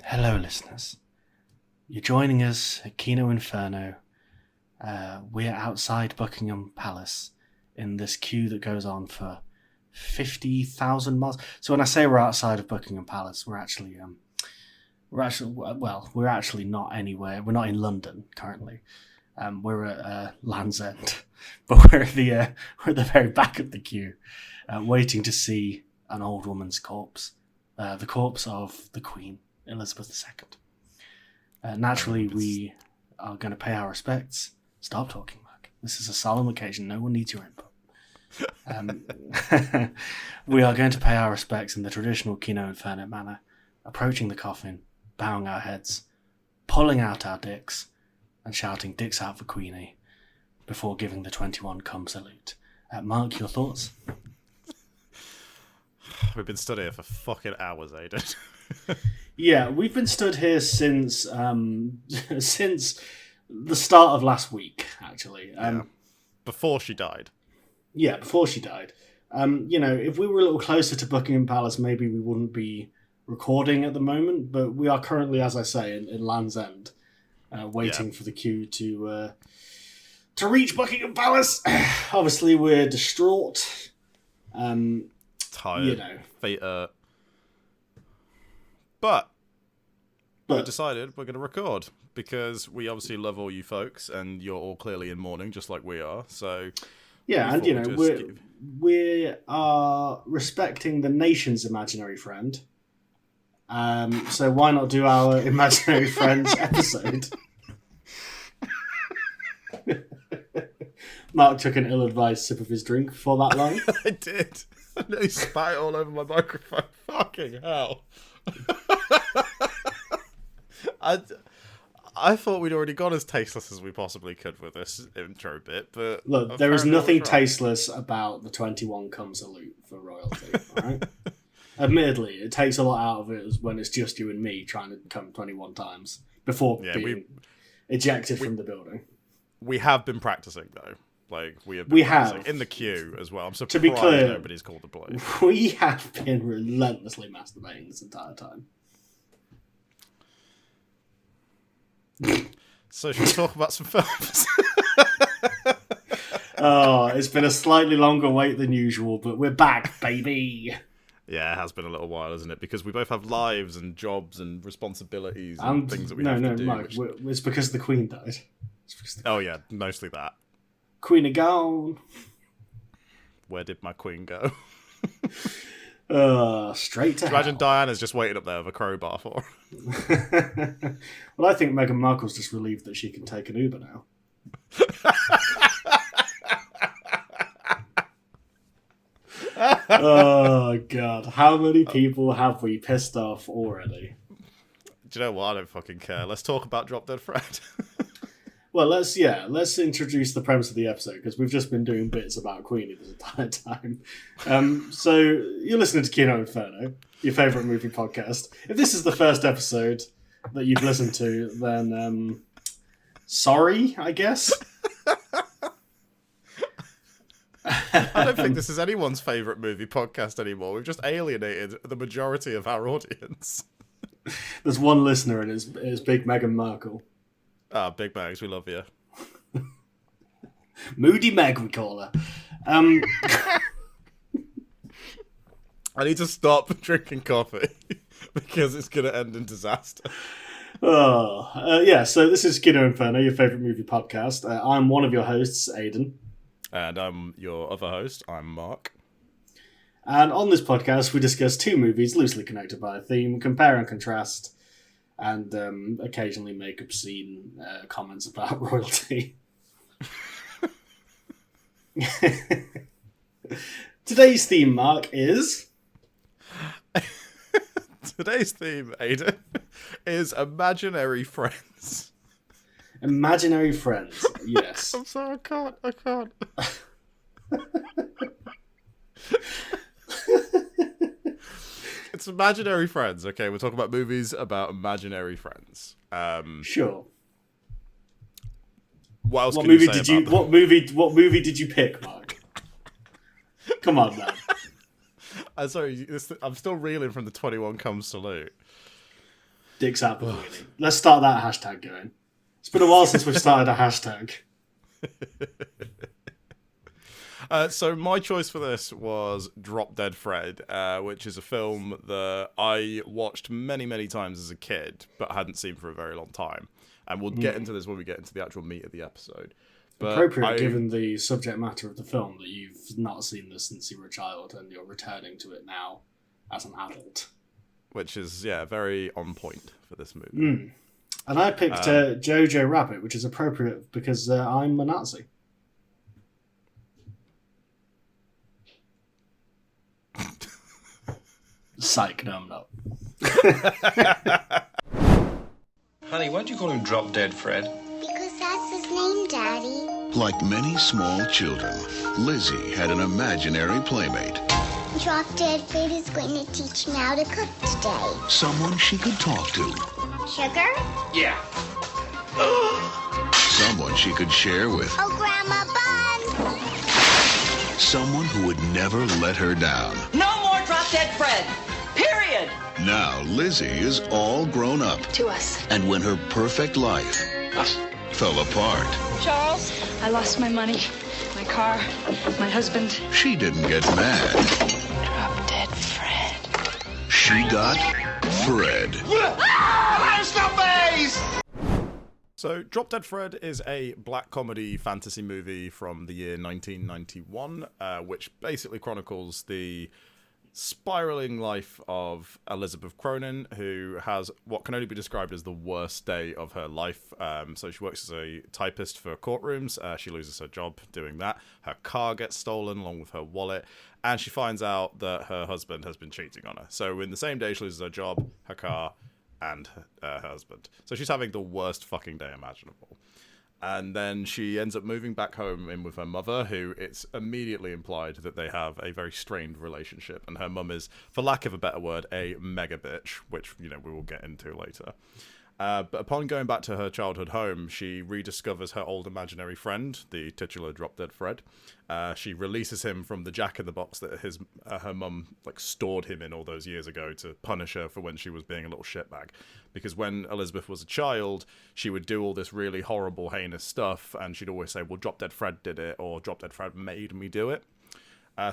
Hello, listeners. You're joining us at Kino Inferno. We're outside Buckingham Palace in this queue that goes on for 50,000 miles. So when I say we're outside of Buckingham Palace, we're actually not anywhere. We're not in London currently. We're at Land's End, but we're at the very back of the queue, waiting to see an old woman's corpse, the corpse of the Queen Elizabeth II. Naturally, we are going to pay our respects. Stop talking, Mark. This is a solemn occasion. No one needs your input. We are going to pay our respects in the traditional Kino Inferno manner, approaching the coffin, bowing our heads, pulling out our dicks, and shouting "Dicks out for Queenie" before giving the 21 cum salute. Mark, your thoughts? We've been stood here for fucking hours, Aiden. Yeah, we've been stood here since since the start of last week, actually. Before she died. Yeah, before she died. If we were a little closer to Buckingham Palace, maybe we wouldn't be recording at the moment, but we are currently, as I say, in Land's End, waiting for the queue to reach Buckingham Palace. Obviously, we're distraught. Tired. But we decided we're going to record because we obviously love all you folks and you're all clearly in mourning just like we are. So yeah, and we are respecting the nation's imaginary friend. So why not do our imaginary friends episode? Mark took an ill-advised sip of his drink for that long. I did. I nearly spat it all over my microphone. Fucking hell. I thought we'd already gone as tasteless as we possibly could with this intro bit, but look, there is nothing tasteless about the 21 cum salute for royalty, alright? Admittedly, it takes a lot out of it when it's just you and me trying to come 21 times before being ejected from the building. We have been practicing, though. We have in the queue as well. I'm surprised to be clear, nobody's called the police. We have been relentlessly masturbating this entire time. So should we talk about some films? Oh, it's been a slightly longer wait than usual, but we're back, baby. Yeah, it has been a little while, isn't it? Because we both have lives and jobs and responsibilities and things that we have to do. No, Mike, it's because the Queen died. Yeah, mostly that. Queen are gone. Where did my queen go? Straight to Imagine hell. Diana's just waiting up there with a crowbar for her. Well, I think Meghan Markle's just relieved that she can take an Uber now. Oh, God. How many people have we pissed off already? Do you know what? I don't fucking care. Let's talk about Drop Dead Fred. Well, let's introduce the premise of the episode, because we've just been doing bits about Queenie this entire time. So, you're listening to Kino Inferno, your favourite movie podcast. If this is the first episode that you've listened to, then sorry, I guess. I don't think this is anyone's favourite movie podcast anymore. We've just alienated the majority of our audience. There's one listener, and it's Big Meghan Markle. Ah, Big Bags, we love you. Moody Meg, we call her. I need to stop drinking coffee because it's going to end in disaster. So this is Kino Inferno, your favourite movie podcast. I'm one of your hosts, Aiden. And I'm your other host, I'm Mark. And on this podcast, we discuss two movies loosely connected by a theme, compare and contrast, and occasionally make obscene comments about royalty. Today's theme, Mark, is... Today's theme, Aiden, is imaginary friends. Imaginary friends, yes. I'm sorry, I can't. It's imaginary friends, okay? We're talking about movies about imaginary friends. Sure. What else? What movie did you pick, Mark? Come on, man. I'm sorry, I'm still reeling from the 21 cum salute. Dicks out bikini. Let's start that hashtag going. It's been a while since we've started a hashtag. So my choice for this was Drop Dead Fred, which is a film that I watched many, many times as a kid, but hadn't seen for a very long time. And we'll get into this when we get into the actual meat of the episode. But appropriate given the subject matter of the film, that you've not seen this since you were a child and you're returning to it now as an adult. Which is, very on point for this movie. And I picked JoJo Rabbit, which is appropriate because I'm a Nazi. Psych, no, I'm not. Honey, why'd you call him Drop Dead Fred? Because that's his name, Daddy. Like many small children, Lizzie had an imaginary playmate. Drop Dead Fred is going to teach me how to cook today. Someone she could talk to. Sugar? Yeah. Someone she could share with. Oh, Grandma Bun! Someone who would never let her down. No more Drop Dead Fred. Period. Now Lizzie is all grown up. To us. And when her perfect life fell apart, Charles, I lost my money, my car, my husband. she didn't get mad. Drop Dead Fred. She got Fred. So, Drop Dead Fred is a black comedy fantasy movie from the year 1991, which basically chronicles the spiraling life of Elizabeth Cronin, who has what can only be described as the worst day of her life. So she works as a typist for courtrooms. She loses her job doing that. Her car gets stolen along with her wallet, and she finds out that her husband has been cheating on her. So in the same day, she loses her job, her car, and her husband. So she's having the worst fucking day imaginable. And then she ends up moving back home in with her mother, who it's immediately implied that they have a very strained relationship. And her mum is, for lack of a better word, a mega bitch, which, we will get into later. But upon going back to her childhood home, she rediscovers her old imaginary friend, the titular Drop Dead Fred. She releases him from the jack-in-the-box that her mum stored him in all those years ago to punish her for when she was being a little shitbag. Because when Elizabeth was a child, she would do all this really horrible, heinous stuff, and she'd always say, well, Drop Dead Fred did it, or Drop Dead Fred made me do it.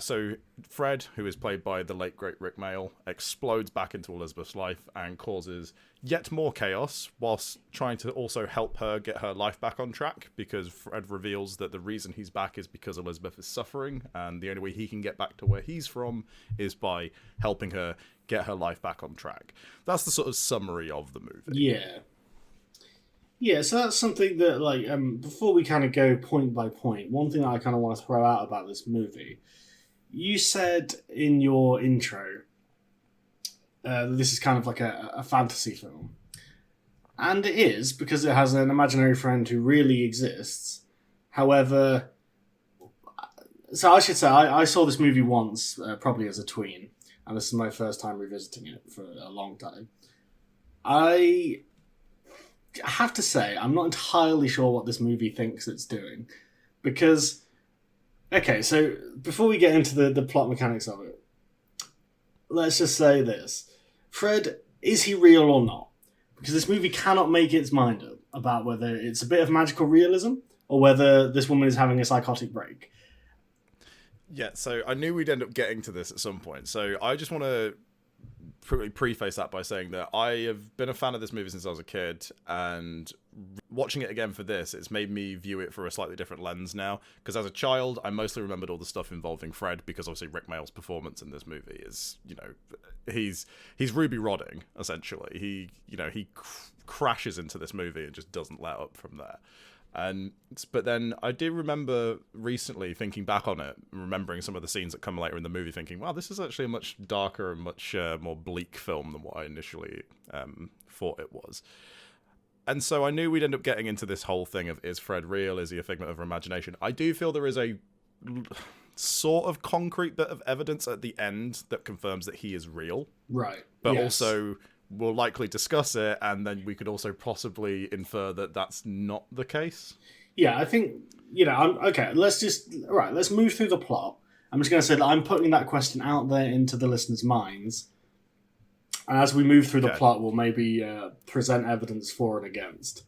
So Fred, who is played by the late great Rick Mayall, explodes back into Elizabeth's life and causes yet more chaos, whilst trying to also help her get her life back on track, because Fred reveals that the reason he's back is because Elizabeth is suffering, and the only way he can get back to where he's from is by helping her get her life back on track. That's the sort of summary of the movie. Yeah, so that's something that, before we kind of go point by point, one thing that I kind of want to throw out about this movie. You said in your intro that this is kind of like a fantasy film. And it is, because it has an imaginary friend who really exists. However, so I should say, I saw this movie once, probably as a tween. And this is my first time revisiting it for a long time. I have to say, I'm not entirely sure what this movie thinks it's doing. Because... okay, so before we get into the plot mechanics of it, let's just say this. Fred, is he real or not? Because this movie cannot make its mind up about whether it's a bit of magical realism or whether this woman is having a psychotic break. Yeah, so I knew we'd end up getting to this at some point. So I just want to preface that by saying that I have been a fan of this movie since I was a kid, and watching it again for this, it's made me view it for a slightly different lens now. Because as a child, I mostly remembered all the stuff involving Fred, because obviously Rick Mayall's performance in this movie is, he's Ruby Rodding essentially. He crashes into this movie and just doesn't let up from there. But then I do remember recently thinking back on it, remembering some of the scenes that come later in the movie, thinking, wow, this is actually a much darker and much more bleak film than what I initially thought it was. And so I knew we'd end up getting into this whole thing of, is Fred real? Is he a figment of her imagination? I do feel there is a sort of concrete bit of evidence at the end that confirms that he is real. Right. But yes. Also... we'll likely discuss it, and then we could also possibly infer that that's not the case. Yeah, I think, okay, let's move through the plot. I'm just going to say that I'm putting that question out there into the listeners' minds. And as we move through the Okay. plot, we'll maybe present evidence for and against.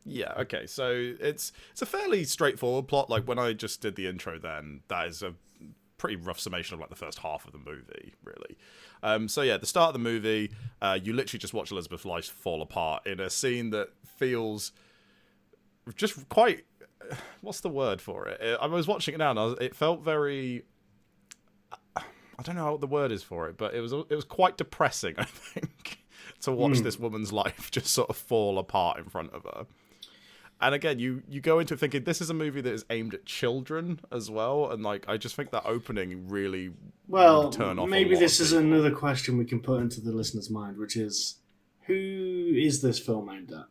Yeah, okay. So it's a fairly straightforward plot. Like, when I just did the intro then, that is a pretty rough summation of, like, the first half of the movie, really. So yeah, the start of the movie, you literally just watch Elizabeth's life fall apart in a scene that feels just quite... What's the word for it? I was watching it now, and it felt very... I don't know what the word is for it, but it was quite depressing, I think, to watch this woman's life just sort of fall apart in front of her. And again, you go into it thinking this is a movie that is aimed at children as well, and like I just think that opening really would turn off. Maybe a lot this of is people. another question we can put into the listener's mind, which is, who is this film aimed at?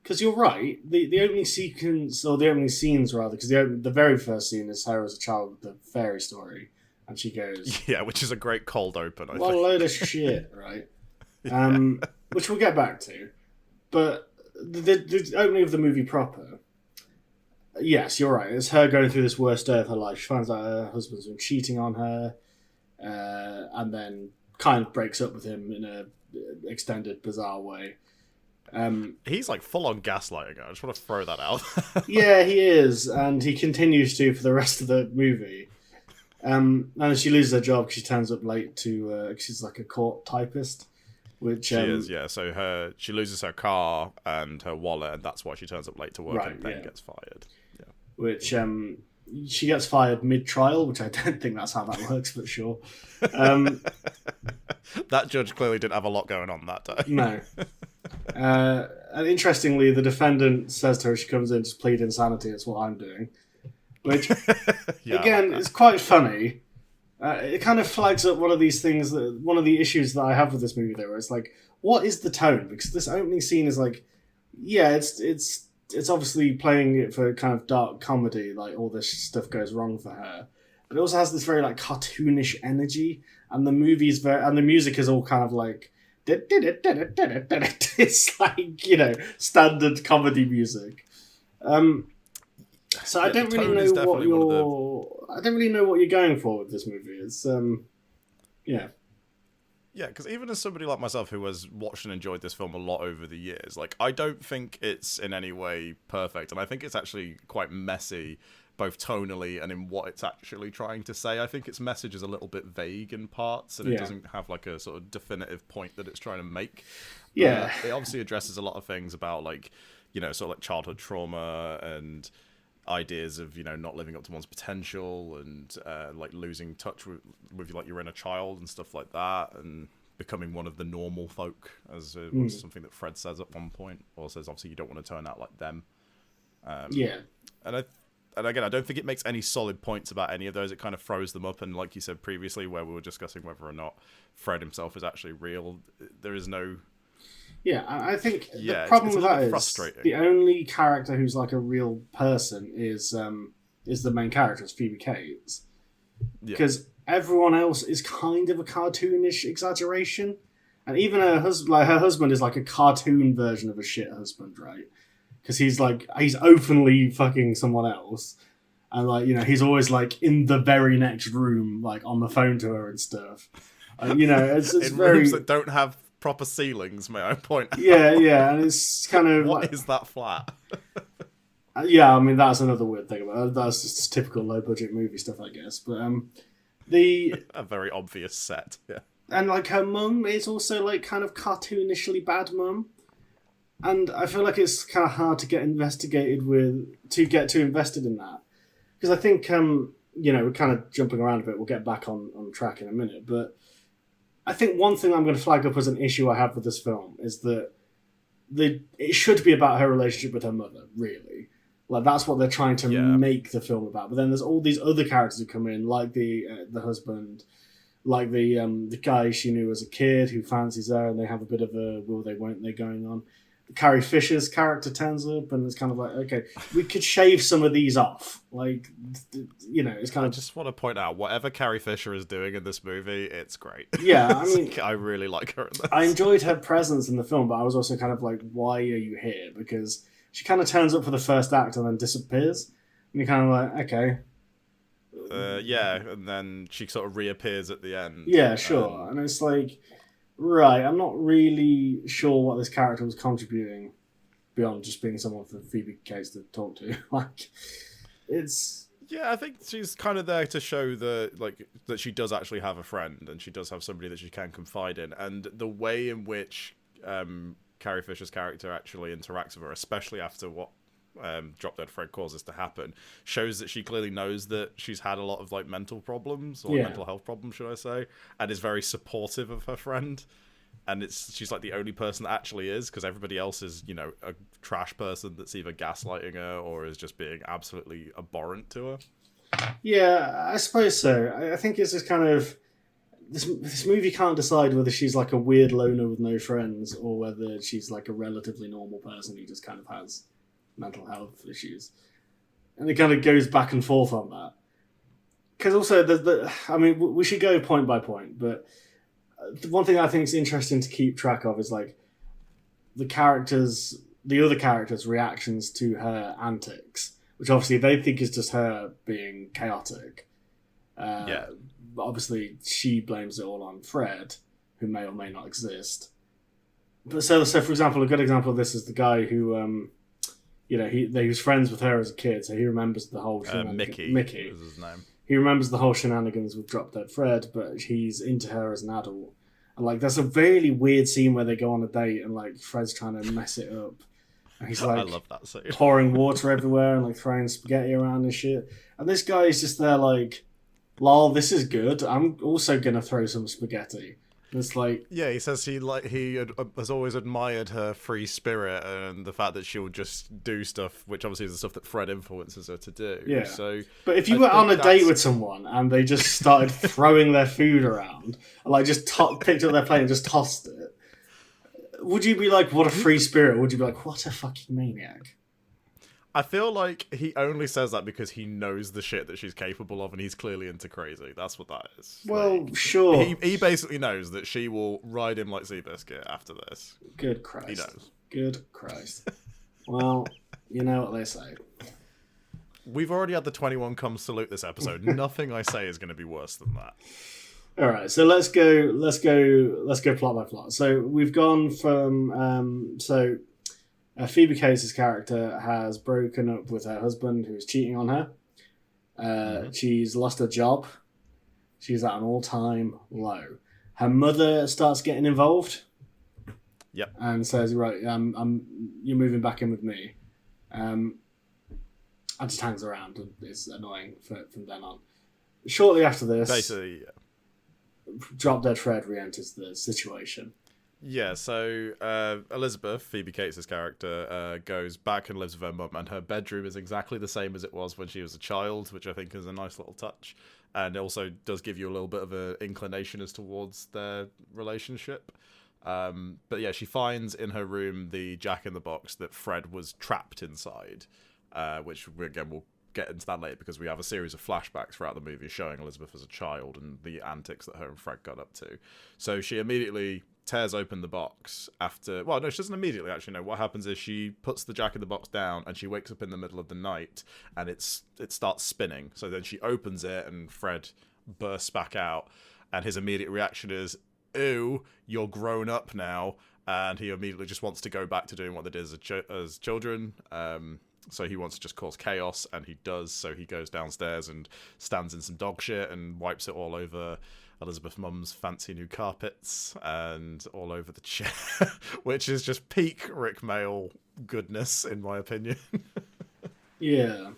Because you're right, the opening sequence, or the opening scenes rather, because the very first scene is her as a child with the fairy story, and she goes, Yeah, which is a great cold open, I "What a think. load of shit," right? Which we'll get back to, but the opening of the movie proper. Yes, you're right. It's her going through this worst day of her life. She finds out her husband's been cheating on her, and then kind of breaks up with him in a extended, bizarre way. He's like full on gaslighting her. I just want to throw that out. Yeah, he is, and he continues to for the rest of the movie. And she loses her job because she turns up late to. She's like a court typist, which She is, yeah. So she loses her car and her wallet, and that's why she turns up late to work, Right, and then yeah. gets fired. Yeah. Which she gets fired mid-trial, which I don't think that's how that works, but sure. That judge clearly didn't have a lot going on that day. No. And interestingly, the defendant says to her, she comes in, just plead insanity, it's what I'm doing. Which, Yeah, again, is quite funny. It kind of flags up one of these things, one of the issues that I have with this movie, though, where it's like, what is the tone? Because this opening scene is like, yeah, it's obviously playing it for kind of dark comedy, like all this stuff goes wrong for her. But it also has this very like cartoonish energy, and the movie's and the music is all kind of like it's like, you know, standard comedy music. So I don't really know what I don't really know what you're going for with this movie. It's yeah. Yeah, because even as somebody like myself who has watched and enjoyed this film a lot over the years, like, I don't think it's in any way perfect, and I think it's actually quite messy, both tonally and in what it's actually trying to say. I think its message is a little bit vague in parts, and it doesn't have like a sort of definitive point that it's trying to make. Yeah. It obviously addresses a lot of things about, like, you know, sort of like childhood trauma and ideas of, you know, not living up to one's potential and like losing touch with like your inner child and stuff like that, and becoming one of the normal folk, as was something that Fred says at one point, or says obviously you don't want to turn out like them. And again, I don't think it makes any solid points about any of those. It kind of throws them up, and like you said previously, where we were discussing whether or not Fred himself is actually real, there is no... Yeah, I think Yeah, the problem it's a with little that bit is frustrating. the only character who's like a real person is the main character, is Phoebe Cates. Because everyone else is kind of a cartoonish exaggeration. And even her husband is like a cartoon version of a shit husband, right? Because he's openly fucking someone else. And like, you know, he's always like in the very next room, like on the phone to her and stuff. You know, it's in very... rooms that don't have proper ceilings, may I point out. Yeah, and it's kind of... What is that flat? Yeah, I mean, that's another weird thing about it. That's just typical low-budget movie stuff, I guess. But A very obvious set, yeah. And like her mum is also like kind of cartoonishly bad mum. And I feel like it's kind of hard to get invested in that. Because I think, you know, we're kind of jumping around a bit. We'll get back on track in a minute. But I think one thing I'm going to flag up as an issue I have with this film is that it should be about her relationship with her mother, really. Like, that's what they're trying to make the film about. But then there's all these other characters who come in, like the husband, like the guy she knew as a kid who fancies her, and they have a bit of a will they, won't they going on. Carrie Fisher's character turns up, and it's kind of like, okay, we could shave some of these off. Like, you know, it's kind I of... just want to point out, whatever Carrie Fisher is doing in this movie, it's great. Yeah, I mean... I really like her in this. I enjoyed her presence in the film, but I was also kind of like, why are you here? Because she kind of turns up for the first act and then disappears. And you're kind of like, okay. Yeah, and then she sort of reappears at the end. Yeah, sure. And it's like... Right, I'm not really sure what this character was contributing beyond just being someone for Phoebe Cates to talk to. Like, it's... Yeah, I think she's kind of there to show that she does actually have a friend and she does have somebody that she can confide in. And the way in which Carrie Fisher's character actually interacts with her, especially after what Drop Dead Fred causes to happen, shows that she clearly knows that she's had a lot of like mental problems or mental health problems, should I say, and is very supportive of her friend. And she's like the only person that actually is, because everybody else is, you know, a trash person that's either gaslighting her or is just being absolutely abhorrent to her. Yeah, I suppose so. I think it's just kind of... This movie can't decide whether she's like a weird loner with no friends or whether she's like a relatively normal person who just kind of has mental health issues. And it kind of goes back and forth on that. Because also, I mean, we should go point by point, but the one thing I think is interesting to keep track of is like the other characters' reactions to her antics, which obviously they think is just her being chaotic. Obviously, she blames it all on Fred, who may or may not exist. But so for example, a good example of this is the guy who, he was friends with her as a kid, so he remembers the whole Mickey is his name. He remembers the whole shenanigans with Drop Dead Fred, but he's into her as an adult. And like, there's a really weird scene where they go on a date and like Fred's trying to mess it up. And he's like, I love that scene. Pouring water everywhere and like throwing spaghetti around and shit. And this guy is just there like, lol, this is good. I'm also gonna throw some spaghetti. It's like... Yeah, he says he has always admired her free spirit and the fact that she'll just do stuff, which obviously is the stuff that Fred influences her to do. Yeah. So, but if you were on a date with someone and they just started throwing their food around, and like just picked up their plate and just tossed it, would you be like, what a free spirit? Or would you be like, what a fucking maniac? I feel like he only says that because he knows the shit that she's capable of and he's clearly into crazy. That's what that is. Well, like, sure. He basically knows that she will ride him like Seabiscuit after this. Good Christ. He knows. Good Christ. Well, you know what they say. We've already had the 21 come salute this episode. Nothing I say is going to be worse than that. All right, so let's go plot by plot. So we've gone from Phoebe Cates' character has broken up with her husband who is cheating on her. She's lost her job. She's at an all-time low. Her mother starts getting involved. Yep. And says, right, you're moving back in with me. And just hangs around and is annoying from then on. Shortly after this, basically, Drop Dead Fred re-enters the situation. Yeah, so Elizabeth, Phoebe Cates' character, goes back and lives with her mum, and her bedroom is exactly the same as it was when she was a child, which I think is a nice little touch, and it also does give you a little bit of an inclination as towards their relationship. But yeah, she finds in her room the Jack-in-the-Box that Fred was trapped inside, which we'll get into that later because we have a series of flashbacks throughout the movie showing Elizabeth as a child and the antics that her and Fred got up to. So she immediately tears open the box after... Well, no, she doesn't immediately, actually. No, what happens is she puts the Jack-in-the-Box down and she wakes up in the middle of the night and it starts spinning. So then she opens it and Fred bursts back out and his immediate reaction is, ew, you're grown up now. And he immediately just wants to go back to doing what they did as children. So he wants to just cause chaos, and he does. So he goes downstairs and stands in some dog shit and wipes it all over Elizabeth's mum's fancy new carpets and all over the chair, which is just peak Rick Mail goodness, in my opinion. Yeah.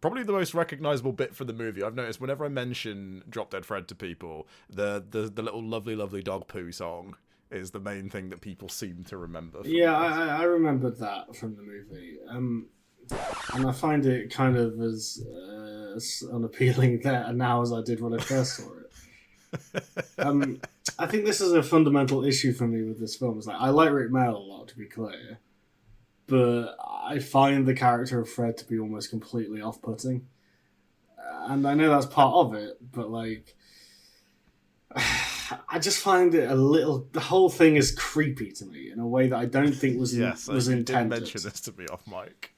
Probably the most recognizable bit from the movie. I've noticed whenever I mention Drop Dead Fred to people, the little lovely, lovely dog poo song is the main thing that people seem to remember. Yeah, I remembered that from the movie. And I find it kind of as unappealing now as I did when I first saw it. I think this is a fundamental issue for me with this film. It's like, I like Rick Mail a lot, to be clear, but I find the character of Fred to be almost completely off-putting. And I know that's part of it, but like... I just find it the whole thing is creepy to me in a way that I don't think was intended. Did mention this to me off mic.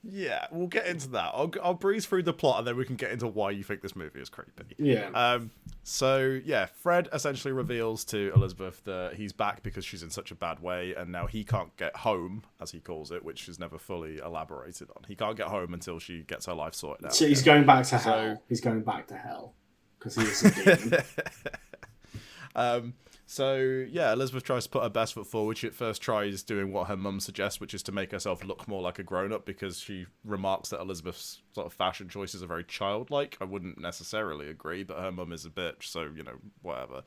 Yeah, we'll get into that. I'll breeze through the plot and then we can get into why you think this movie is creepy. Yeah. So, yeah, Fred essentially reveals to Elizabeth that he's back because she's in such a bad way, and now he can't get home, as he calls it, which is never fully elaborated on. He can't get home until she gets her life sorted out. So he's going back to hell. He's going back to hell because he is a demon. So, yeah, Elizabeth tries to put her best foot forward. She at first tries doing what her mum suggests, which is to make herself look more like a grown-up, because she remarks that Elizabeth's sort of fashion choices are very childlike. I wouldn't necessarily agree, but her mum is a bitch, so, you know, whatever.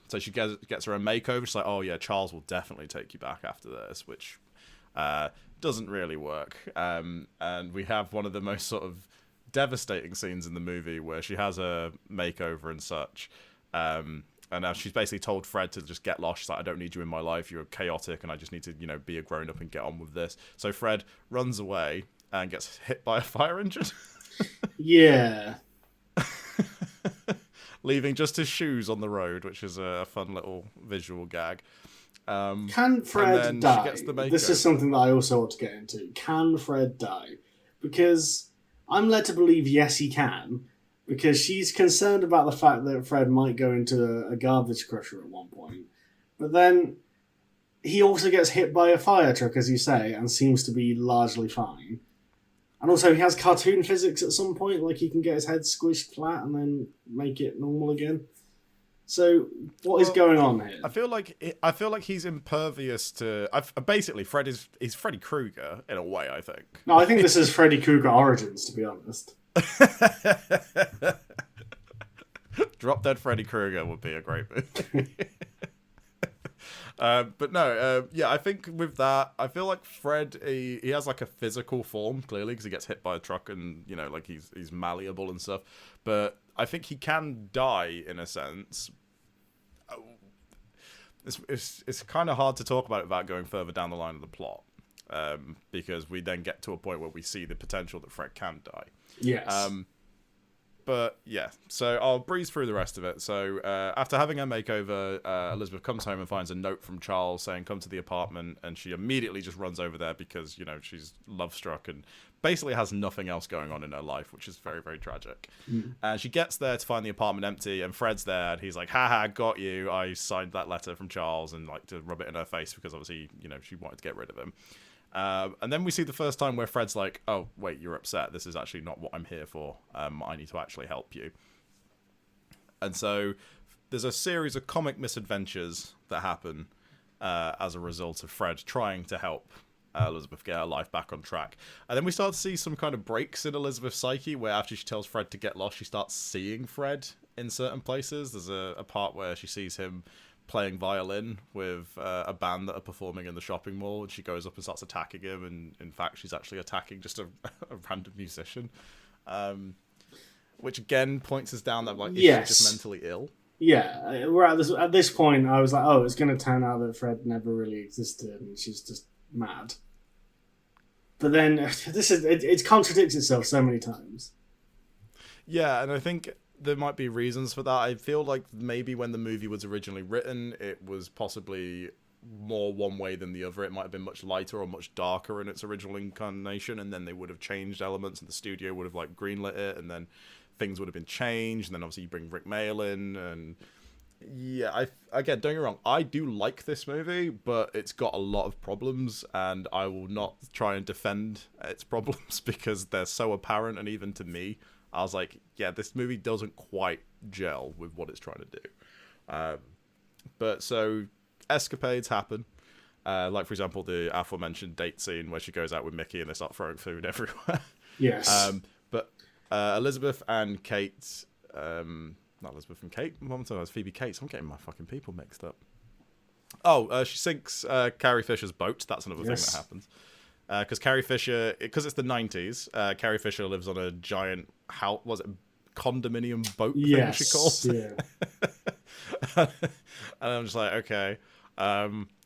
So she gets her a makeover. She's like, oh, yeah, Charles will definitely take you back after this, which doesn't really work. And we have one of the most sort of devastating scenes in the movie where she has a makeover and such. And now she's basically told Fred to just get lost. She's like, I don't need you in my life. You're chaotic, and I just need to, you know, be a grown-up and get on with this. So Fred runs away and gets hit by a fire engine. Yeah. Leaving just his shoes on the road, which is a fun little visual gag. Can Fred die? This is something that I also want to get into. Can Fred die? Because I'm led to believe yes, he can. Because she's concerned about the fact that Fred might go into a garbage crusher at one point. But then he also gets hit by a fire truck, as you say, and seems to be largely fine. And also he has cartoon physics at some point, like he can get his head squished flat and then make it normal again. So what is going on here? I feel like he's impervious to. Basically, Fred is Freddy Krueger in a way. I think. No, I think this is Freddy Krueger Origins, to be honest. Drop Dead Freddy Krueger would be a great movie. But no, yeah, I think with that, I feel like Fred, he has like a physical form, clearly, because he gets hit by a truck and, you know, like he's malleable and stuff. But I think he can die in a sense. It's kind of hard to talk about it without going further down the line of the plot. Because we then get to a point where we see the potential that Fred can die. Yes. But yeah, so I'll breeze through the rest of it. So after having her makeover, Elizabeth comes home and finds a note from Charles saying, come to the apartment. And she immediately just runs over there because, you know, she's love-struck and basically has nothing else going on in her life, which is very, very tragic. And she gets there to find the apartment empty, and Fred's there, and he's like, haha, got you. I signed that letter from Charles, and like to rub it in her face because obviously, you know, she wanted to get rid of him. And then we see the first time where Fred's like, oh, wait, you're upset. This is actually not what I'm here for. I need to actually help you. And so there's a series of comic misadventures that happen as a result of Fred trying to help Elizabeth get her life back on track. And then we start to see some kind of breaks in Elizabeth's psyche where after she tells Fred to get lost, she starts seeing Fred in certain places. There's a part where she sees him playing violin with a band that are performing in the shopping mall, and she goes up and starts attacking him, and in fact she's actually attacking just a random musician, which again points us down that like, is she just mentally ill? Yeah, we're at this point I was like, oh, it's going to turn out that Fred never really existed and she's just mad. But then it contradicts itself so many times. Yeah, and I think there might be reasons for that. I feel like maybe when the movie was originally written, it was possibly more one way than the other. It might have been much lighter or much darker in its original incarnation, and then they would have changed elements, and the studio would have like greenlit it, and then things would have been changed, and then obviously you bring Rick Mail in, and yeah, again, don't get me wrong, I do like this movie, but it's got a lot of problems, and I will not try and defend its problems because they're so apparent, and even to me, I was like, yeah, this movie doesn't quite gel with what it's trying to do. But so escapades happen. Like, for example, the aforementioned date scene where she goes out with Mickey and they start throwing food everywhere. Yes. But Elizabeth and Kate... not Elizabeth and Kate. It's Phoebe Cates. I'm getting my fucking people mixed up. Oh, she sinks Carrie Fisher's boat. That's another thing that happens. Because Carrie Fisher, because it's the 90s, Carrie Fisher lives on a giant house, was it condominium boat thing she calls? Yeah. And I'm just like, okay.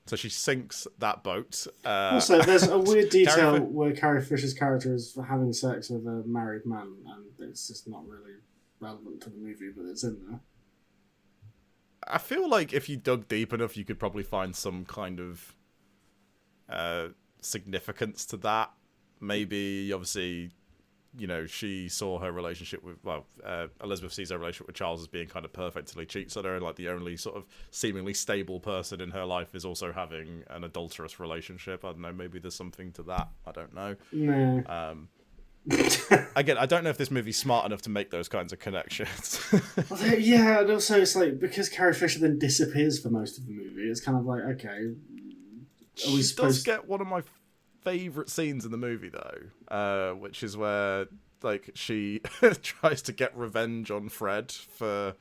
So she sinks that boat. Also, there's a weird detail where Carrie Fisher's character is having sex with a married man, and it's just not really relevant to the movie, but it's in there. I feel like if you dug deep enough, you could probably find some kind of significance to that, maybe obviously, she saw her relationship with, Elizabeth sees her relationship with Charles as being kind of perfect till he cheats on her, and like the only sort of seemingly stable person in her life is also having an adulterous relationship. I don't know, maybe there's something to that. I don't know. No. Again, I don't know if this movie's smart enough to make those kinds of connections. Yeah, and also it's like, because Carrie Fisher then disappears for most of the movie, it's kind of like, okay, She does get one of my favourite scenes in the movie, though, which is where like she tries to get revenge on Fred for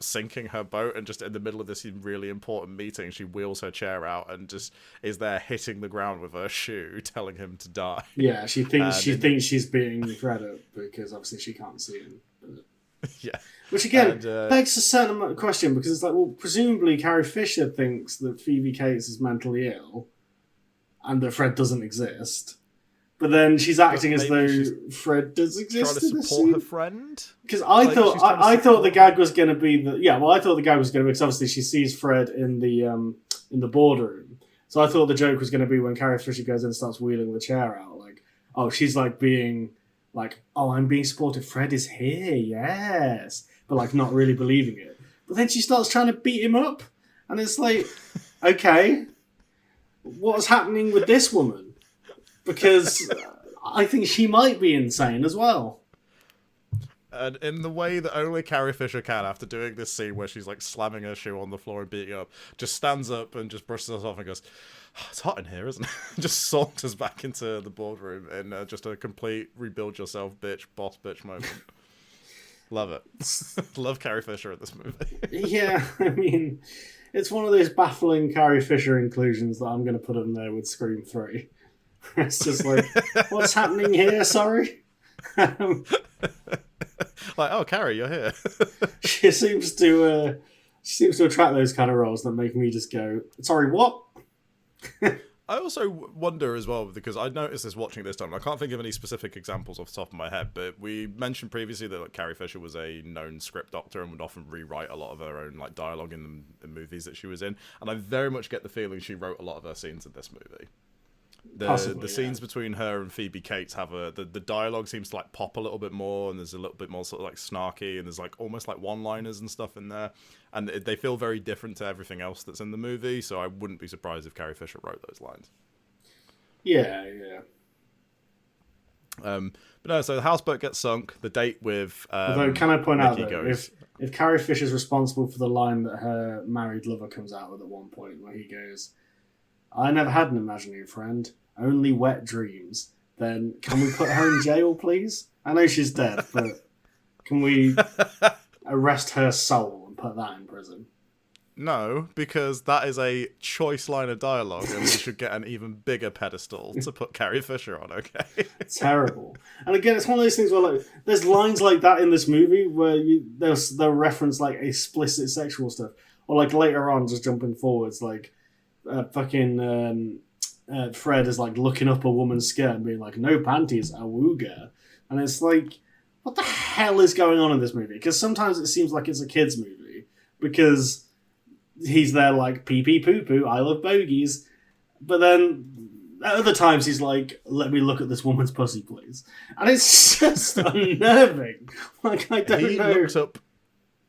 sinking her boat, and just in the middle of this really important meeting, she wheels her chair out and just is there hitting the ground with her shoe, telling him to die. Yeah, she thinks she's beating Fred up because obviously she can't see him. Yeah. Which again begs a certain question, because it's like, well, presumably Carrie Fisher thinks that Phoebe Cates is mentally ill and that Fred doesn't exist. But then she's acting as though Fred does exist. Trying to support her friend. Because I thought the gag was going to be I thought the gag was going to be, because obviously she sees Fred in the boardroom. So I thought the joke was going to be when Carrie Fisher goes in and starts wheeling the chair out, like, oh, she's like being like, oh, I'm being supported. Fred is here, yes, but like not really believing it. But then she starts trying to beat him up, and it's like, okay, what's happening with this woman? Because I think she might be insane as well. And in the way that only Carrie Fisher can, after doing this scene where she's like slamming her shoe on the floor and beating up, just stands up and just brushes us off and goes, oh, it's hot in here, isn't it? Just saunters back into the boardroom in just a complete rebuild yourself bitch, boss bitch moment. Love it. Love Carrie Fisher in this movie. Yeah, I mean, it's one of those baffling Carrie Fisher inclusions that I'm going to put in there with Scream 3. It's just like, what's happening here? Sorry. Like, oh, Carrie, you're here. She seems to attract those kind of roles that make me just go, sorry, what? I also wonder as well, because I noticed this watching this time, I can't think of any specific examples off the top of my head, but we mentioned previously that like, Carrie Fisher was a known script doctor and would often rewrite a lot of her own like dialogue in the movies that she was in, and I very much get the feeling she wrote a lot of her scenes in this movie. The scenes between her and Phoebe Cates have the dialogue seems to like pop a little bit more, and there's a little bit more sort of like snarky, and there's like almost like one-liners and stuff in there, and they feel very different to everything else that's in the movie, so I wouldn't be surprised if Carrie Fisher wrote those lines. Yeah. But no, so the houseboat gets sunk, the date with although, can I point out that goes, if Carrie Fisher's responsible for the line that her married lover comes out with at one point, where he goes, I never had an imaginary friend, only wet dreams, then can we put her in jail, please? I know she's dead, but can we arrest her soul and put that in prison? No, because that is a choice line of dialogue, and we should get an even bigger pedestal to put Carrie Fisher on, okay? Terrible. And again, it's one of those things where like there's lines like that in this movie where they'll reference like explicit sexual stuff. Or like later on, just jumping forwards, like Fred is like looking up a woman's skirt and being like, no panties, awooga. And it's like, what the hell is going on in this movie? Because sometimes it seems like it's a kid's movie because he's there like pee pee poo poo, I love bogies. But then at other times he's like, let me look at this woman's pussy, please. And it's just unnerving. Like, I don't know. He looks up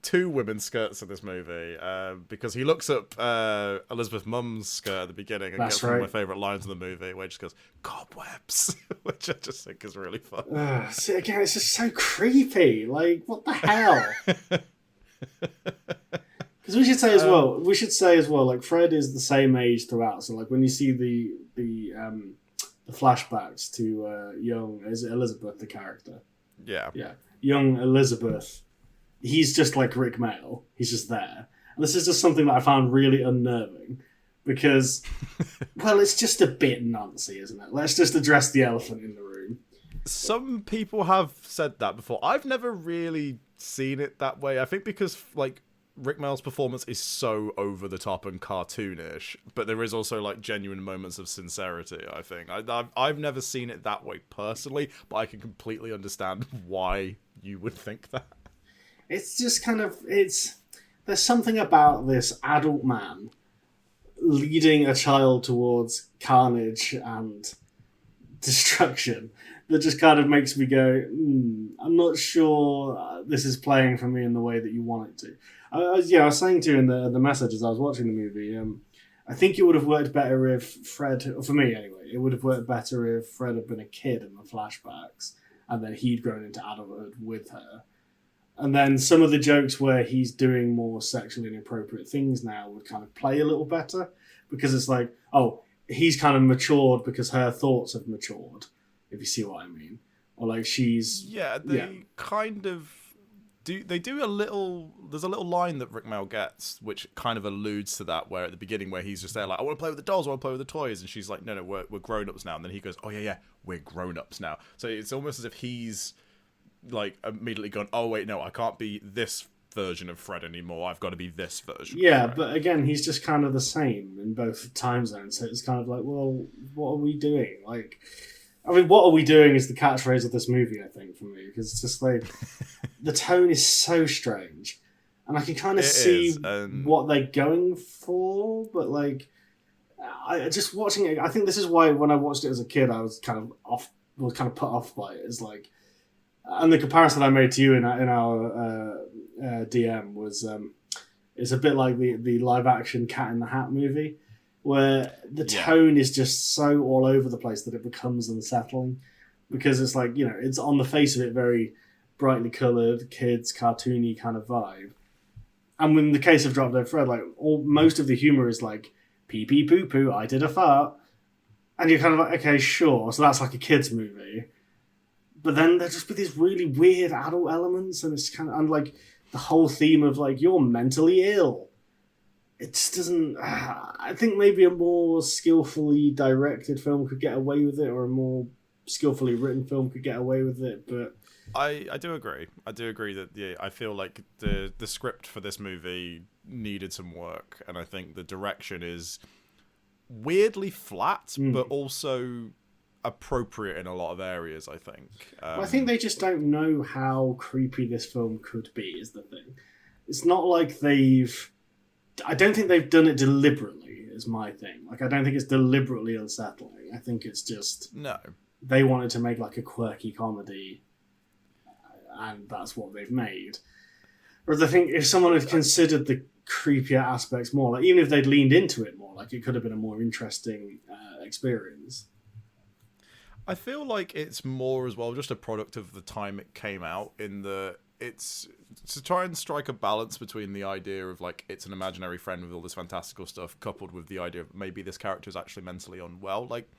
two women's skirts in this movie because he looks up Elizabeth Mum's skirt at the beginning and gets one of my favourite lines in the movie where she goes, cobwebs, which I just think is really fun. See, again, it's just so creepy. Like, what the hell? Because we should say as well, like, Fred is the same age throughout. So, like, when you see the flashbacks to young, is it Elizabeth, the character? Yeah. Young Elizabeth, he's just like Rick Mail. He's just there. And this is just something that I found really unnerving because, well, it's just a bit nancy, isn't it? Let's just address the elephant in the room. Some people have said that before. I've never really seen it that way. I think because, like, Rick Mail's performance is so over the top and cartoonish, but there is also like genuine moments of sincerity, I think. I've never seen it that way personally, but I can completely understand why you would think that. It's just kind of, there's something about this adult man leading a child towards carnage and destruction that just kind of makes me go, I'm not sure this is playing for me in the way that you want it to. I was saying to you in the message as I was watching the movie, I think it would have worked better if Fred, for me anyway, it would have worked better if Fred had been a kid in the flashbacks and then he'd grown into adulthood with her. And then some of the jokes where he's doing more sexually inappropriate things now would kind of play a little better, because it's like, oh, he's kind of matured because her thoughts have matured, if you see what I mean. Or like she's... kind of... They do a little... There's a little line that Rick Mail gets, which kind of alludes to that, where at the beginning where he's just there like, I want to play with the dolls, I want to play with the toys. And she's like, no, we're grown-ups now. And then he goes, oh, yeah, we're grown-ups now. So it's almost as if he's like immediately gone, oh, wait, no, I can't be this version of Fred anymore. I've got to be this version. Yeah, but again, he's just kind of the same in both time zones. So it's kind of like, well, what are we doing? Like... I mean, what are we doing is the catchphrase of this movie, I think, for me, because it's just like the tone is so strange, and I can kind of see what they're going for, but like, I just watching it. I think this is why when I watched it as a kid, I was kind of put off by it. Is like, and the comparison I made to you in our DM was, it's a bit like the live action Cat in the Hat movie, where the tone is just so all over the place that it becomes unsettling, because it's like, it's on the face of it very brightly coloured, kids, cartoony kind of vibe. And in the case of Drop Dead Fred, like most of the humour is like, pee pee poo poo, I did a fart. And you're kind of like, okay, sure, so that's like a kid's movie. But then there'll just be these really weird adult elements, and it's kind of, and like the whole theme of like, you're mentally ill. It just doesn't... I think maybe a more skillfully directed film could get away with it, or a more skillfully written film could get away with it, but... I do agree. I do agree that, I feel like the script for this movie needed some work, and I think the direction is weirdly flat, but also appropriate in a lot of areas, I think. I think they just don't know how creepy this film could be, is the thing. It's not like they've... I don't think they've done it deliberately, is my thing. Like, I don't think it's deliberately unsettling. I think it's just... No. They wanted to make, like, a quirky comedy, and that's what they've made. Whereas I think if someone had considered the creepier aspects more, like, even if they'd leaned into it more, like, it could have been a more interesting experience. I feel like it's more, as well, just a product of the time it came out, in the... It's to try and strike a balance between the idea of like it's an imaginary friend with all this fantastical stuff, coupled with the idea of maybe this character is actually mentally unwell. Like,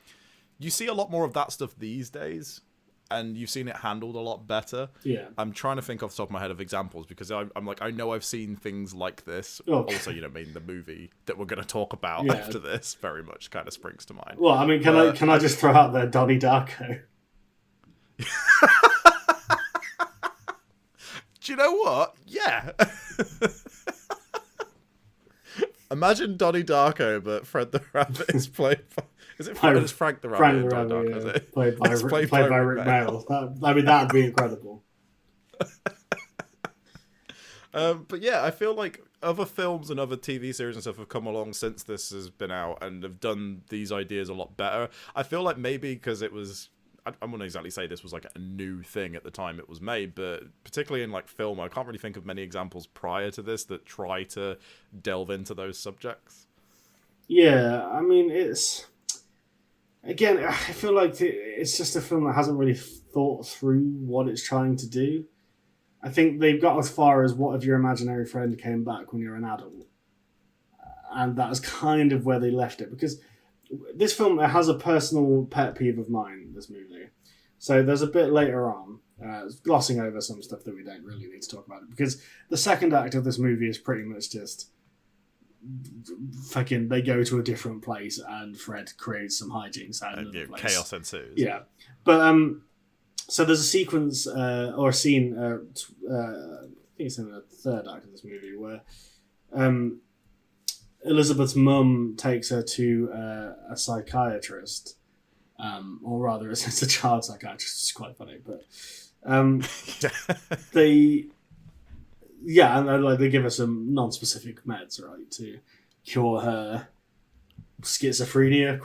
you see a lot more of that stuff these days, and you've seen it handled a lot better. Yeah. I'm trying to think off the top of my head of examples, because I'm like, I know I've seen things like this. Okay. Also, the movie that we're going to talk about after this very much kind of springs to mind. Well, I mean, can I just throw out there Donnie Darko? Do you know what? Yeah. Imagine Donnie Darko, but Fred the Rabbit is played by... Is it Fred? It's Frank the Rabbit. Frank the Rabbit, yeah. Played by Rick Mail. That'd be incredible. But yeah, I feel like other films and other TV series and stuff have come along since this has been out and have done these ideas a lot better. I feel like maybe because it was... I wouldn't exactly say this was like a new thing at the time it was made, but particularly in like film, I can't really think of many examples prior to this that try to delve into those subjects. Yeah, I mean, it's... Again, I feel like it's just a film that hasn't really thought through what it's trying to do. I think they've got as far as what if your imaginary friend came back when you're an adult. And that's kind of where they left it, because this film has a personal pet peeve of mine, this movie. So there's a bit later on, glossing over some stuff that we don't really need to talk about, because the second act of this movie is pretty much just fucking, they go to a different place and Fred creates some hijinks out of the place. Chaos ensues. Yeah. But, so there's a sequence, or a scene, I think it's in the third act of this movie, where Elizabeth's mum takes her to a psychiatrist, or rather, it's a child psychiatrist. It's quite funny, but and they give her some non-specific meds, right, to cure her schizophrenia ?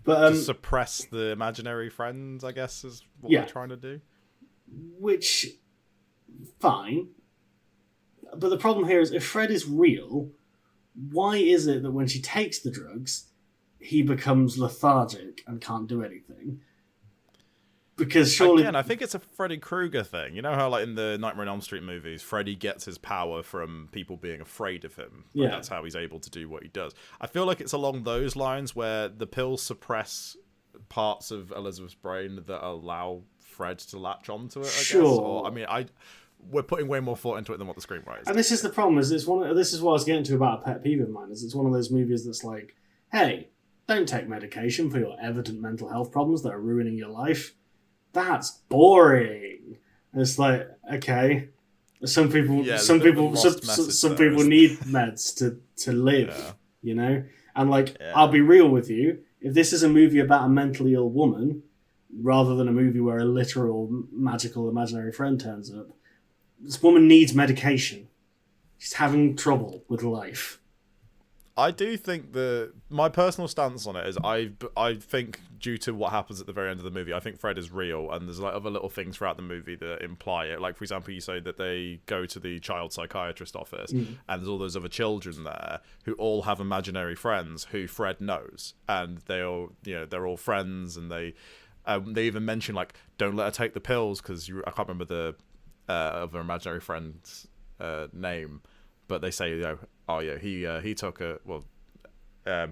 But to suppress the imaginary friends, I guess, is what Yeah. they're trying to do. which, fine. But the problem here is, if Fred is real, why is it that when she takes the drugs, he becomes lethargic and can't do anything? Because surely... Again, I think it's a Freddy Krueger thing. You know how, like, in the Nightmare on Elm Street movies, Freddy gets his power from people being afraid of him. Like, Yeah. That's how he's able to do what he does. I feel like it's along those lines where the pills suppress parts of Elizabeth's brain that allow Fred to latch onto it, I Sure. guess. Or, I mean, we're putting way more thought into it than what the screenwriters And do. this is the problem, is this is what I was getting to about a pet peeve of mine, is it's one of those movies that's like, hey, don't take medication for your evident mental health problems that are ruining your life. That's boring. And it's like, okay, some people Yeah, some there's a bit of people a some, lost message some there, people isn't need meds to live, Yeah. you know? And like, Yeah. I'll be real with you, if this is a movie about a mentally ill woman, rather than a movie where a literal magical imaginary friend turns up, this woman needs medication. She's having trouble with life. I do think my personal stance on it is I think due to what happens at the very end of the movie, I think Fred is real, and there's like other little things throughout the movie that imply it. Like, for example, you say that they go to the child psychiatrist office, and there's all those other children there who all have imaginary friends who Fred knows, and they all, they're all friends, and they even mention, like, don't let her take the pills, because I can't remember the other imaginary friend's name, but they say, he took a,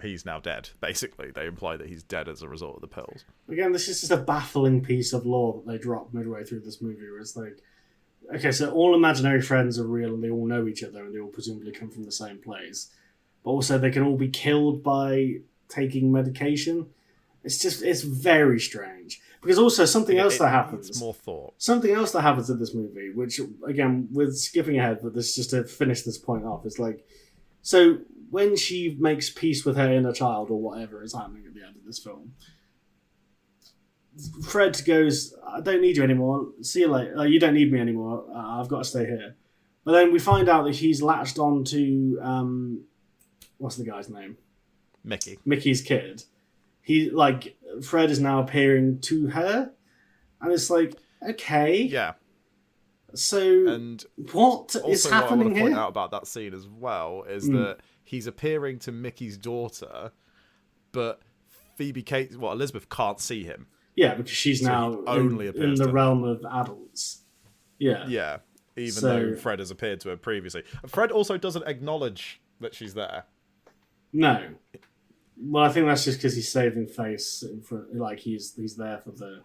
he's now dead, basically. They imply that he's dead as a result of the pills. Again, this is just a baffling piece of lore that they drop midway through this movie, where it's like, okay, so all imaginary friends are real, and they all know each other, and they all presumably come from the same place. But also, they can all be killed by taking medication. It's very strange. Because also, something else that happens... It's more thought. Something else that happens in this movie, which, again, we're skipping ahead, but this just to finish this point off, is like... So, when she makes peace with her inner child, or whatever is happening at the end of this film, Fred goes, I don't need you anymore. See you later. You don't need me anymore. I've got to stay here. But then we find out that he's latched on to... what's the guy's name? Mickey. Mickey's kid. Fred is now appearing to her, and it's like, okay. Yeah. So, And what also is what I happening want to point here? out about that scene as well is that he's appearing to Mickey's daughter, but Elizabeth can't see him. Yeah, because she's So now he only in appears the to realm of adults. Yeah. Yeah, even So- though Fred has appeared to her previously. Fred also doesn't acknowledge that she's there. No. Well, I think that's just because he's saving face. Like, he's there for the...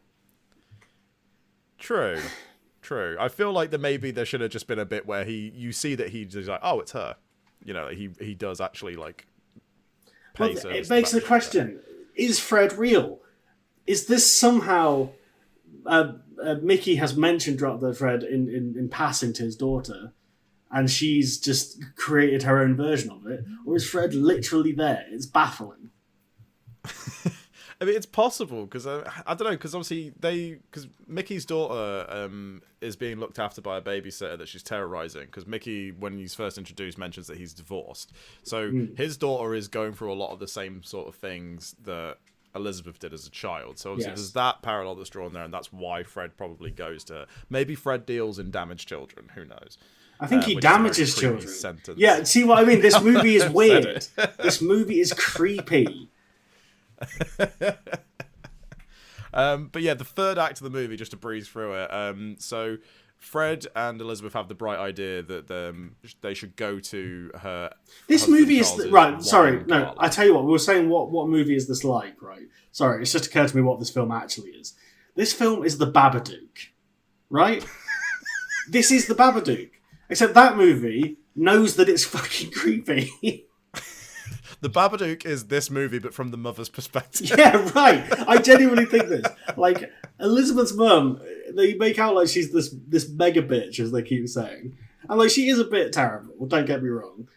True. I feel like that maybe there should have just been a bit where you see that he's like, oh, it's her. He does actually, like, pay Well, service it begs to the that. question, is Fred real? Is this somehow... Mickey has mentioned Drop Dead Fred in passing to his daughter, and she's just created her own version of it? Or is Fred literally there? It's baffling. I mean, it's possible, because I don't know, because obviously because Mickey's daughter is being looked after by a babysitter that she's terrorizing, because Mickey, when he's first introduced, mentions that he's divorced. So his daughter is going through a lot of the same sort of things that Elizabeth did as a child. So obviously there's that parallel that's drawn there, and that's why Fred probably goes to her. Maybe Fred deals in damaged children, who knows? I think he Which is a very damages creepy children. sentence. Yeah, see what I mean? This movie is Said weird. it. This movie is creepy. But yeah, the third act of the movie, just to breeze through it. So Fred and Elizabeth have the bright idea that they should go to her. This husband movie is... Charles's Right, sorry. wine No, parlour. I tell you what. We were saying what movie is this like, right? Sorry, it's just occurred to me what this film actually is. This film is The Babadook, right? This is The Babadook. Except that movie knows that it's fucking creepy. The Babadook is this movie, but from the mother's perspective. Yeah, right. I genuinely think this. Like, Elizabeth's mum, they make out like she's this mega bitch, as they keep saying. And, like, she is a bit terrible, don't get me wrong.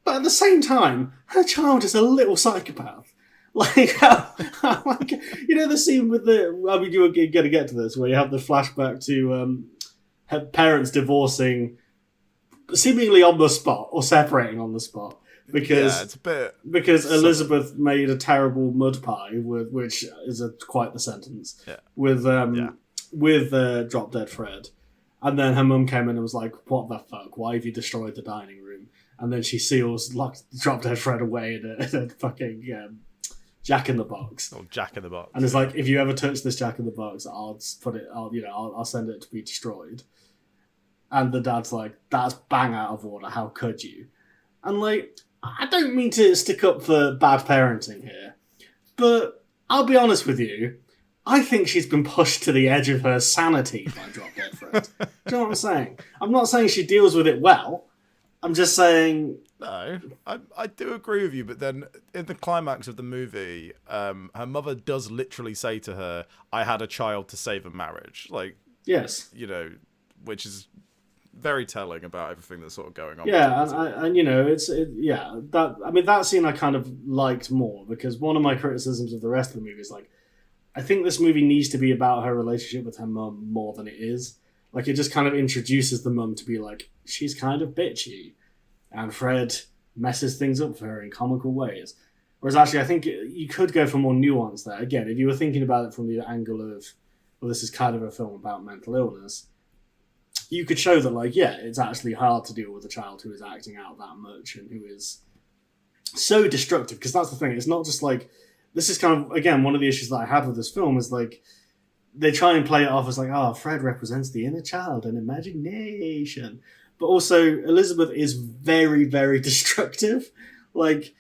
But at the same time, her child is a little psychopath. Like, like, you know the scene with I mean, you were going to get to this, where you have the flashback to her parents divorcing seemingly on the spot, or separating on the spot. because it's a bit Elizabeth made a terrible mud pie, which is quite the sentence. Yeah. With Drop Dead Fred, and then her mum came in and was like, "What the fuck? Why have you destroyed the dining room?" And then she locked Drop Dead Fred away in a fucking Jack in the Box. Oh, Jack in the Box. And it's like, if you ever touch this Jack in the Box, I'll send it to be destroyed. And the dad's like, "That's bang out of order. How could you?" And like, I don't mean to stick up for bad parenting here, but I'll be honest with you. I think she's been pushed to the edge of her sanity by Drop Dead Fred. Do you know what I'm saying? I'm not saying she deals with it well. I'm just saying... No, I do agree with you, but then in the climax of the movie, her mother does literally say to her, "I had a child to save a marriage." Like, yes. You know, which is very telling about everything that's sort of going on. Yeah, and you know, that scene I kind of liked more, because one of my criticisms of the rest of the movie is like, I think this movie needs to be about her relationship with her mum more than it is. Like, it just kind of introduces the mum to be like, she's kind of bitchy, and Fred messes things up for her in comical ways. Whereas actually, I think you could go for more nuance there. Again, if you were thinking about it from the angle of, well, this is kind of a film about mental illness, you could show that, like, yeah, it's actually hard to deal with a child who is acting out that much and who is so destructive. Because that's the thing. It's not just like, this is kind of, again, one of the issues that I had with this film is like, they try and play it off as like, oh, Fred represents the inner child and imagination. But also, Elizabeth is very, very destructive. Like,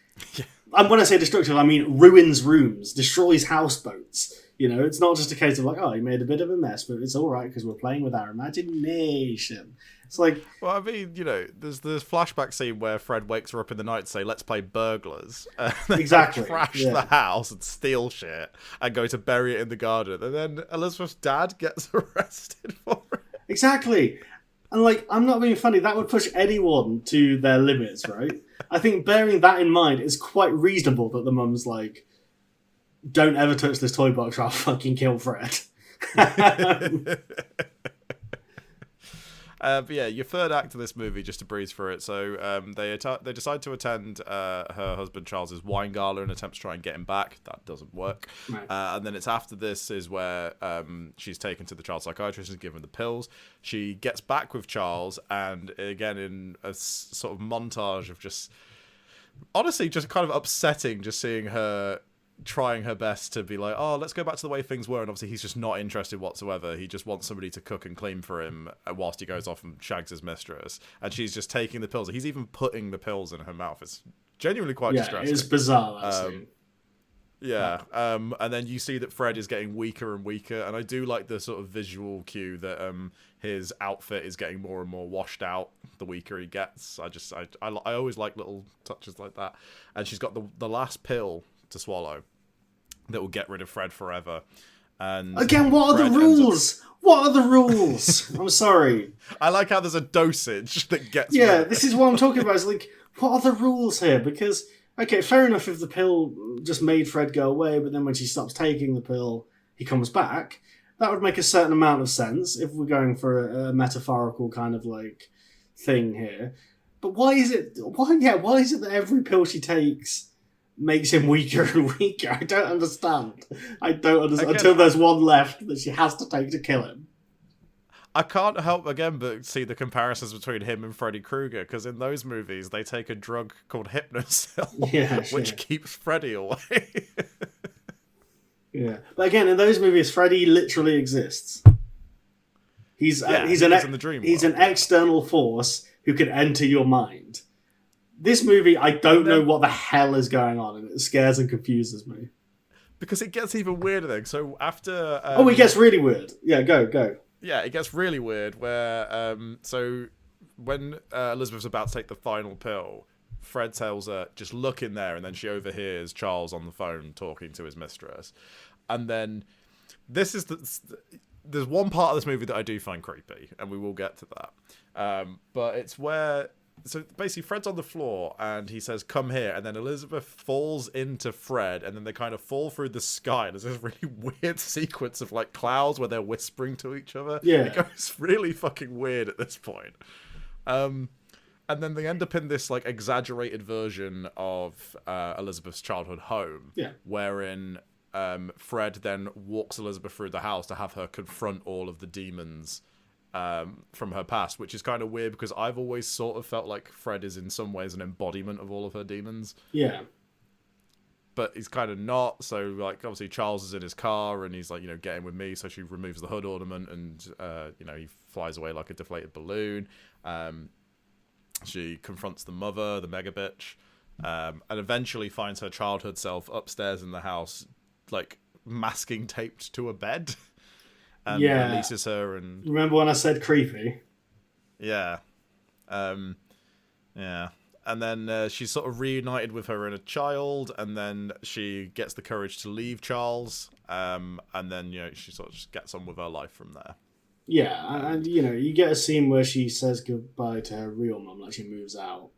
and when I say destructive, I mean ruins rooms, destroys houseboats. You know, it's not just a case of like, oh, he made a bit of a mess, but it's all right because we're playing with our imagination. It's like... Well, I mean, you know, there's this flashback scene where Fred wakes her up in the night to say, "Let's play burglars." Exactly. Crash the house and steal shit and go to bury it in the garden. And then Elizabeth's dad gets arrested for it. Exactly. And like, I'm not being funny, that would push anyone to their limits, right? I think bearing that in mind, it's quite reasonable that the mum's like, "Don't ever touch this toy box or I'll fucking kill Fred." But yeah, your third act of this movie, just to breeze through it. So they decide to attend her husband Charles's wine gala and attempt to try and get him back. That doesn't work. Right. And then it's after this is where she's taken to the child psychiatrist and given the pills. She gets back with Charles, and again in a sort of montage of just, honestly, just kind of upsetting, just seeing her trying her best to be like, "Oh, let's go back to the way things were," and obviously he's just not interested whatsoever. He just wants somebody to cook and clean for him whilst he goes off and shags his mistress, and she's just taking the pills. He's even putting the pills in her mouth. It's genuinely quite distressing. It's bizarre, actually. And then you see that Fred is getting weaker and weaker, and I do like the sort of visual cue that his outfit is getting more and more washed out the weaker he gets. I always like little touches like that. And she's got the last pill to swallow that will get rid of Fred forever. And again, what are the rules? What are the rules? I'm sorry. I like how there's a dosage that gets rid. This is what I'm talking about. It's like, what are the rules here? Because, okay, fair enough if the pill just made Fred go away, but then when she stops taking the pill, he comes back. That would make a certain amount of sense if we're going for a metaphorical kind of like thing here. But why is it that every pill she takes makes him weaker and weaker? I don't understand. Again, until there's one left that she has to take to kill him. I can't help again but see the comparisons between him and Freddy Krueger, because in those movies they take a drug called Hypnosil, which keeps Freddy away. Yeah, but again, in those movies, Freddy literally exists. He's an external force who can enter your mind. This movie, I don't know what the hell is going on, and it scares and confuses me. Because it gets even weirder then. So after... it gets really weird. Yeah, go. Yeah, it gets really weird where... so when Elizabeth's about to take the final pill, Fred tells her, "Just look in there," and then she overhears Charles on the phone talking to his mistress. And then this is there's one part of this movie that I do find creepy, and we will get to that. But it's where... So basically, Fred's on the floor, and he says, "Come here," and then Elizabeth falls into Fred, and then they kind of fall through the sky. There's this really weird sequence of like clouds where they're whispering to each other. Yeah. It goes really fucking weird at this point. And then they end up in this like exaggerated version of Elizabeth's childhood home, wherein Fred then walks Elizabeth through the house to have her confront all of the demons from her past, which is kind of weird because I've always sort of felt like Fred is in some ways an embodiment of all of her demons. Yeah. But he's kind of not. So, like, obviously Charles is in his car and he's like, get in with me. So she removes the hood ornament and, he flies away like a deflated balloon. She confronts the mother, the mega bitch, and eventually finds her childhood self upstairs in the house, like, masking taped to a bed. And releases her. And remember when I said creepy? Yeah. Yeah. And then she's sort of reunited with her inner child, and then she gets the courage to leave Charles, and then, she sort of just gets on with her life from there. Yeah, and, you get a scene where she says goodbye to her real mum, like she moves out.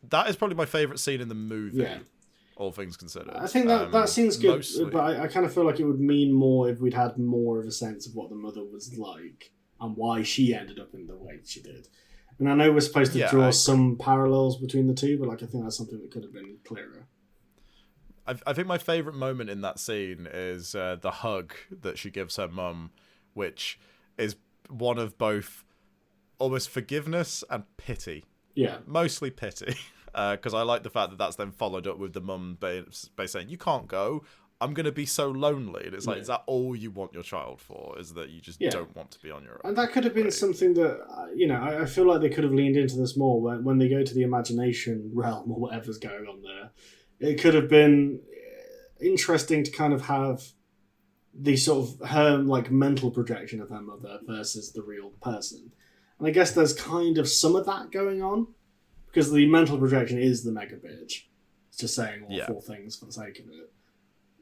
That is probably my favourite scene in the movie, all things considered. I think that scene's good, mostly. But I kind of feel like it would mean more if we'd had more of a sense of what the mother was like, and why she ended up in the way she did. And I know we're supposed to draw some parallels between the two, but I think that's something that could have been clearer. I think my favourite moment in that scene is the hug that she gives her mum, which is one of both almost forgiveness and pity. Yeah. Mostly pity, because I like the fact that that's then followed up with the mum by saying, "You can't go. I'm going to be so lonely." And it's like, is that all you want your child for? Is that you just don't want to be on your own? And that could have been something that, I feel like they could have leaned into this more when they go to the imagination realm or whatever's going on there. It could have been interesting to kind of have the sort of her like mental projection of her mother versus the real person. And I guess there's kind of some of that going on because the mental projection is the mega bitch. It's just saying all four things for the sake of it.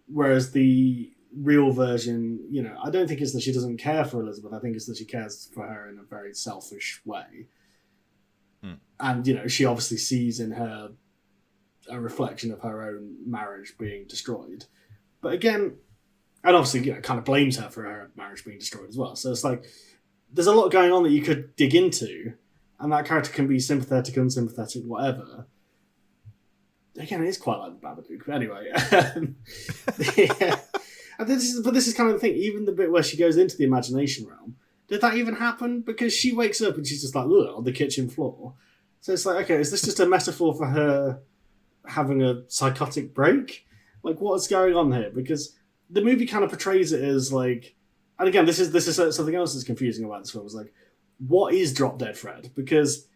Whereas the real version, I don't think it's that she doesn't care for Elizabeth. I think it's that she cares for her in a very selfish way. And, she obviously sees in her a reflection of her own marriage being destroyed. But again, and obviously, kind of blames her for her marriage being destroyed as well. So it's like, there's a lot going on that you could dig into, and that character can be sympathetic, unsympathetic, whatever. Again, it is quite like the Babadook. But anyway. And this is kind of the thing. Even the bit where she goes into the imagination realm, did that even happen? Because she wakes up and she's just like, ugh, on the kitchen floor. So it's like, okay, is this just a metaphor for her having a psychotic break? Like, what's going on here? Because the movie kind of portrays it as like... And again, this is something else that's confusing about this film. Is like, what is Drop Dead Fred? Because...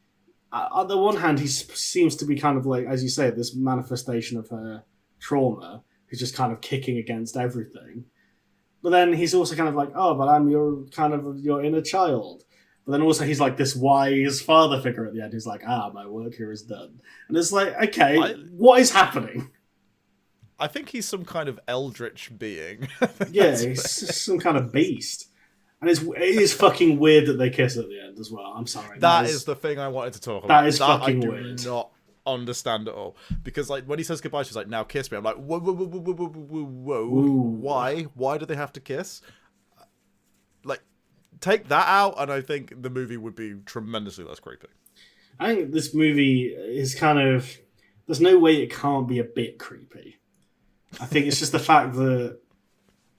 on the one hand, he seems to be kind of like, as you say, this manifestation of her trauma, who's just kind of kicking against everything. But then he's also kind of like, oh, but I'm your inner child. But then also he's like this wise father figure at the end who's like, my work here is done. And it's like, okay, what is happening? I think he's some kind of eldritch being. Yeah, he's some kind of beast. And it is fucking weird that they kiss at the end as well. I'm sorry. That is the thing I wanted to talk about. That is fucking weird. I do not understand at all. Because like when he says goodbye, she's like, now kiss me. I'm like, whoa, whoa, whoa, whoa, whoa, whoa, whoa. Why? Why do they have to kiss? Like, take that out and I think the movie would be tremendously less creepy. I think this movie is kind of... There's no way it can't be a bit creepy. I think it's just the fact that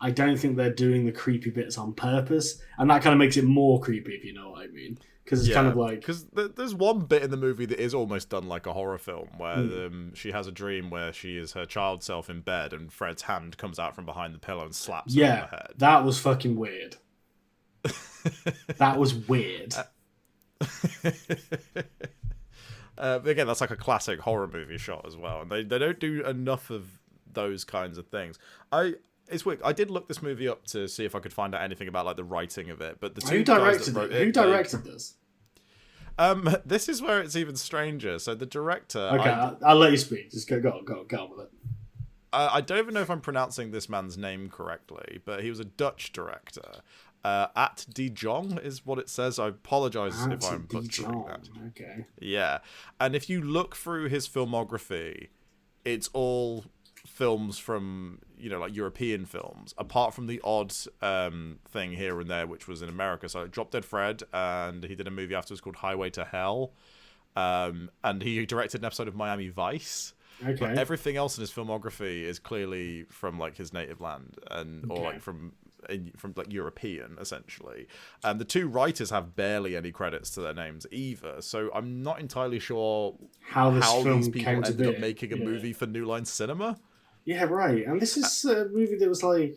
I don't think they're doing the creepy bits on purpose, and that kind of makes it more creepy, if you know what I mean. Because it's kind of like... Because there's one bit in the movie that is almost done like a horror film, where she has a dream where she is her child self in bed, and Fred's hand comes out from behind the pillow and slaps her on the head. That was fucking weird. That was weird. Again, that's like a classic horror movie shot as well, and they don't do enough of those kinds of things. It's weird. I did look this movie up to see if I could find out anything about like the writing of it, but the two Who directed it? Who directed this? This is where it's even stranger. So the director... Okay, I'll let you speak. Just go on with it. I don't even know if I'm pronouncing this man's name correctly, but he was a Dutch director. At De Jong is what it says. I apologise if I'm butchering that. Okay. Yeah. And if you look through his filmography, it's all films from, like European films, apart from the odd thing here and there, which was in America. So Drop Dead Fred, and he did a movie afterwards called Highway to Hell. and he directed an episode of Miami Vice. Okay. But everything else in his filmography is clearly from like his native land or like from like European essentially. And the two writers have barely any credits to their names either. So I'm not entirely sure how these people ended up making a movie for New Line Cinema. Yeah, right. And this is a movie that was like,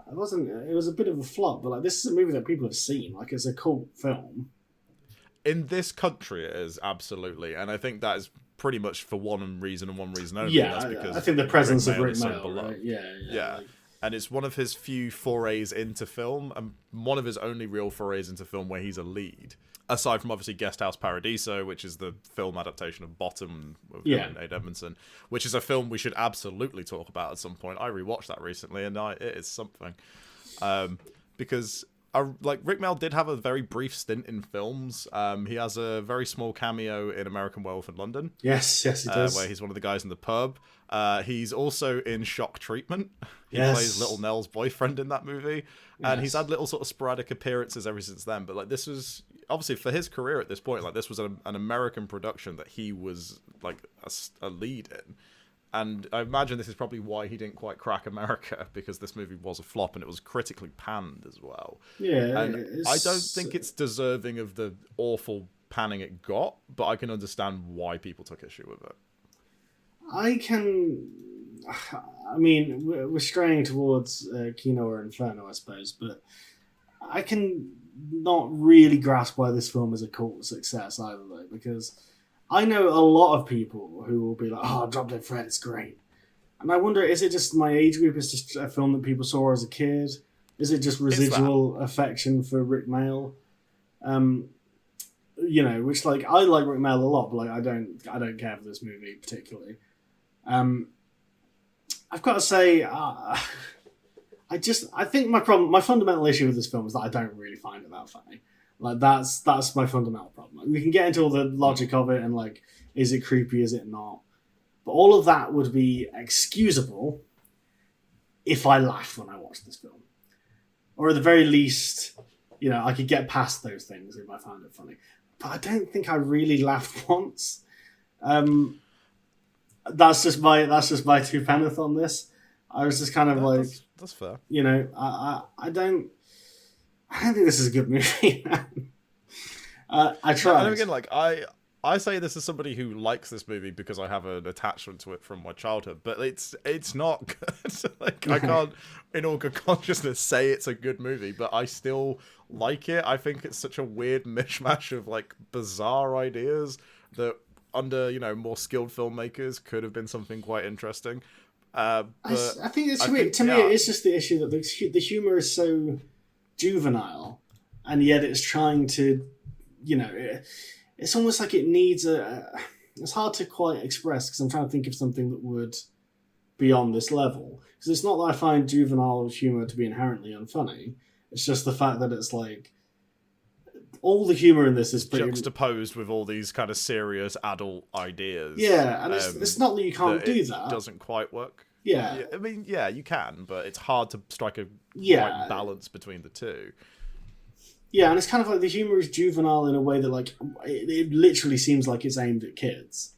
it was a bit of a flop, but like this is a movie that people have seen. Like it's a cult film. In this country, it is absolutely, and I think that is pretty much for one reason and one reason only. Yeah, that's because I think the presence of Rick is so Mayall, beloved. right? Yeah. Like, and it's one of his few forays into film, and one of his only real forays into film where he's a lead. Aside from obviously Guest House Paradiso, which is the film adaptation of Bottom with Ed Edmondson, which is a film we should absolutely talk about at some point. I rewatched that recently, and it is something. Because like Rick Mayall did have a very brief stint in films. He has a very small cameo in American Werewolf in London. Yes, he does. Where he's one of the guys in the pub. He's also in Shock Treatment. He plays Little Nell's boyfriend in that movie. And he's had little sort of sporadic appearances ever since then. But like this was obviously for his career at this point, like this was an American production that he was like a lead in. And I imagine this is probably why he didn't quite crack America, because this movie was a flop and it was critically panned as well. Yeah, and I don't think it's deserving of the awful panning it got, but I can understand why people took issue with it. I mean, we're straying towards Kino or Inferno, I suppose, but I can not really grasp why this film is a cult success either, though, because I know a lot of people who will be like, oh, Drop Dead Fred, it's great. And I wonder, is it just my age group? Is just a film that people saw as a kid? Is it just residual affection for Rick Mayall? Which like I like Rick Mayall a lot, but like I don't care for this movie particularly. I've got to say, I think my fundamental issue with this film is that I don't really find it that funny. Like that's my fundamental problem. We can get into all the logic of it and like, is it creepy, is it not? But all of that would be excusable if I laughed when I watched this film. Or at the very least, I could get past those things if I found it funny. But I don't think I really laughed once. That's just my 2 penneth on this. I was just kind of that's fair. I don't think this is a good movie. I tried. And again, like I say this as somebody who likes this movie because I have an attachment to it from my childhood, but it's not good. Like I can't, in all good consciousness, say it's a good movie, but I still like it. I think it's such a weird mishmash of like bizarre ideas that under more skilled filmmakers could have been something quite interesting. But I think it's weird. To me, it's just the issue that the humor is so juvenile, and yet it's trying to, it's almost like it needs it's hard to quite express because I'm trying to think of something that would be on this level. Because it's not that I find juvenile humor to be inherently unfunny. It's just the fact that it's like all the humor in this is pretty juxtaposed with all these kind of serious adult ideas. Yeah, and it's not that you can't do that. It doesn't quite work. Yeah. I mean, yeah, you can, but it's hard to strike a right balance between the two. Yeah, and it's kind of like the humor is juvenile in a way that like it literally seems like it's aimed at kids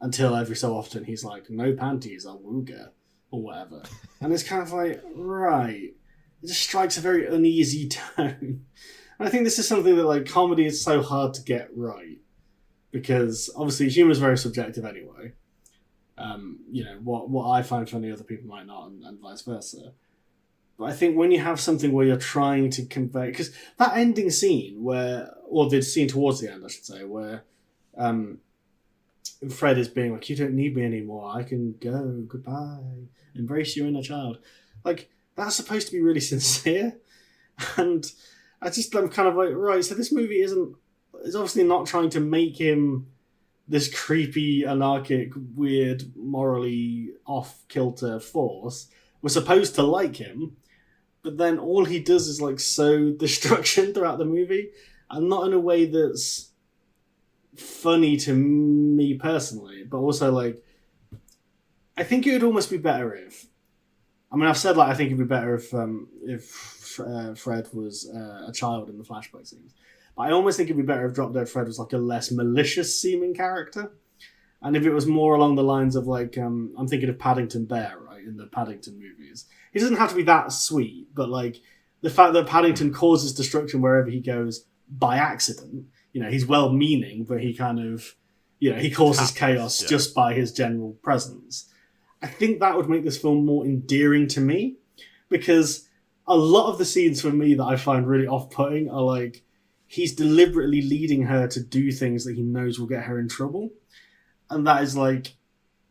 until every so often he's like, no panties, I'll wooga, or whatever. And it's kind of like, right. It just strikes a very uneasy tone. And I think this is something that like comedy is so hard to get right because obviously humor is very subjective anyway. What I find funny, other people might not, and vice versa. But I think when you have something where you're trying to convey, because that ending scene or the scene towards the end, I should say, where Fred is being like, you don't need me anymore, I can go, goodbye, embrace your inner child. Like, that's supposed to be really sincere. And I'm kind of like, right, so this movie is obviously not trying to make him this creepy, anarchic, weird, morally off-kilter force. We're supposed to like him, but then all he does is like sow destruction throughout the movie, and not in a way that's funny to me personally, but also like, I think it would almost be better if, I said like I think it'd be better if Fred was a child in the flashback scenes. But I almost think it'd be better if Drop Dead Fred was like a less malicious seeming character. And if it was more along the lines of like, I'm thinking of Paddington Bear, right, in the Paddington movies. He doesn't have to be that sweet, but like the fact that Paddington causes destruction wherever he goes by accident, he's well-meaning, but he kind of, he causes chaos just by his general presence. I think that would make this film more endearing to me, because a lot of the scenes for me that I find really off-putting are like, he's deliberately leading her to do things that he knows will get her in trouble. And that is like,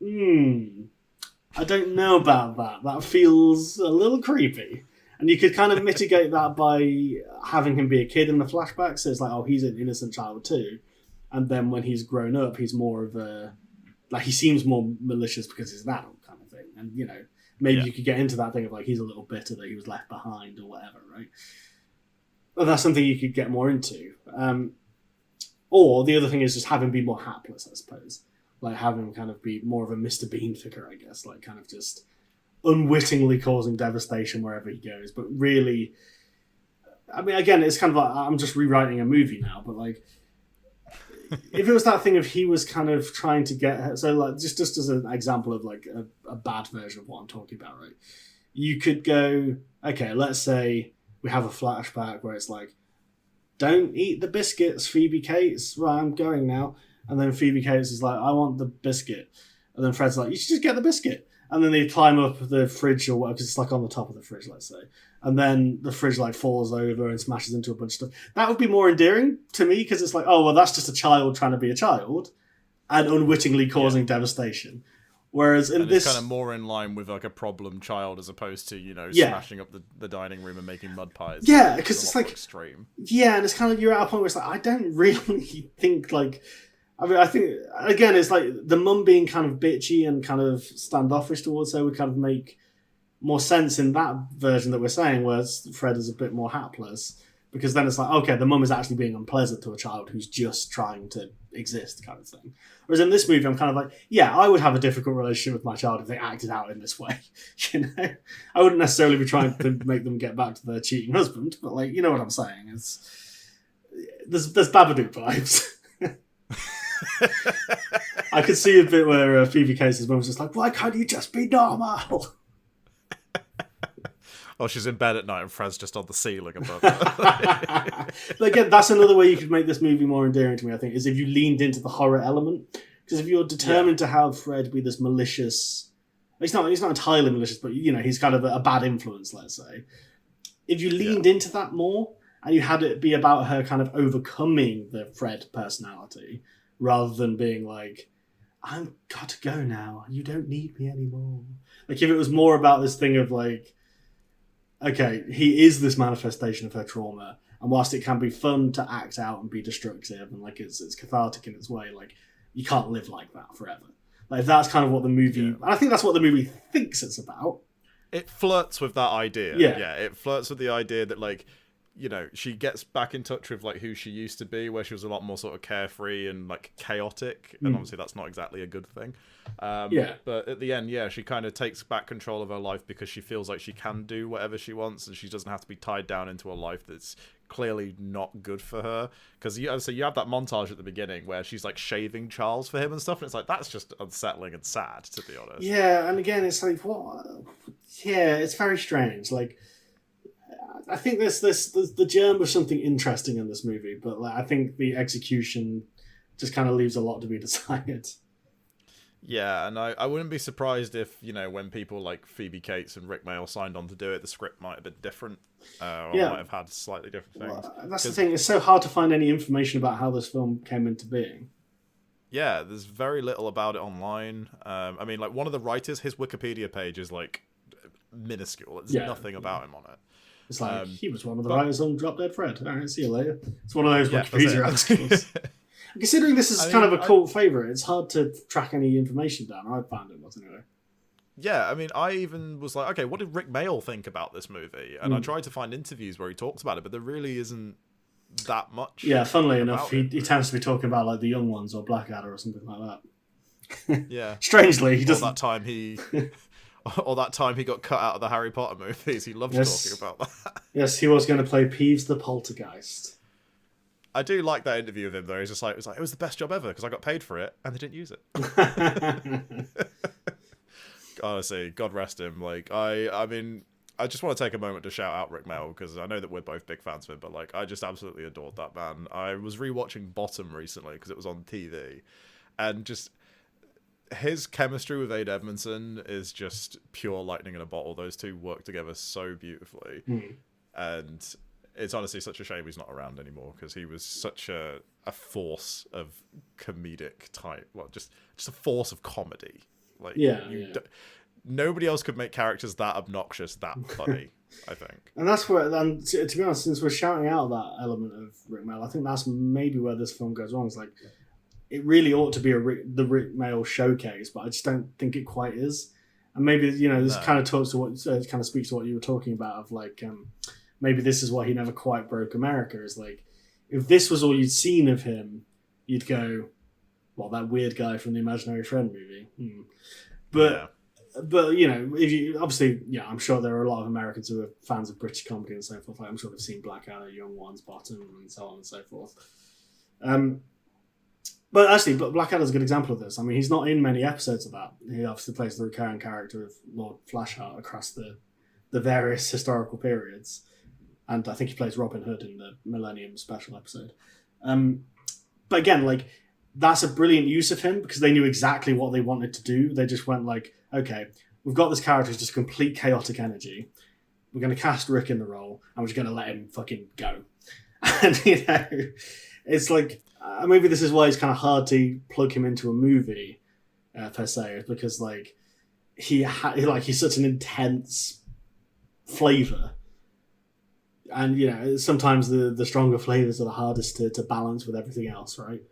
I don't know about that. That feels a little creepy. And you could kind of mitigate that by having him be a kid in the flashback. So it's like, oh, he's an innocent child too. And then when he's grown up, he's more of a... Like, he seems more malicious because he's an adult kind of thing. And, maybe you could get into that thing of like, he's a little bitter that he was left behind or whatever, right? But that's something you could get more into. Or the other thing is just have him be more hapless, I suppose. Like, have him kind of be more of a Mr. Bean figure, I guess. Like, kind of just unwittingly causing devastation wherever he goes. But really, I mean, again, it's kind of like, I'm just rewriting a movie now, but like, if it was that thing of he was kind of trying to get her, so like, just as an example of like a bad version of what I'm talking about, right? You could go, okay, let's say we have a flashback where it's like, don't eat the biscuits, Phoebe Cates. Right, I'm going now. And then Phoebe Cates is like, I want the biscuit. And then Fred's like, you should just get the biscuit. And then they climb up the fridge or whatever, because it's like on the top of the fridge, let's say. And then the fridge like falls over and smashes into a bunch of stuff. That would be more endearing to me, because it's like, oh, well, that's just a child trying to be a child and unwittingly causing devastation. Whereas in this... it's kind of more in line with like a problem child as opposed to, smashing up the dining room and making mud pies. Yeah, because it's like... extreme. Yeah, and it's kind of, you're at a point where it's like, I don't really think like... I mean, I think, again, it's like the mum being kind of bitchy and kind of standoffish towards her would kind of make more sense in that version that we're saying, whereas Fred is a bit more hapless, because then it's like, okay, the mum is actually being unpleasant to a child who's just trying to exist kind of thing. Whereas in this movie, I'm kind of like, yeah, I would have a difficult relationship with my child if they acted out in this way. I wouldn't necessarily be trying to make them get back to their cheating husband, but like, you know what I'm saying? There's Babadook vibes. I could see a bit where Phoebe Cates' mum was just like, why can't you just be normal? Oh, she's in bed at night and Fred's just on the ceiling above her. But again, that's another way you could make this movie more endearing to me, I think, is if you leaned into the horror element. Because if you're determined to have Fred be this malicious... He's not entirely malicious, but, he's kind of a bad influence, let's say. If you leaned into that more, and you had it be about her kind of overcoming the Fred personality, rather than being like, I've got to go now, you don't need me anymore. Like, if it was more about this thing of like, okay, he is this manifestation of her trauma, and whilst it can be fun to act out and be destructive, and like it's cathartic in its way, like, you can't live like that forever. Like, that's kind of what the movie... And I think that's what the movie thinks it's about. It flirts with that idea. Yeah, it flirts with the idea that, like, she gets back in touch with like who she used to be, where she was a lot more sort of carefree and like chaotic, and obviously that's not exactly a good thing. But at the end, she kind of takes back control of her life because she feels like she can do whatever she wants, and she doesn't have to be tied down into a life that's clearly not good for her. Because you have that montage at the beginning where she's like shaving Charles for him and stuff, and it's like, that's just unsettling and sad, to be honest. Yeah, and again, it's like, what? Yeah, it's very strange. Like, I think there's the germ of something interesting in this movie, but like, I think the execution just kind of leaves a lot to be desired. Yeah, and I wouldn't be surprised if, when people like Phoebe Cates and Rick Mayall signed on to do it, the script might have been different, or might have had slightly different things. Well, that's the thing, it's so hard to find any information about how this film came into being. Yeah, there's very little about it online. I mean, like, one of the writers, his Wikipedia page is like minuscule. There's nothing about him on it. It's like, he was one of the writers on Drop Dead Fred. All right, see you later. It's one of those Wikipedia articles. Considering this is kind of a cult favourite, it's hard to track any information down. I found it was anyway. Yeah, I mean, I even was like, okay, what did Rick Mayall think about this movie? And I tried to find interviews where he talks about it, but there really isn't that much. Yeah, funnily enough, he tends to be talking about like the young ones or Blackadder or something like that. Yeah. Strangely, he doesn't. Or that time he got cut out of the Harry Potter movies. He loved talking about that. Yes, he was going to play Peeves the Poltergeist. I do like that interview with him though. He's just like, it was the best job ever because I got paid for it and they didn't use it. Honestly, God rest him. Like I mean, I just want to take a moment to shout out Rick Mel because I know that we're both big fans of him, but like I just absolutely adored that man. I was rewatching Bottom recently because it was on TV, and just his chemistry with Aid Edmondson is just pure lightning in a bottle. Those two work together so beautifully, and it's honestly such a shame he's not around anymore because he was such a force of comedic type, well, just a force of comedy. Like, nobody else could make characters that obnoxious, that funny. I think, and that's where. And to be honest, since we're shouting out that element of Rick Mel, I think that's maybe where this film goes wrong. It's like it really ought to be the Rick Mel showcase, but I just don't think it quite is. And maybe this kind of talks to what kind of speaks to what you were talking about of like maybe this is why he never quite broke America. Is like if this was all you'd seen of him, you'd go, well, that weird guy from the Imaginary Friend movie. But if you obviously, I'm sure there are a lot of Americans who are fans of British comedy and so forth. Like, I'm sure they've seen Blackadder, Young Ones, Bottom, and so on and so forth. But actually, Blackadder's a good example of this. I mean, he's not in many episodes of that. He obviously plays the recurring character of Lord Flashheart across the various historical periods. And I think he plays Robin Hood in the Millennium Special episode. But again, like, that's a brilliant use of him because they knew exactly what they wanted to do. They just went like, okay, we've got this character who's just complete chaotic energy. We're going to cast Rick in the role and we're just going to let him fucking go. And, it's like, maybe this is why it's kind of hard to plug him into a movie, per se, because like he's such an intense flavor. And, sometimes the stronger flavors are the hardest to balance with everything else, right?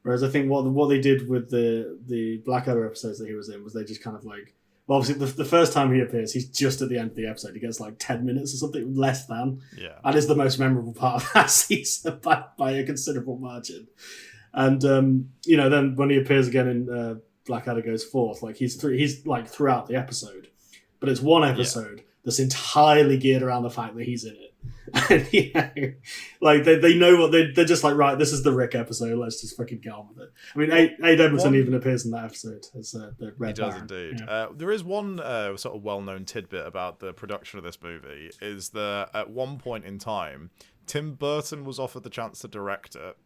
Whereas I think what they did with the Blackadder episodes that he was in was they just kind of like, well, obviously the first time he appears, he's just at the end of the episode. He gets like 10 minutes or something, less than. Yeah. That is the most memorable part of that season by a considerable margin. And, then when he appears again in Blackadder Goes Forth, like he's like throughout the episode. But it's one episode that's entirely geared around the fact that he's in it. And, like they know what they're just like, right, this is the Rick episode, let's just fucking get on with it. I mean, Aid Edmondson even appears in that episode as the Red Baron. He does indeed. There is one sort of well-known tidbit about the production of this movie is that at one point in time, Tim Burton was offered the chance to direct it,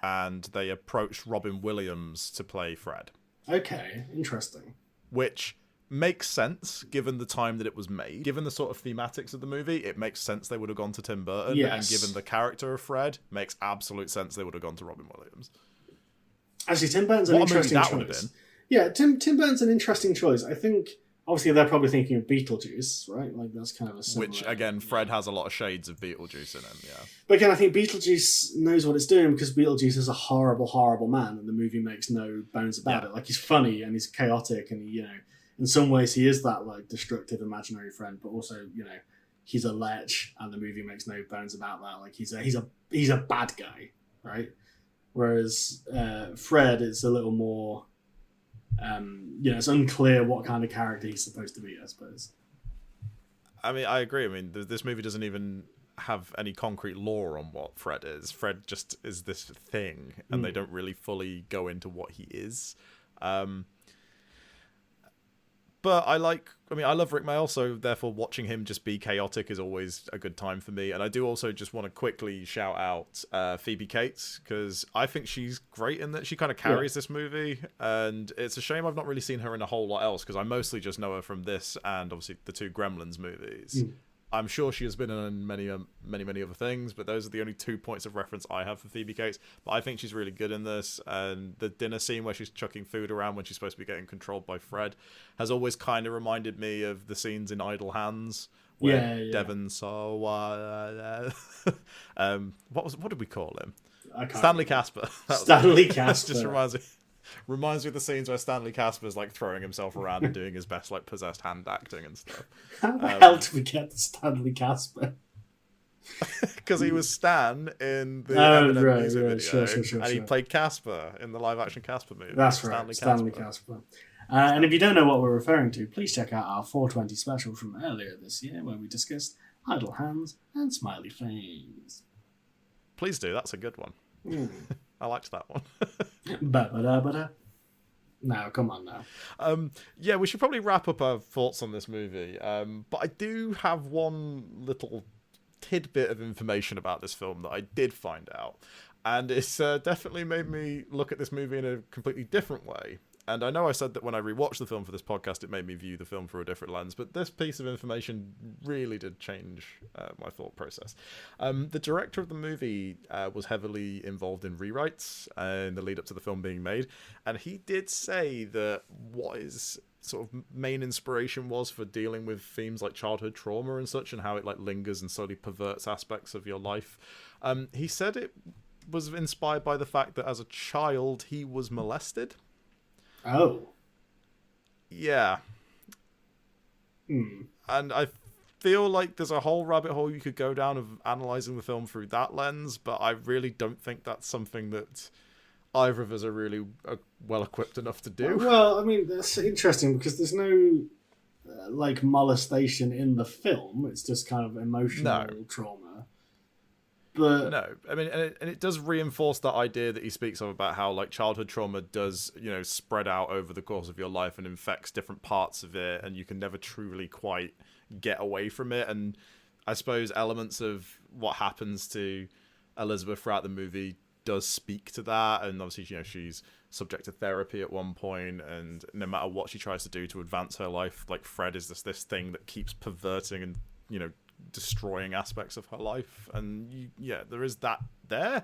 and they approached Robin Williams to play Fred. Okay, interesting. Which makes sense given the time that it was made. Given the sort of thematics of the movie, it makes sense they would have gone to Tim Burton. Yes. And given the character of Fred, makes absolute sense they would have gone to Robin Williams. Actually, Tim Burton's an interesting choice. Would have been. Yeah, Tim Burton's an interesting choice. I think, obviously, they're probably thinking of Beetlejuice, right? Like, that's kind of a similar... Which, again, Fred has a lot of shades of Beetlejuice in him, yeah. But again, I think Beetlejuice knows what it's doing because Beetlejuice is a horrible, horrible man, and the movie makes no bones about it. Like, he's funny, and he's chaotic, and, in some ways, he is that like destructive imaginary friend, but also, he's a lech, and the movie makes no bones about that. Like he's a bad guy, right? Whereas Fred is a little more, it's unclear what kind of character he's supposed to be, I suppose. I mean, I agree. I mean, this movie doesn't even have any concrete lore on what Fred is. Fred just is this thing, and they don't really fully go into what he is. But I love Rick Mayall, so therefore watching him just be chaotic is always a good time for me. And I do also just want to quickly shout out Phoebe Cates, because I think she's great in that. She kind of carries this movie, and it's a shame I've not really seen her in a whole lot else, because I mostly just know her from this and obviously the two Gremlins movies. I'm sure she has been in many other things, but those are the only 2 points of reference I have for Phoebe Cates. But I think she's really good in this, and the dinner scene where she's chucking food around when she's supposed to be getting controlled by Fred has always kind of reminded me of the scenes in Idle Hands where Devon saw what did we call him? Stanley Casper. Stanley Casper. Just reminds me of the scenes where Stanley Casper's like throwing himself around and doing his best like possessed hand acting and stuff. How the hell did we get to Stanley Casper? Because he was Stan in the Eminem music video, sure, and he played Casper in the live action Casper movie. That's right, Stanley Casper. And if you don't know what we're referring to, please check out our 420 special from earlier this year where we discussed Idle Hands and Smiley Face. Please do. That's a good one. I liked that one. Ba-ba-da-ba-da. No, come on now. Yeah, we should probably wrap up our thoughts on this movie. But I do have one little tidbit of information about this film that I did find out. And it's definitely made me look at this movie in a completely different way. And I know I said that when I rewatched the film for this podcast, it made me view the film through a different lens, but this piece of information really did change my thought process. The director of the movie was heavily involved in rewrites in the lead up to the film being made, and he did say that what his sort of main inspiration was for dealing with themes like childhood trauma and such, and how it like lingers and slowly perverts aspects of your life. He said it was inspired by the fact that as a child he was molested. Oh. Yeah. And I feel like there's a whole rabbit hole you could go down of analysing the film through that lens, but I really don't think that's something that either of us are really well equipped enough to do. Well, I mean, that's interesting because there's no like molestation in the film. It's just kind of emotional trauma. But no, I mean, and it does reinforce that idea that he speaks of about how like childhood trauma does, spread out over the course of your life and infects different parts of it, and you can never truly quite get away from it. And I suppose elements of what happens to Elizabeth throughout the movie does speak to that. And obviously, she's subject to therapy at one point, and no matter what she tries to do to advance her life, like Fred is this thing that keeps perverting and destroying aspects of her life. And there is that there.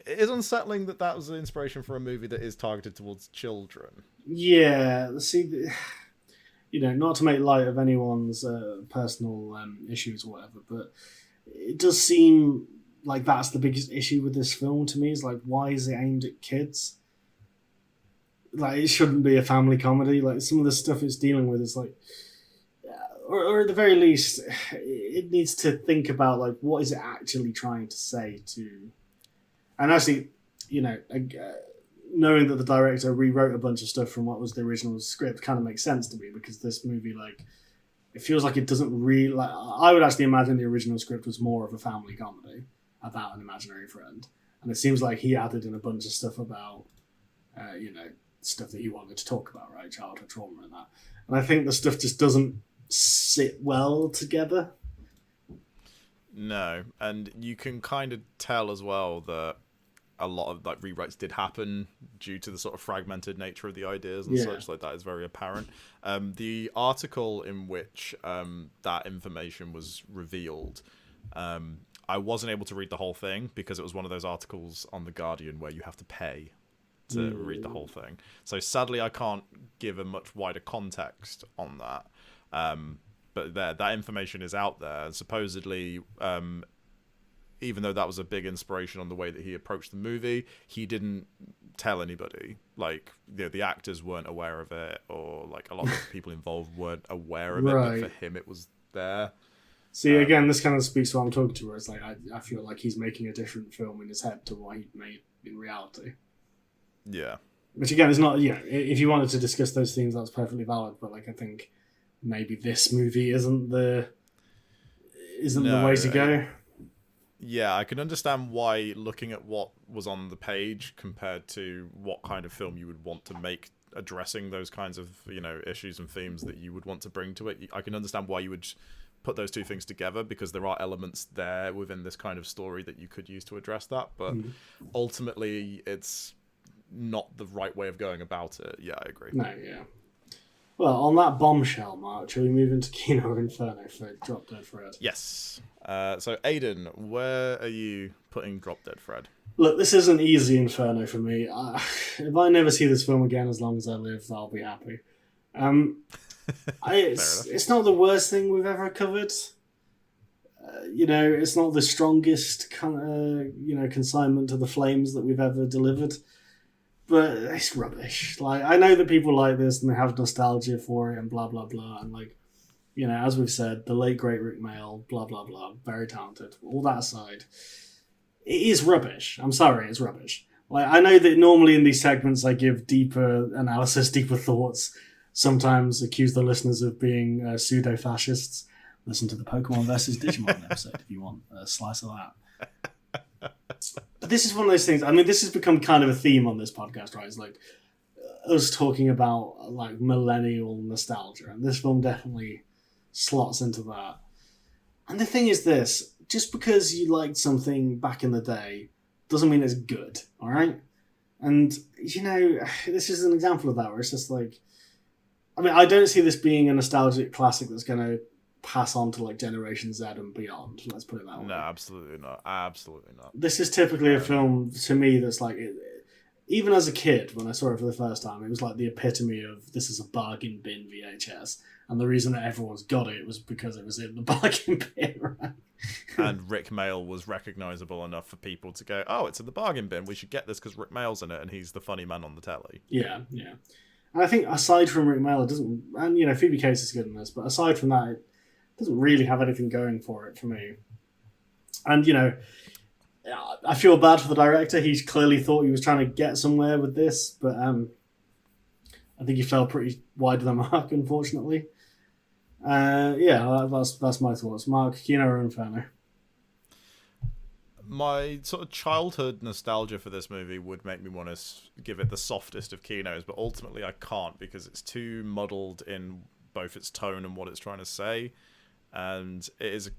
It is unsettling that was the inspiration for a movie that is targeted towards children. Yeah, see, not to make light of anyone's personal issues or whatever, but it does seem like that's the biggest issue with this film to me, is like, why is it aimed at kids? Like, it shouldn't be a family comedy. Like, some of the stuff it's dealing with is like, or at the very least, it needs to think about like, what is it actually trying to say to, and actually, knowing that the director rewrote a bunch of stuff from what was the original script kind of makes sense to me, because this movie, like, it feels like it doesn't really, like, I would actually imagine the original script was more of a family comedy about an imaginary friend, and it seems like he added in a bunch of stuff about, stuff that he wanted to talk about, right, childhood trauma and that, and I think the stuff just doesn't sit well together. No, and you can kind of tell as well that a lot of like rewrites did happen due to the sort of fragmented nature of the ideas and such. Like, that is very apparent. The article in which that information was revealed, I wasn't able to read the whole thing because it was one of those articles on The Guardian where you have to pay to read the whole thing. So sadly, I can't give a much wider context on that. But that information is out there, and supposedly, even though that was a big inspiration on the way that he approached the movie, he didn't tell anybody. Like, the actors weren't aware of it, or like a lot of the people involved weren't aware of it. But for him, it was there. See, again, this kind of speaks to what I'm talking to, where it's like, I feel like he's making a different film in his head to what he made in reality. Yeah. Which again is not, if you wanted to discuss those things, that's perfectly valid. But like, I think maybe this movie isn't the way to go. Yeah, I can understand why, looking at what was on the page compared to what kind of film you would want to make addressing those kinds of, issues and themes that you would want to bring to it. I can understand why you would put those two things together, because there are elements there within this kind of story that you could use to address that. But ultimately, it's not the right way of going about it. Yeah, I agree. No, yeah. Well, on that bombshell, Mark, shall we move into Kino or Inferno for Drop Dead Fred? Yes. So, Aidan, where are you putting Drop Dead Fred? Look, this is an easy Inferno for me. If I never see this film again as long as I live, I'll be happy. It's not the worst thing we've ever covered. It's not the strongest consignment to the flames that we've ever delivered. But it's rubbish. Like, I know that people like this and they have nostalgia for it and blah, blah, blah. And like, as we've said, the late, great Rick Mail, blah, blah, blah, very talented. All that aside, it is rubbish. I'm sorry, it's rubbish. Like, I know that normally in these segments I give deeper analysis, deeper thoughts, sometimes accuse the listeners of being pseudo-fascists. Listen to the Pokemon versus Digimon episode if you want a slice of that. This is one of those things. I mean, this has become kind of a theme on this podcast, right? It's like us talking about like millennial nostalgia, and this film definitely slots into that. And the thing is this, just because you liked something back in the day doesn't mean it's good, all right? And, you know, this is an example of that, where it's just like, I mean, I don't see this being a nostalgic classic that's going to pass on to like Generation Z and beyond. Let's put it that way. No, absolutely not. Absolutely not. This is typically a film to me that's like, even as a kid when I saw it for the first time, it was like the epitome of this is a bargain bin VHS, and the reason that everyone's got it was because it was in the bargain bin. Right? And Rick Mail was recognisable enough for people to go, oh, it's in the bargain bin. We should get this because Rick Mail's in it, and he's the funny man on the telly. Yeah. And I think aside from Rick Mail, it doesn't, and you know, Phoebe Cates is good in this, but aside from that, it doesn't really have anything going for it for me. And, you know, I feel bad for the director. He clearly thought he was trying to get somewhere with this, but I think he fell pretty wide of the mark, unfortunately. That's my thoughts. Mark, Kino or Inferno? My sort of childhood nostalgia for this movie would make me want to give it the softest of Kinos, but ultimately I can't because it's too muddled in both its tone and what it's trying to say. And it is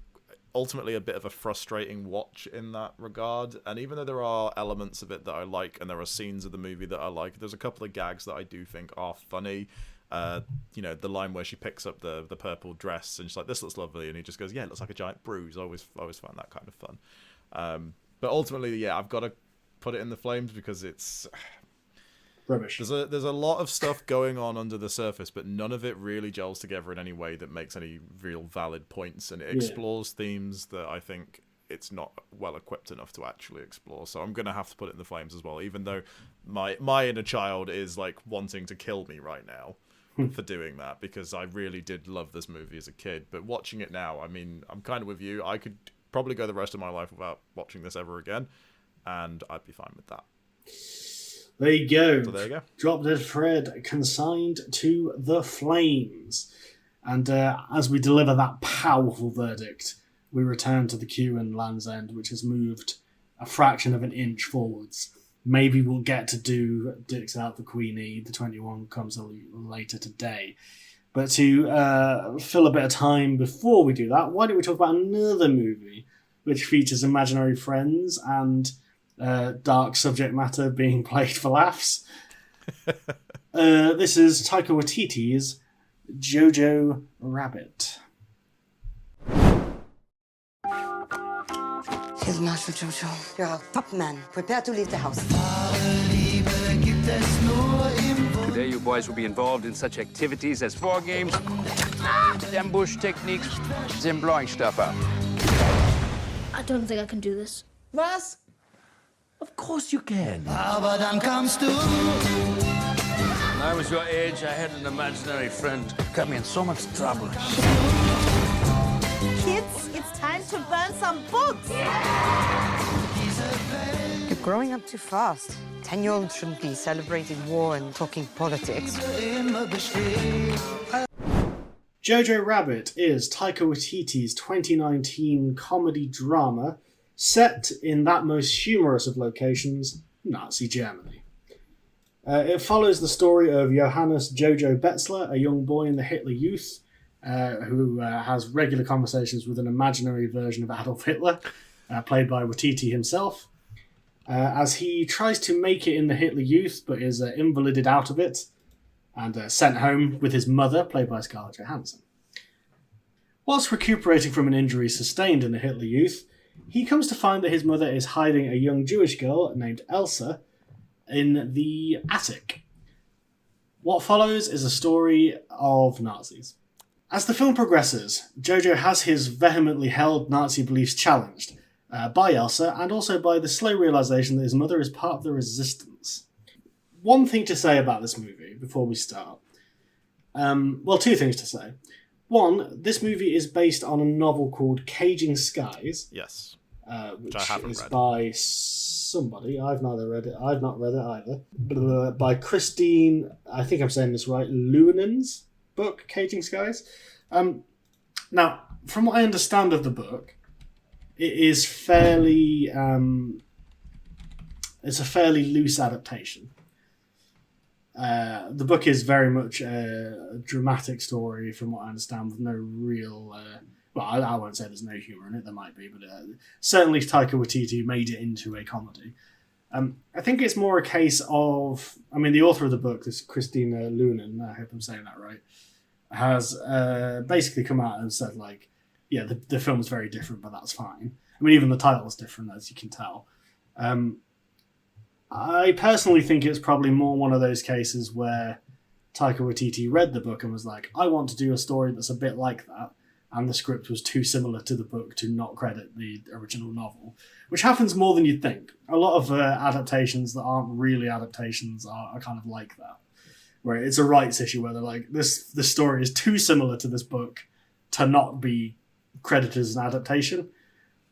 ultimately a bit of a frustrating watch in that regard. And even though there are elements of it that I like, and there are scenes of the movie that I like, there's a couple of gags that I do think are funny. You know, the line where she picks up the purple dress and she's like, "This looks lovely," and he just goes, "Yeah, it looks like a giant bruise." I always find that kind of fun. But ultimately, yeah, I've got to put it in the flames because it's rubbish. There's a lot of stuff going on under the surface, but none of it really gels together in any way that makes any real valid points, and it explores themes that I think it's not well equipped enough to actually explore. So I'm gonna have to put it in the flames as well, even though my inner child is like wanting to kill me right now for doing that, because I really did love this movie as a kid. But watching it now, I mean, I'm kind of with you. I could probably go the rest of my life without watching this ever again, and I'd be fine with that. There you go. So there you go. Drop Dead Fred, consigned to the flames. And as we deliver that powerful verdict, we return to the queue in Land's End, which has moved a fraction of an inch forwards. Maybe we'll get to do Dicks Out for Queenie. The 21 comes a little later today. But to fill a bit of time before we do that, why don't we talk about another movie which features imaginary friends and dark subject matter being played for laughs. This is Taika Waititi's JoJo Rabbit. Here's Marshal JoJo. You're our top man. Prepare to leave the house. Today you boys will be involved in such activities as war games, ambush techniques, and blowing stuff up. I don't think I can do this. Was? Of course you can. When I was your age, I had an imaginary friend. Got me in so much trouble. Kids, it's time to burn some books. You're growing up too fast. 10-year-olds shouldn't be celebrating war and talking politics. JoJo Rabbit is Taika Waititi's 2019 comedy drama set in that most humorous of locations, Nazi Germany. It follows the story of Johannes Jojo Betzler, a young boy in the Hitler Youth, who has regular conversations with an imaginary version of Adolf Hitler, played by Waititi himself, as he tries to make it in the Hitler Youth, but is invalided out of it, and sent home with his mother, played by Scarlett Johansson. Whilst recuperating from an injury sustained in the Hitler Youth, he comes to find that his mother is hiding a young Jewish girl named Elsa in the attic. What follows is a story of Nazis. As the film progresses, Jojo has his vehemently held Nazi beliefs challenged by Elsa, and also by the slow realisation that his mother is part of the resistance. One thing to say about this movie before we start. Two things to say. One, this movie is based on a novel called Caging Skies. Yes. Which I haven't is read. by somebody. I've not read it either. By Christine, I think I'm saying this right, Luinen's book, Caging Skies. Now, from what I understand of the book, it is fairly it's a fairly loose adaptation. The book is very much a dramatic story, from what I understand, with no real... well, I won't say there's no humour in it, there might be, but certainly Taika Waititi made it into a comedy. I think it's more a case of... I mean, the author of the book, this Christina Lunan, I hope I'm saying that right, has basically come out and said, like, yeah, the film's very different, but that's fine. I mean, even the title's different, as you can tell. I personally think it's probably more one of those cases where Taika Waititi read the book and was like, I want to do a story that's a bit like that, and the script was too similar to the book to not credit the original novel, which happens more than you'd think. A lot of adaptations that aren't really adaptations are kind of like that, where it's a rights issue where they're like, this story is too similar to this book to not be credited as an adaptation.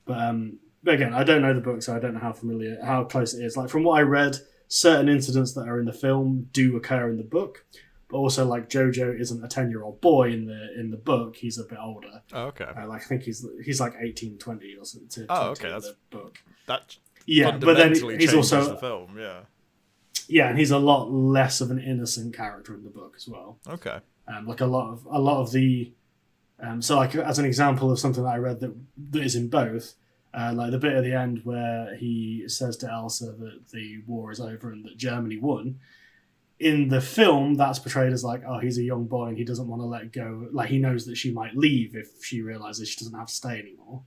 But again, I don't know the book, so I don't know how close it is. Like, from what I read, certain incidents that are in the film do occur in the book, but also, like, JoJo isn't a 10-year-old boy in the book; he's a bit older. Oh, okay. Like, I think he's like 18, 20 or something. Okay, that's the book. That but then he's also the film, yeah. Yeah, and he's a lot less of an innocent character in the book as well. Okay. Like a lot of the, so like as an example of something that I read that is in both. Like the bit at the end where he says to Elsa that the war is over and that Germany won. In the film, that's portrayed as like, oh, he's a young boy and he doesn't want to let go. Like, he knows that she might leave if she realizes she doesn't have to stay anymore.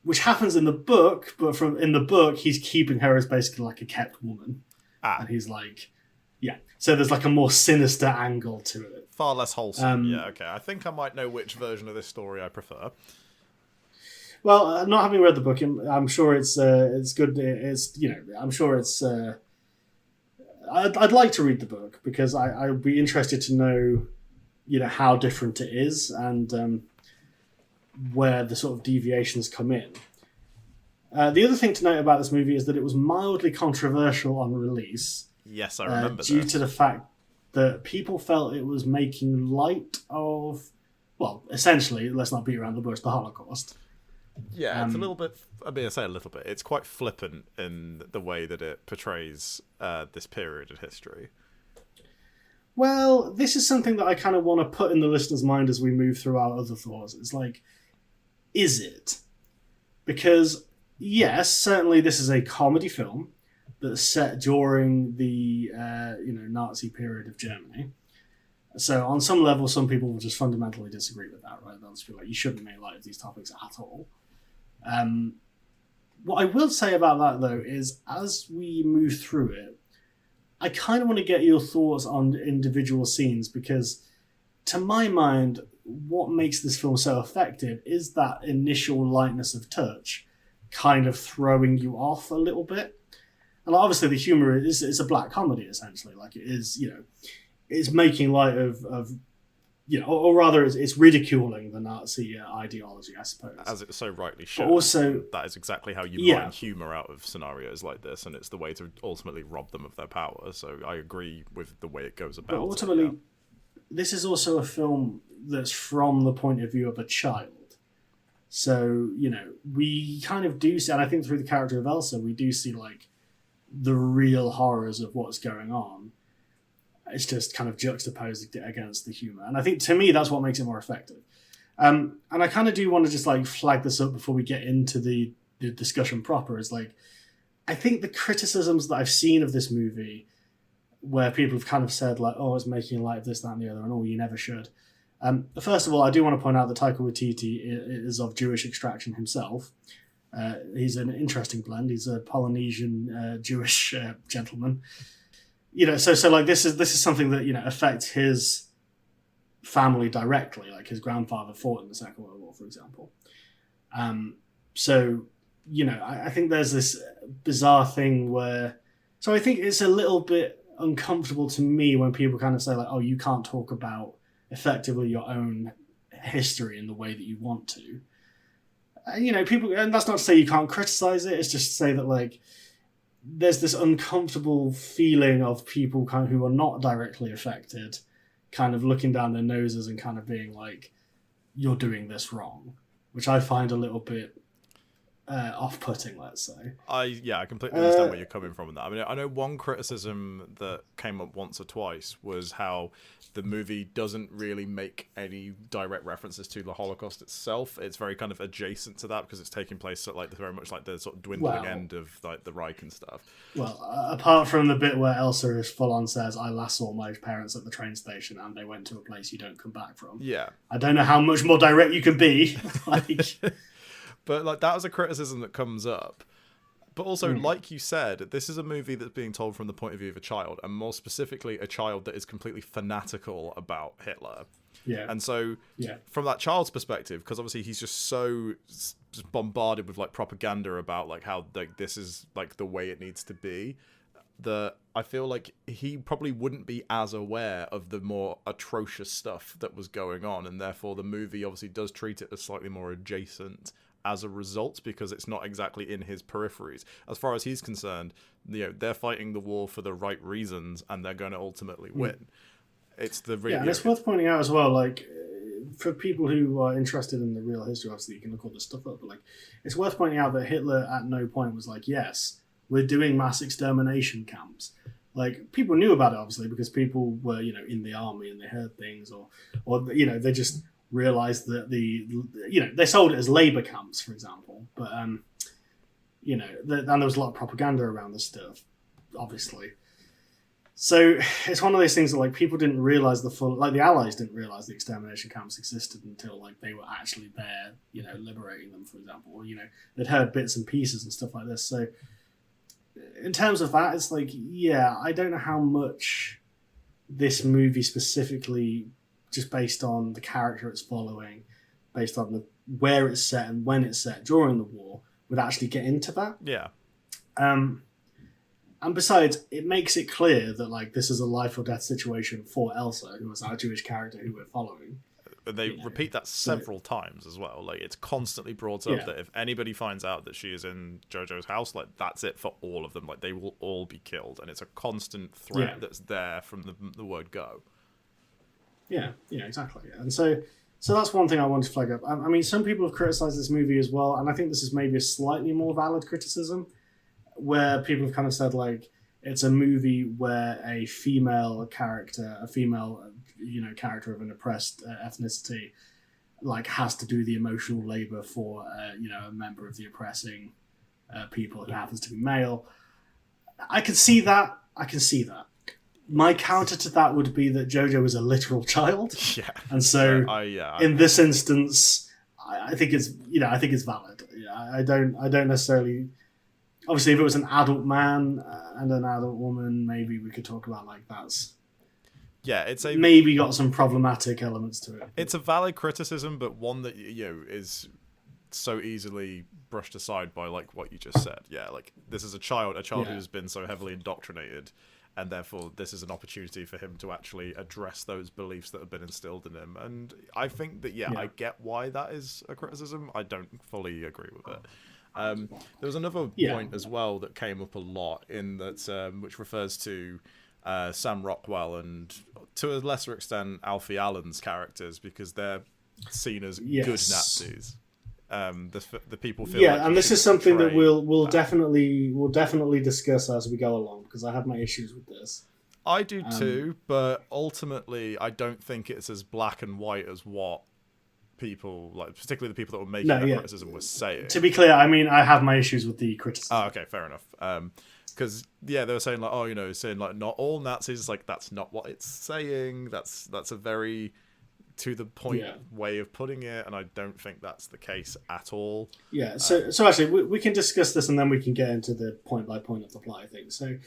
Which happens in the book, but in the book, he's keeping her as basically like a kept woman. And he's like, yeah. So there's like a more sinister angle to it. Far less wholesome. Yeah, okay. I think I might know which version of this story I prefer. Well, not having read the book, I'm sure it's good. It's, you know, I'm sure it's. I'd like to read the book because I would be interested to know, you know, how different it is and where the sort of deviations come in. The other thing to note about this movie is that it was mildly controversial on release. Yes, I remember due to the fact that people felt it was making light of, well, essentially, let's not beat around the bush, the Holocaust. Yeah, it's a little bit, I mean, I say a little bit, it's quite flippant in the way that it portrays this period of history. Well, this is something that I kind of want to put in the listener's mind as we move through our other thoughts. It's like, is it? Because, yes, certainly this is a comedy film that's set during the Nazi period of Germany. So on some level, some people will just fundamentally disagree with that, right? They'll just be like, you shouldn't make light of these topics at all. What I will say about that, though, is as we move through it, I kind of want to get your thoughts on individual scenes because, to my mind, what makes this film so effective is that initial lightness of touch kind of throwing you off a little bit. And obviously the humour is a black comedy, essentially. Like, it is, you know, it's making light of you know, or rather it's ridiculing the Nazi ideology, I suppose. As it so rightly should. But also, that is exactly how you mine humour out of scenarios like this, and it's the way to ultimately rob them of their power. So I agree with the way it goes about. But ultimately, this is also a film that's from the point of view of a child. So, you know, we kind of do see, and I think through the character of Elsa, we do see, like, the real horrors of what's going on. It's just kind of juxtaposed against the humour. And I think, to me, that's what makes it more effective. And I kind of do want to just, like, flag this up before we get into the discussion proper. Is like, I think the criticisms that I've seen of this movie, where people have kind of said, like, oh, it's making light of this, that, and the other, and oh, you never should. First of all, I do want to point out that Taika Waititi is of Jewish extraction himself. He's an interesting blend. He's a Polynesian Jewish gentleman. You know, so like this is something that, you know, affects his family directly. Like, his grandfather fought in the Second World War, for example. So, you know, I think there's this bizarre thing where, so I think it's a little bit uncomfortable to me when people kind of say, like, oh, you can't talk about effectively your own history in the way that you want to. You know, people, and that's not to say you can't criticize it. It's just to say that, like, there's this uncomfortable feeling of people kind of who are not directly affected kind of looking down their noses and kind of being like, you're doing this wrong, which I find a little bit off-putting, let's say. I completely understand where you're coming from with that. I mean, I know one criticism that came up once or twice was how the movie doesn't really make any direct references to the Holocaust itself. It's very kind of adjacent to that because it's taking place at like very much like the sort of dwindling end of like the Reich and stuff. Well, apart from the bit where Elsa is full on says, "I last saw my parents at the train station and they went to a place you don't come back from." Yeah, I don't know how much more direct you can be. Like, but like that was a criticism that comes up. But also, like you said, this is a movie that's being told from the point of view of a child, and more specifically, a child that is completely fanatical about Hitler. Yeah. And so, from that child's perspective, because obviously he's just so just bombarded with like propaganda about like how like this is like the way it needs to be, that I feel like he probably wouldn't be as aware of the more atrocious stuff that was going on, and therefore the movie obviously does treat it as slightly more adjacent as a result, because it's not exactly in his peripheries. As far as he's concerned, they're fighting the war for the right reasons, and they're going to ultimately win. It's the and it's worth pointing out as well, like, for people who are interested in the real history, obviously you can look all this stuff up, but like, it's worth pointing out that Hitler at no point was like, yes, we're doing mass extermination camps. Like, people knew about it, obviously, because people were, in the army and they heard things, or they just realized that they sold it as labor camps, for example, but and there was a lot of propaganda around this stuff, obviously. So it's one of those things that like people didn't realize the Allies didn't realize the extermination camps existed until like they were actually there, liberating them, for example, or they'd heard bits and pieces and stuff like this. So in terms of that, it's like, I don't know how much this movie specifically, just based on the character it's following, based on where it's set and when it's set during the war, would actually get into that. Yeah. And besides, it makes it clear that like this is a life or death situation for Elsa, who is our Jewish character who we're following. They repeat that several times as well. Like, it's constantly brought up that if anybody finds out that she is in JoJo's house, like, that's it for all of them. Like, they will all be killed, and it's a constant threat that's there from the word go. Yeah, exactly. And so that's one thing I want to flag up. I mean, some people have criticized this movie as well, and I think this is maybe a slightly more valid criticism, where people have kind of said, like, it's a movie where a female character of an oppressed ethnicity, like, has to do the emotional labor for, a member of the oppressing people who happens to be male. I can see that. My counter to that would be that JoJo is a literal child. Yeah. And so in this instance, I think it's valid. I don't necessarily, obviously if it was an adult man and an adult woman, maybe we could talk about like that's maybe got some problematic elements to it. It's a valid criticism, but one that is so easily brushed aside by like what you just said. Yeah, like this is a child who's been so heavily indoctrinated, and therefore this is an opportunity for him to actually address those beliefs that have been instilled in him. And I think that I get why that is a criticism. I don't fully agree with it. There was another point as well that came up a lot in that, which refers to Sam Rockwell and, to a lesser extent, Alfie Allen's characters, because they're seen as good Nazis. The people feel and this is something that we'll definitely discuss as we go along, because I have my issues with this. I do too, but ultimately I don't think it's as black and white as what people, like particularly the people that were making that criticism, was saying. To be clear, I mean, I have my issues with the criticism. Oh, okay, fair enough. Because they were saying like, saying like not all Nazis. Like, that's not what it's saying. That's a very to the point way of putting it, and I don't think that's the case at all. Yeah. So actually, we can discuss this, and then we can get into the point by point of the plot, I think. So,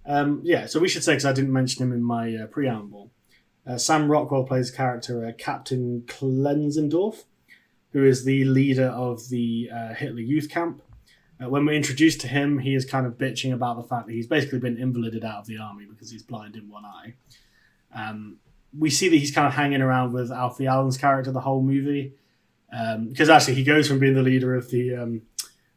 so we should say, because I didn't mention him in my preamble. Sam Rockwell plays character Captain Klenzendorf, who is the leader of the Hitler Youth Camp. When we're introduced to him, he is kind of bitching about the fact that he's basically been invalided out of the army because he's blind in one eye. We see that he's kind of hanging around with Alfie Allen's character the whole movie, because actually he goes from being the leader of the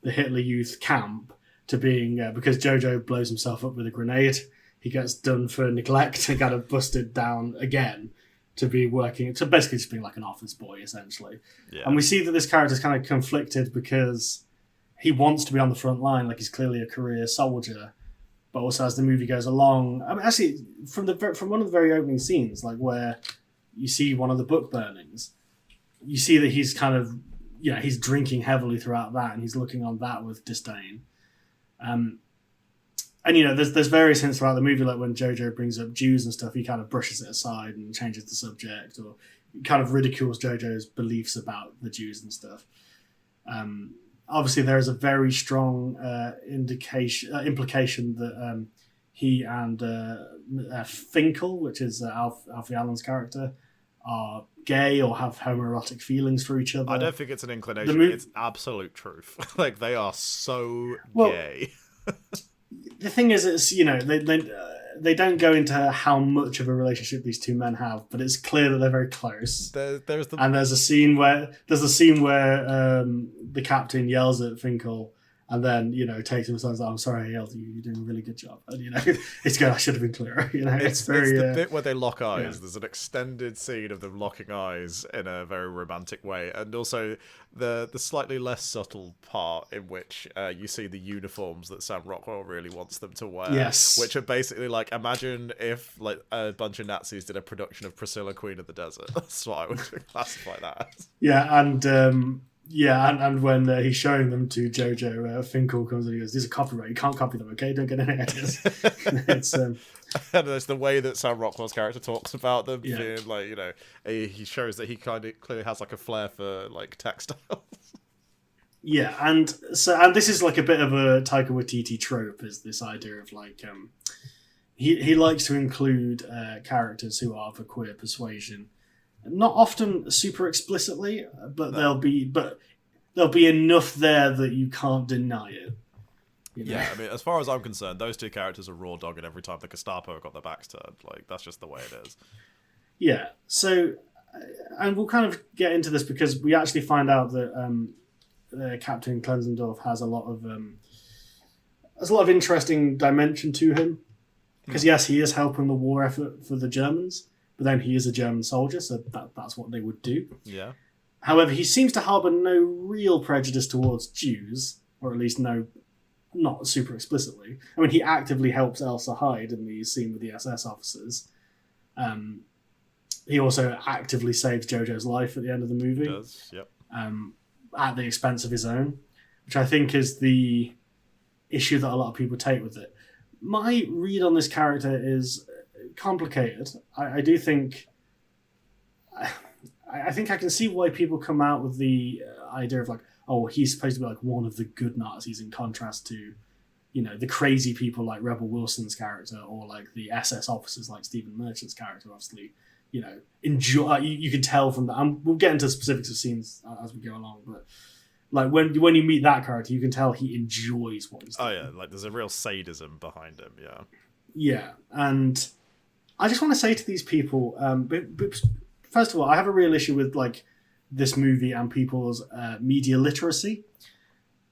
Hitler Youth Camp to being, because JoJo blows himself up with a grenade, he gets done for neglect and kind of busted down again to be working, to basically just being like an office boy, essentially. Yeah. And we see that this character is kind of conflicted because he wants to be on the front line, like he's clearly a career soldier. But also as the movie goes along, I mean, actually, from one of the very opening scenes, like where you see one of the book burnings, you see that he's kind of, he's drinking heavily throughout that, and he's looking on that with disdain. And there's various hints throughout the movie, like when JoJo brings up Jews and stuff, he kind of brushes it aside and changes the subject, or kind of ridicules JoJo's beliefs about the Jews and stuff. Obviously, there is a very strong implication that he and Finkel, which is Alfie Allen's character, are gay or have homoerotic feelings for each other. I don't think it's an inclination. It's absolute truth. Like, they are so gay. The thing is, it's they don't go into how much of a relationship these two men have, but it's clear that they're very close. And there's a scene where the captain yells at Finkel, and then takes him aside and says, "I'm sorry, I yelled at you. You're doing a really good job." And it's good. I should have been clearer. It's the bit where they lock eyes. Yeah. There's an extended scene of them locking eyes in a very romantic way, and also the slightly less subtle part in which you see the uniforms that Sam Rockwell really wants them to wear. Yes, which are basically like, imagine if like a bunch of Nazis did a production of Priscilla, Queen of the Desert. That's what I would classify that as. Yeah, and. And when he's showing them to JoJo, Finkel comes and he goes, "These are copyright. You can't copy them, okay? Don't get any ideas." It's and there's the way that Sam Rockwell's character talks about them, being like, he shows that he kind of clearly has like a flair for like textiles. Yeah, and this is like a bit of a Taika Waititi trope, is this idea of like he likes to include characters who are of a queer persuasion. Not often super explicitly, but there'll be enough there that you can't deny it. Yeah, I mean, as far as I'm concerned, those two characters are raw dogging every time the Gestapo got their backs turned. Like, that's just the way it is. Yeah. So, and we'll kind of get into this because we actually find out that Captain Klenzendorf has a lot of interesting dimension to him. Because yes, he is helping the war effort for the Germans. But then he is a German soldier, so that's what they would do. Yeah. However, he seems to harbour no real prejudice towards Jews, or at least not super explicitly. I mean, he actively helps Elsa hide in the scene with the SS officers. He also actively saves JoJo's life at the end of the movie. He does, yep. At the expense of his own, which I think is the issue that a lot of people take with it. My read on this character is complicated. I do think I think I can see why people come out with the idea of like, oh, he's supposed to be like one of the good Nazis in contrast to the crazy people like Rebel Wilson's character, or like the SS officers like Stephen Merchant's character. Obviously, enjoy. You can tell from that, and we'll get into specifics of scenes as we go along, but like when you meet that character, you can tell he enjoys what he's doing. Oh yeah, like there's a real sadism behind him. Yeah, and I just want to say to these people, first of all, I have a real issue with like this movie and people's media literacy,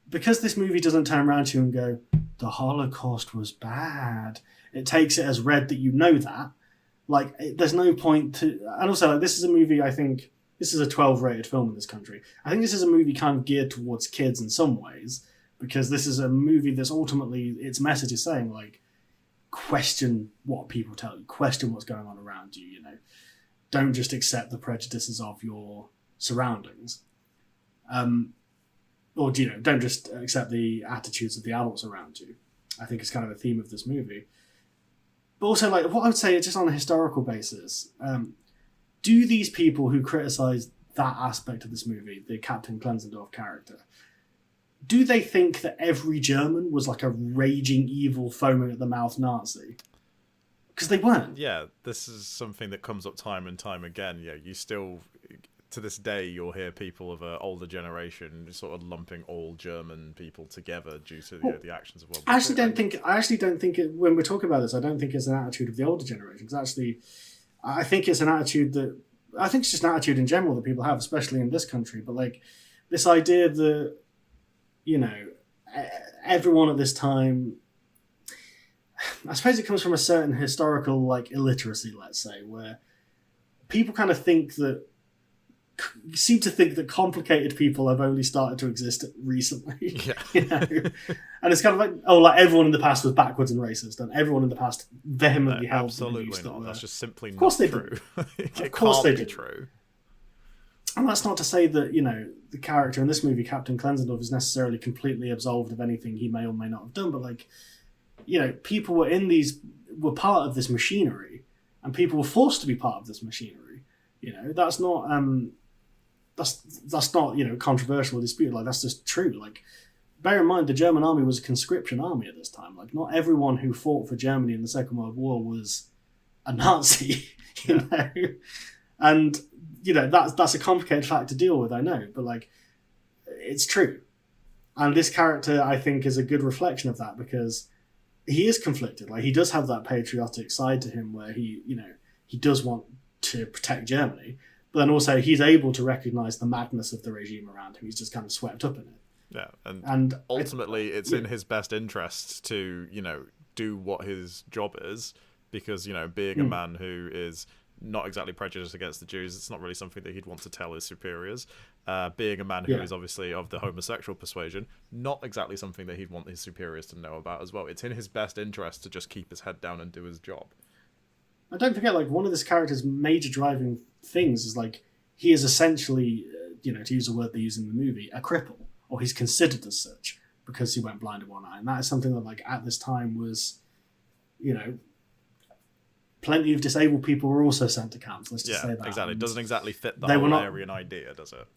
because this movie doesn't turn around to you and go, "The Holocaust was bad." It takes it as read that you know that. Like, there's no point to, and also like this is a movie. I think this is a 12 rated film in this country. I think this is a movie kind of geared towards kids in some ways, because this is a movie that's ultimately its message is saying like, question what people tell you, question what's going on around you, don't just accept the prejudices of your surroundings, or don't just accept the attitudes of the adults around you. I think it's kind of a theme of this movie. But also, like, what I would say, just on a historical basis, do these people who criticize that aspect of this movie, the Captain Klenzendorf character, do they think that every German was like a raging, evil, foaming at the mouth Nazi? Because they weren't. Yeah, this is something that comes up time and time again. Yeah, you still, to this day, you'll hear people of an older generation sort of lumping all German people together due to the actions of World War II. I actually don't think it, when we're talking about this, I don't think it's an attitude of the older generation. Because actually, I think it's an attitude that, I think it's just an attitude in general that people have, especially in this country. But like this idea that, everyone at this time, I suppose it comes from a certain historical like illiteracy, let's say, where people kind of think that seem to think that complicated people have only started to exist recently. Yeah. You know? And it's kind of like, oh, like everyone in the past was backwards and racist, and everyone in the past vehemently held absolutely not. That's just simply not true. It of course can't they be do. true. And that's not to say that, you know, the character in this movie, Captain Klenzendorf, is necessarily completely absolved of anything he may or may not have done, but like, you know, people were part of this machinery, and people were forced to be part of this machinery. You know, that's not that's not, you know, controversial or disputed. Like, that's just true. Like, bear in mind, the German army was a conscription army at this time. Like, not everyone who fought for Germany in the Second World War was a Nazi, you know? And, you know, that's a complicated fact to deal with, I know, but like, it's true. And this character, I think, is a good reflection of that, because he is conflicted. Like, he does have that patriotic side to him where he, you know, he does want to protect Germany, but then also he's able to recognize the madness of the regime around him. He's just kind of swept up in it. Yeah, and ultimately it's in his best interest to, you know, do what his job is, because, you know, being a man who is not exactly prejudiced against the Jews, it's not really something that he'd want to tell his superiors. Being a man who is obviously of the homosexual persuasion, not exactly something that he'd want his superiors to know about as well. It's in his best interest to just keep his head down and do his job. And don't forget, like, one of this character's major driving things is, like, he is essentially, you know, to use a word they use in the movie, a cripple, or he's considered as such because he went blind in one eye. And that is something that, like, at this time was, you know, plenty of disabled people were also sent to camps. Let's just say that. Exactly. It doesn't exactly fit the Aryan idea, does it?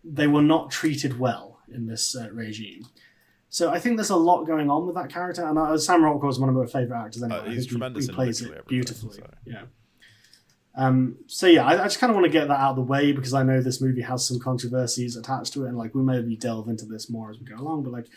They were not treated well in this regime. So I think there's a lot going on with that character, and Sam Rockwell is one of my favourite actors anyway. He's tremendous. He plays it beautifully. So. Yeah. So yeah, I just kind of want to get that out of the way, because I know this movie has some controversies attached to it, and like we maybe delve into this more as we go along. But like,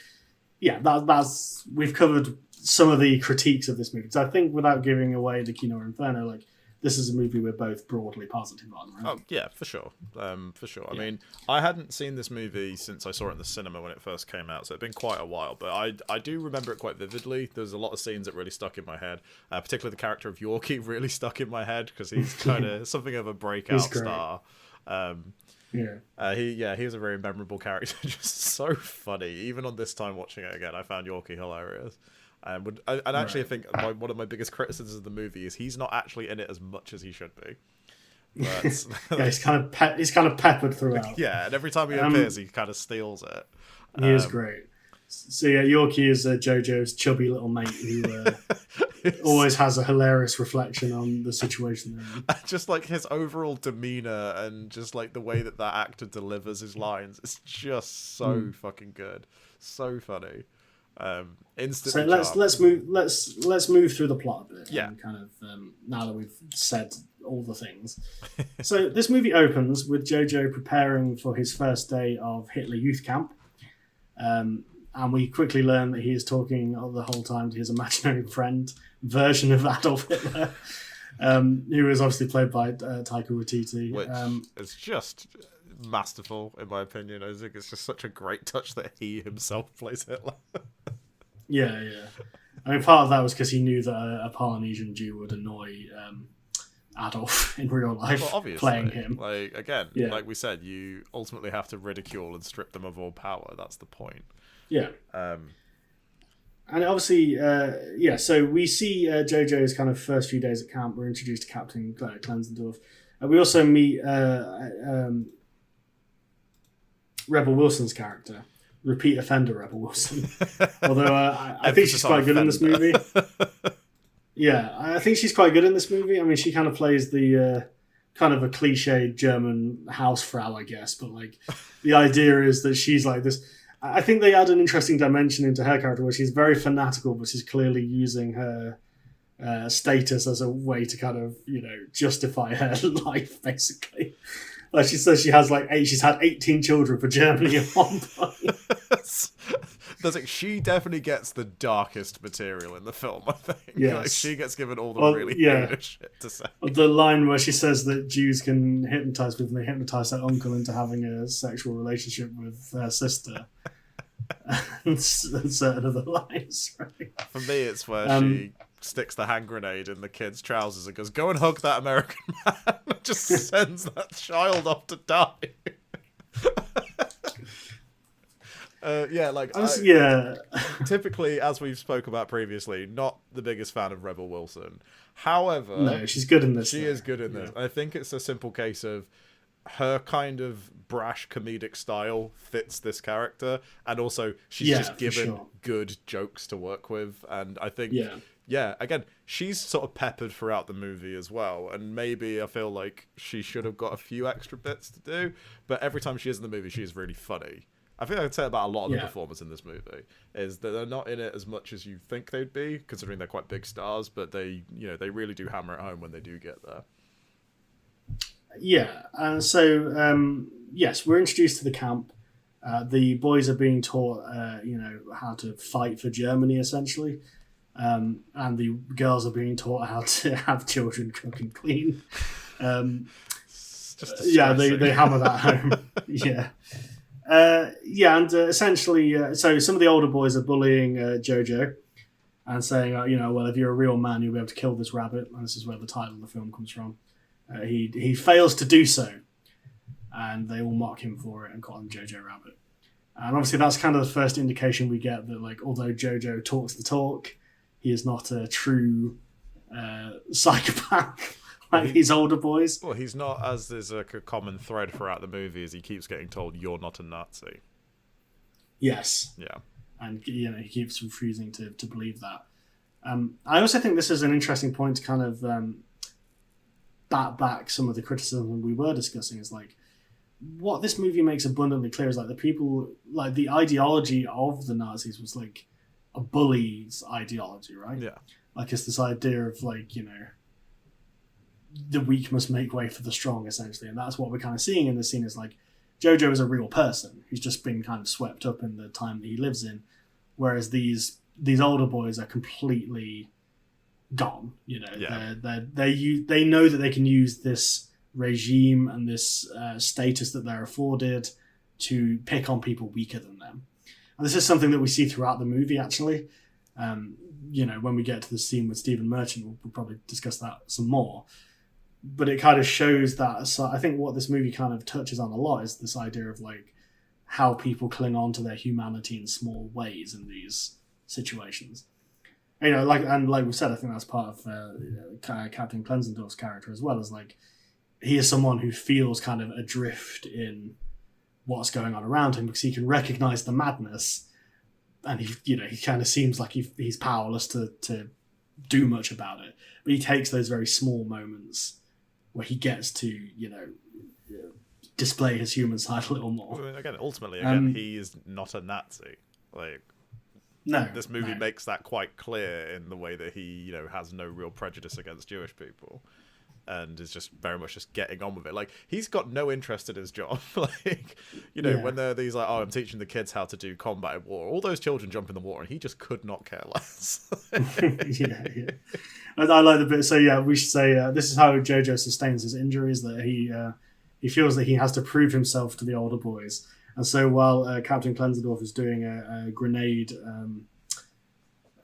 yeah, that's we've covered some of the critiques of this movie. So I think, without giving away the Kino or Inferno, like, this is a movie we're both broadly positive on, right? Oh yeah, for sure, for sure. Yeah. I mean, I hadn't seen this movie since I saw it in the cinema when it first came out, so it'd been quite a while. But I do remember it quite vividly. There's a lot of scenes that really stuck in my head. Particularly the character of Yorkie really stuck in my head, because he's kind of something of a breakout star. He was a very memorable character, just so funny. Even on this time watching it again, I found Yorkie hilarious. I think one of my biggest criticisms of the movie is he's not actually in it as much as he should be. But, yeah, he's kind of peppered throughout. Yeah, and every time he appears, he kind of steals it. He is great. So yeah, Yorkie is JoJo's chubby little mate who always has a hilarious reflection on the situation. Just like his overall demeanor and just like the way that actor delivers his lines, it's just so fucking good, so funny. So let's move through the plot a bit. Yeah. And kind of now that we've said all the things. So this movie opens with JoJo preparing for his first day of Hitler Youth Camp, and we quickly learn that he is talking the whole time to his imaginary friend version of Adolf Hitler, who is obviously played by Taika Waititi. Which is just masterful, in my opinion. I think it's just such a great touch that he himself plays Hitler. Yeah. I mean, part of that was because he knew that a Polynesian Jew would annoy Adolf in real life, well, obviously, playing him. Like, again, like we said, you ultimately have to ridicule and strip them of all power. That's the point. Yeah. And obviously, so we see JoJo's kind of first few days at camp. We're introduced to Captain Klenzendorf. We also meet Rebel Wilson's character, repeat offender Rebel Wilson. Although I think she's quite good in this movie. Yeah, I think she's quite good in this movie. I mean, she kind of plays the kind of a cliched German Hausfrau, I guess. But like, the idea is that she's like this. I think they add an interesting dimension into her character where she's very fanatical, but she's clearly using her status as a way to kind of, you know, justify her life, basically. Like, she says she's had 18 children for Germany at one point. She definitely gets the darkest material in the film, I think. Yes. Like, she gets given all the really heinous shit to say. The line where she says that Jews can hypnotise people, and they hypnotise their uncle into having a sexual relationship with their sister. And certain other lines, right? For me, it's where sticks the hand grenade in the kid's trousers and goes, "Go and hug that American man." Just sends that child off to die. Typically, as we've spoke about previously, not the biggest fan of Rebel Wilson. However, no, she's good in this. She is good in this. I think it's a simple case of her kind of brash comedic style fits this character, and also she's just given good jokes to work with, and I think again, she's sort of peppered throughout the movie as well, and maybe I feel like she should have got a few extra bits to do, but every time she is in the movie, she is really funny. I think I'd say about a lot of the performers in this movie is that they're not in it as much as you think they'd be, considering they're quite big stars, but they really do hammer it home when they do get there. Yeah, and so yes, we're introduced to the camp. The boys are being taught, how to fight for Germany, essentially, and the girls are being taught how to have children cook and clean. They hammer that home. And essentially, so some of the older boys are bullying JoJo and saying, well, if you're a real man, you'll be able to kill this rabbit. And this is where the title of the film comes from. He fails to do so, and they all mock him for it and call him JoJo Rabbit. And obviously that's kind of the first indication we get that, like, although JoJo talks the talk, he is not a true psychopath like these older boys. Well, he's not, as there's a common thread throughout the movie, is he keeps getting told, "You're not a Nazi." Yes. Yeah. And, he keeps refusing to believe that. I also think this is an interesting point to kind of bat back some of the criticism we were discussing, is like, what this movie makes abundantly clear is like the people, like the ideology of the Nazis was like a bully's ideology, right? Yeah. Like it's this idea of like, the weak must make way for the strong, essentially. And that's what we're kind of seeing in this scene, is like JoJo is a real person who's just been kind of swept up in the time that he lives in. Whereas these older boys are completely gone. They know that they can use this regime and this status that they're afforded to pick on people weaker than them. And this is something that we see throughout the movie, actually. When we get to the scene with Stephen Merchant, we'll probably discuss that some more. But it kind of shows that. So I think what this movie kind of touches on a lot is this idea of like how people cling on to their humanity in small ways in these situations. Like we said, I think that's part of Captain Klenzendorf's character as well, as like he is someone who feels kind of adrift in what's going on around him because he can recognize the madness, and he kind of seems like he's powerless to do much about it. But he takes those very small moments where he gets to display his human side a little more. Ultimately, he is not a Nazi. Like, no, this movie makes that quite clear in the way that he, has no real prejudice against Jewish people, and is just very much just getting on with it. Like, he's got no interest in his job. When there are these like, "Oh, I'm teaching the kids how to do combat in war," all those children jump in the water, and he just could not care less. yeah. I like the bit. So we should say this is how JoJo sustains his injuries. That he feels that he has to prove himself to the older boys. And so while Captain Klenzendorf is doing a grenade,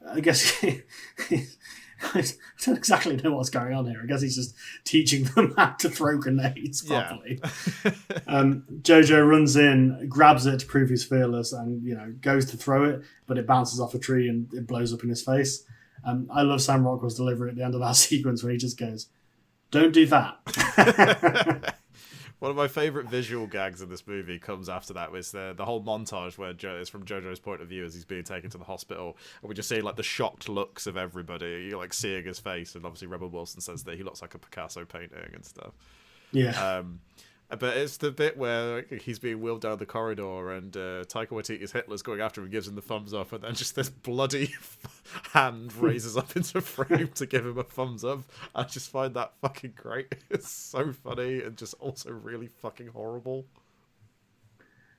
I guess I don't exactly know what's going on here. I guess he's just teaching them how to throw grenades properly. JoJo runs in, grabs it to prove he's fearless, and goes to throw it, but it bounces off a tree and it blows up in his face. I love Sam Rockwell's delivery at the end of that sequence where he just goes, "Don't do that." One of my favourite visual gags in this movie comes after that, was the whole montage where it's from JoJo's point of view as he's being taken to the hospital, and we just see like the shocked looks of everybody, you're like seeing his face, and obviously Rebel Wilson says that he looks like a Picasso painting and stuff. Yeah. But it's the bit where he's being wheeled down the corridor, and Taika Waititi's Hitler's going after him and gives him the thumbs up, and then just this bloody hand raises up into frame to give him a thumbs up. I just find that fucking great. It's so funny and just also really fucking horrible.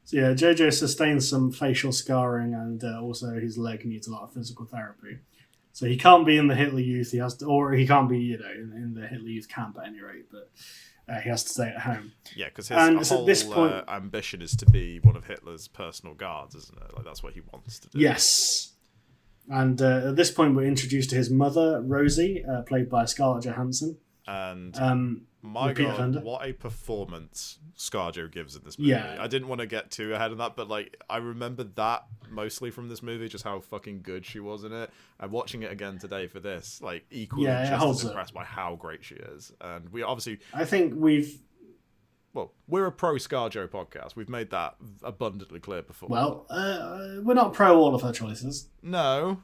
So JoJo sustains some facial scarring, and also his leg needs a lot of physical therapy. So he can't be in the Hitler Youth. He can't be in the Hitler Youth camp at any rate, but he has to stay at home. Yeah, because his whole ambition is to be one of Hitler's personal guards, isn't it? Like, that's what he wants to do. Yes. And at this point, we're introduced to his mother, Rosie, played by Scarlett Johansson. And my repeat God, offender. what a performance ScarJo gives in this movie. Yeah. I didn't want to get too ahead of that, but like I remember that mostly from this movie, just how fucking good she was in it. And watching it again today for this, like equally just as impressed by how great she is. And we obviously, I think we're a pro ScarJo podcast. We've made that abundantly clear before. Well, we're not pro all of her choices. No.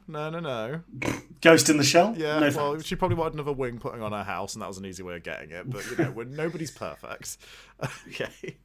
Ghost in the Shell? Yeah, No well, thanks. she probably wanted another wing putting on her house, and that was an easy way of getting it. But, nobody's perfect. Okay.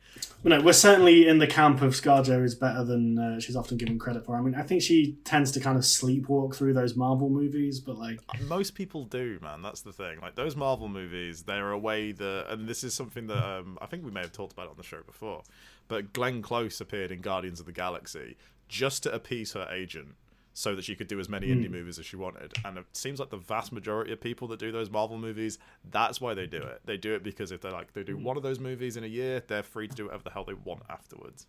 No, we're certainly in the camp of ScarJo is better than she's often given credit for. I mean, I think she tends to kind of sleepwalk through those Marvel movies, but like... Most people do, man. That's the thing. Like, those Marvel movies, they're a way that... And this is something that I think we may have talked about it on the show before, but Glenn Close appeared in Guardians of the Galaxy just to appease her agent so that she could do as many indie movies as she wanted. And it seems like the vast majority of people that do those Marvel movies, that's why they do it. They do it because if they do one of those movies in a year, they're free to do whatever the hell they want afterwards.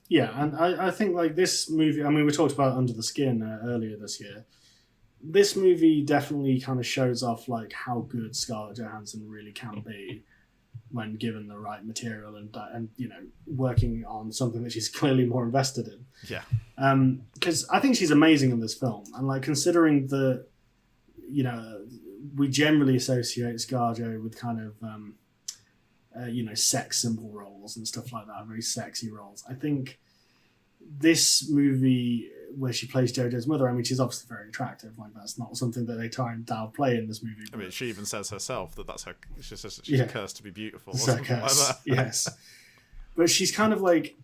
Yeah, and I think like this movie, I mean, we talked about Under the Skin earlier this year. This movie definitely kind of shows off like how good Scarlett Johansson really can be when given the right material and working on something that she's clearly more invested in. Yeah. Because I think she's amazing in this film, and like considering the, we generally associate ScarJo with kind of sex symbol roles and stuff like that, very sexy roles. I think this movie where she plays JoJo's mother, I mean, she's obviously very attractive. Like, that's not something that they try and downplay in this movie. I mean, she even says herself that that's her. She says that she's cursed to be beautiful. It's a curse, yes. But she's kind of like,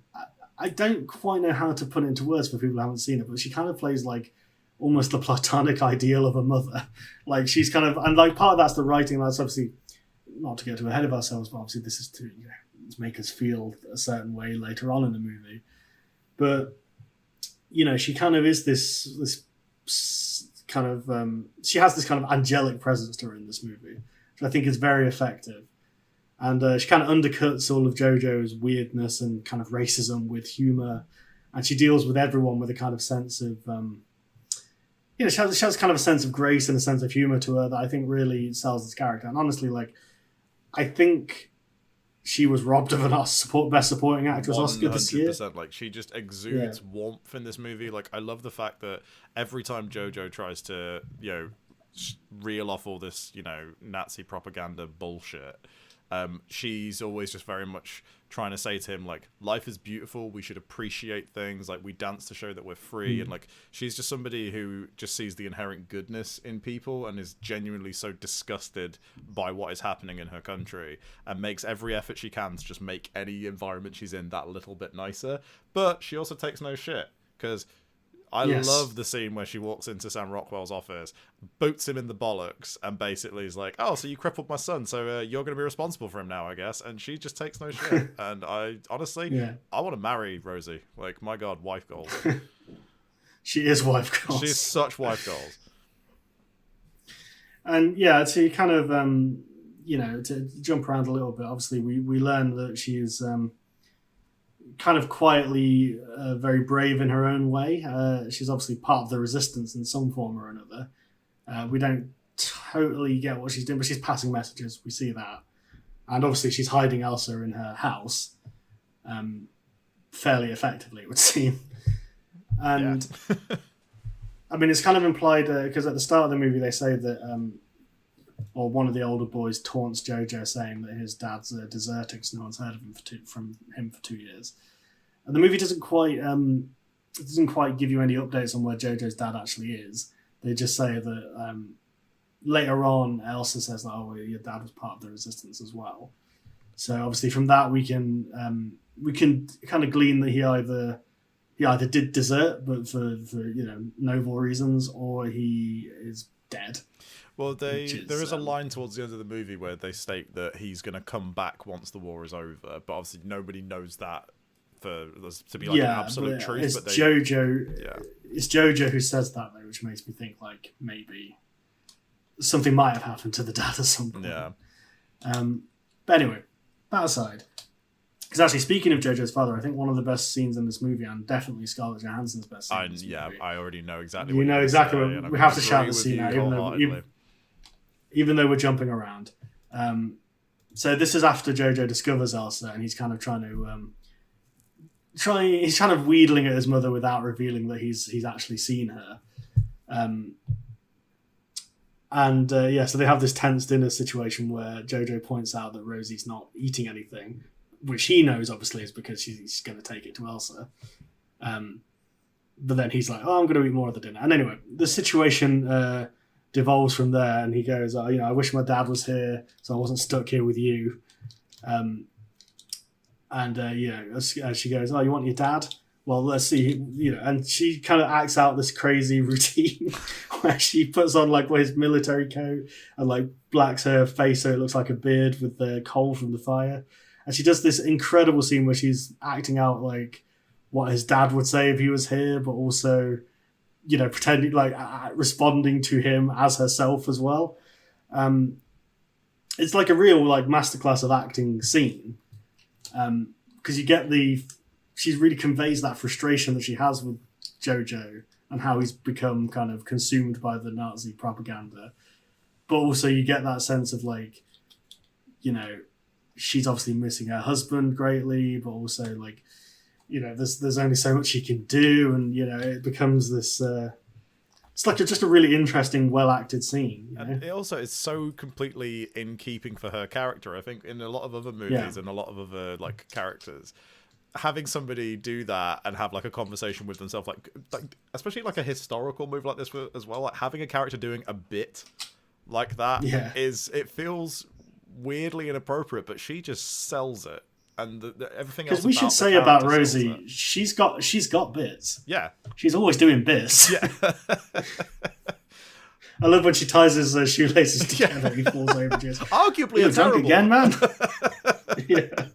I don't quite know how to put it into words for people who haven't seen it, but she kind of plays like almost the platonic ideal of a mother. Like, she's kind of, and like part of that's the writing. That's obviously not to get too ahead of ourselves, but obviously this is to make us feel a certain way later on in the movie. But she kind of is this kind of she has this kind of angelic presence to her in this movie, which I think is very effective. And she kind of undercuts all of JoJo's weirdness and kind of racism with humor, and she deals with everyone with a kind of sense of she has kind of a sense of grace and a sense of humor to her that I think really sells this character. And honestly, like, I think she was robbed of an best supporting actress Oscar this year. 100%. Like, she just exudes warmth in this movie. Like, I love the fact that every time JoJo tries to, reel off all this, Nazi propaganda bullshit, she's always just very much trying to say to him, like, life is beautiful, we should appreciate things, like, we dance to show that we're free. And like, she's just somebody who just sees the inherent goodness in people and is genuinely so disgusted by what is happening in her country and makes every effort she can to just make any environment she's in that little bit nicer. But she also takes no shit, because I love the scene where she walks into Sam Rockwell's office, boots him in the bollocks, and basically is like, "Oh, so you crippled my son, so you're going to be responsible for him now, I guess." And she just takes no shit. And I honestly, I want to marry Rosie. Like, my God, wife goals. She is wife goals. She's such wife goals. And to kind of to jump around a little bit, obviously we learn that she is kind of quietly very brave in her own way. She's obviously part of the resistance in some form or another. We don't totally get what she's doing, but she's passing messages. We see that. And obviously she's hiding Elsa in her house fairly effectively, it would seem. And I mean, it's kind of implied, because at the start of the movie they say that or one of the older boys taunts JoJo, saying that his dad's deserting, because no one's heard of him from him for 2 years. And the movie doesn't quite give you any updates on where JoJo's dad actually is. They just say that later on, Elsa says that, "Oh, your dad was part of the resistance as well." So obviously, from that we can kind of glean that he either did desert, but for noble reasons, or he is dead. Well, there is a line towards the end of the movie where they state that he's going to come back once the war is over, but obviously nobody knows that to be like an absolute truth. It's but JoJo. It's JoJo who says that though, which makes me think like maybe something might have happened to the dad at some point. Yeah. But anyway, that aside, Because actually, speaking of JoJo's father, I think one of the best scenes in this movie, and definitely Scarlett Johansson's best scene in this movie. I already know exactly. You what know you're exactly say, what we have to shout the scene out, even though we're jumping around. So this is after JoJo discovers Elsa, and he's kind of he's kind of wheedling at his mother without revealing that he's actually seen her. So they have this tense dinner situation where JoJo points out that Rosie's not eating anything, which he knows obviously is because she's going to take it to Elsa. But then he's like, "Oh, I'm going to eat more of the dinner." And anyway, the situation devolves from there, and he goes, "I wish my dad was here, so I wasn't stuck here with you." As she goes, "Oh, you want your dad? Well, let's see." And she kind of acts out this crazy routine where she puts on like his military coat and like blacks her face so it looks like a beard with the coal from the fire. And she does this incredible scene where she's acting out like what his dad would say if he was here, but also, pretending like responding to him as herself as well. It's like a real like masterclass of acting scene. Because she really conveys that frustration that she has with JoJo and how he's become kind of consumed by the Nazi propaganda. But also you get that sense of like, she's obviously missing her husband greatly, but also like, there's only so much she can do. And, it becomes this, it's like just a really interesting, well-acted scene. And it also is so completely in keeping for her character. I think in a lot of other movies and a lot of other like characters, having somebody do that and have like a conversation with themselves, like especially like a historical movie like this as well, like having a character doing a bit like that it feels weirdly inappropriate, but she just sells it. And everything else. Because we should say about Rosie, she's got bits. Yeah, she's always doing bits. Yeah. I love when she ties his shoelaces together. He falls over. Arguably a terrible again, man. Yeah.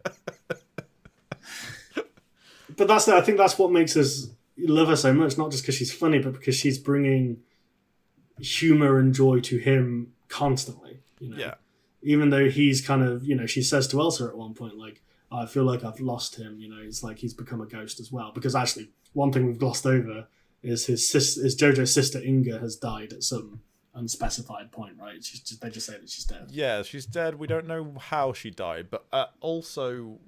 But I think that's what makes us love her so much. Not just because she's funny, but because she's bringing humor and joy to him constantly. Yeah. Even though he's kind of, she says to Elsa at one point, like, "I feel like I've lost him." It's like he's become a ghost as well. Because actually, one thing we've glossed over is is JoJo's sister Inga has died at some unspecified point, right? They just say that she's dead. Yeah, she's dead. We don't know how she died, but also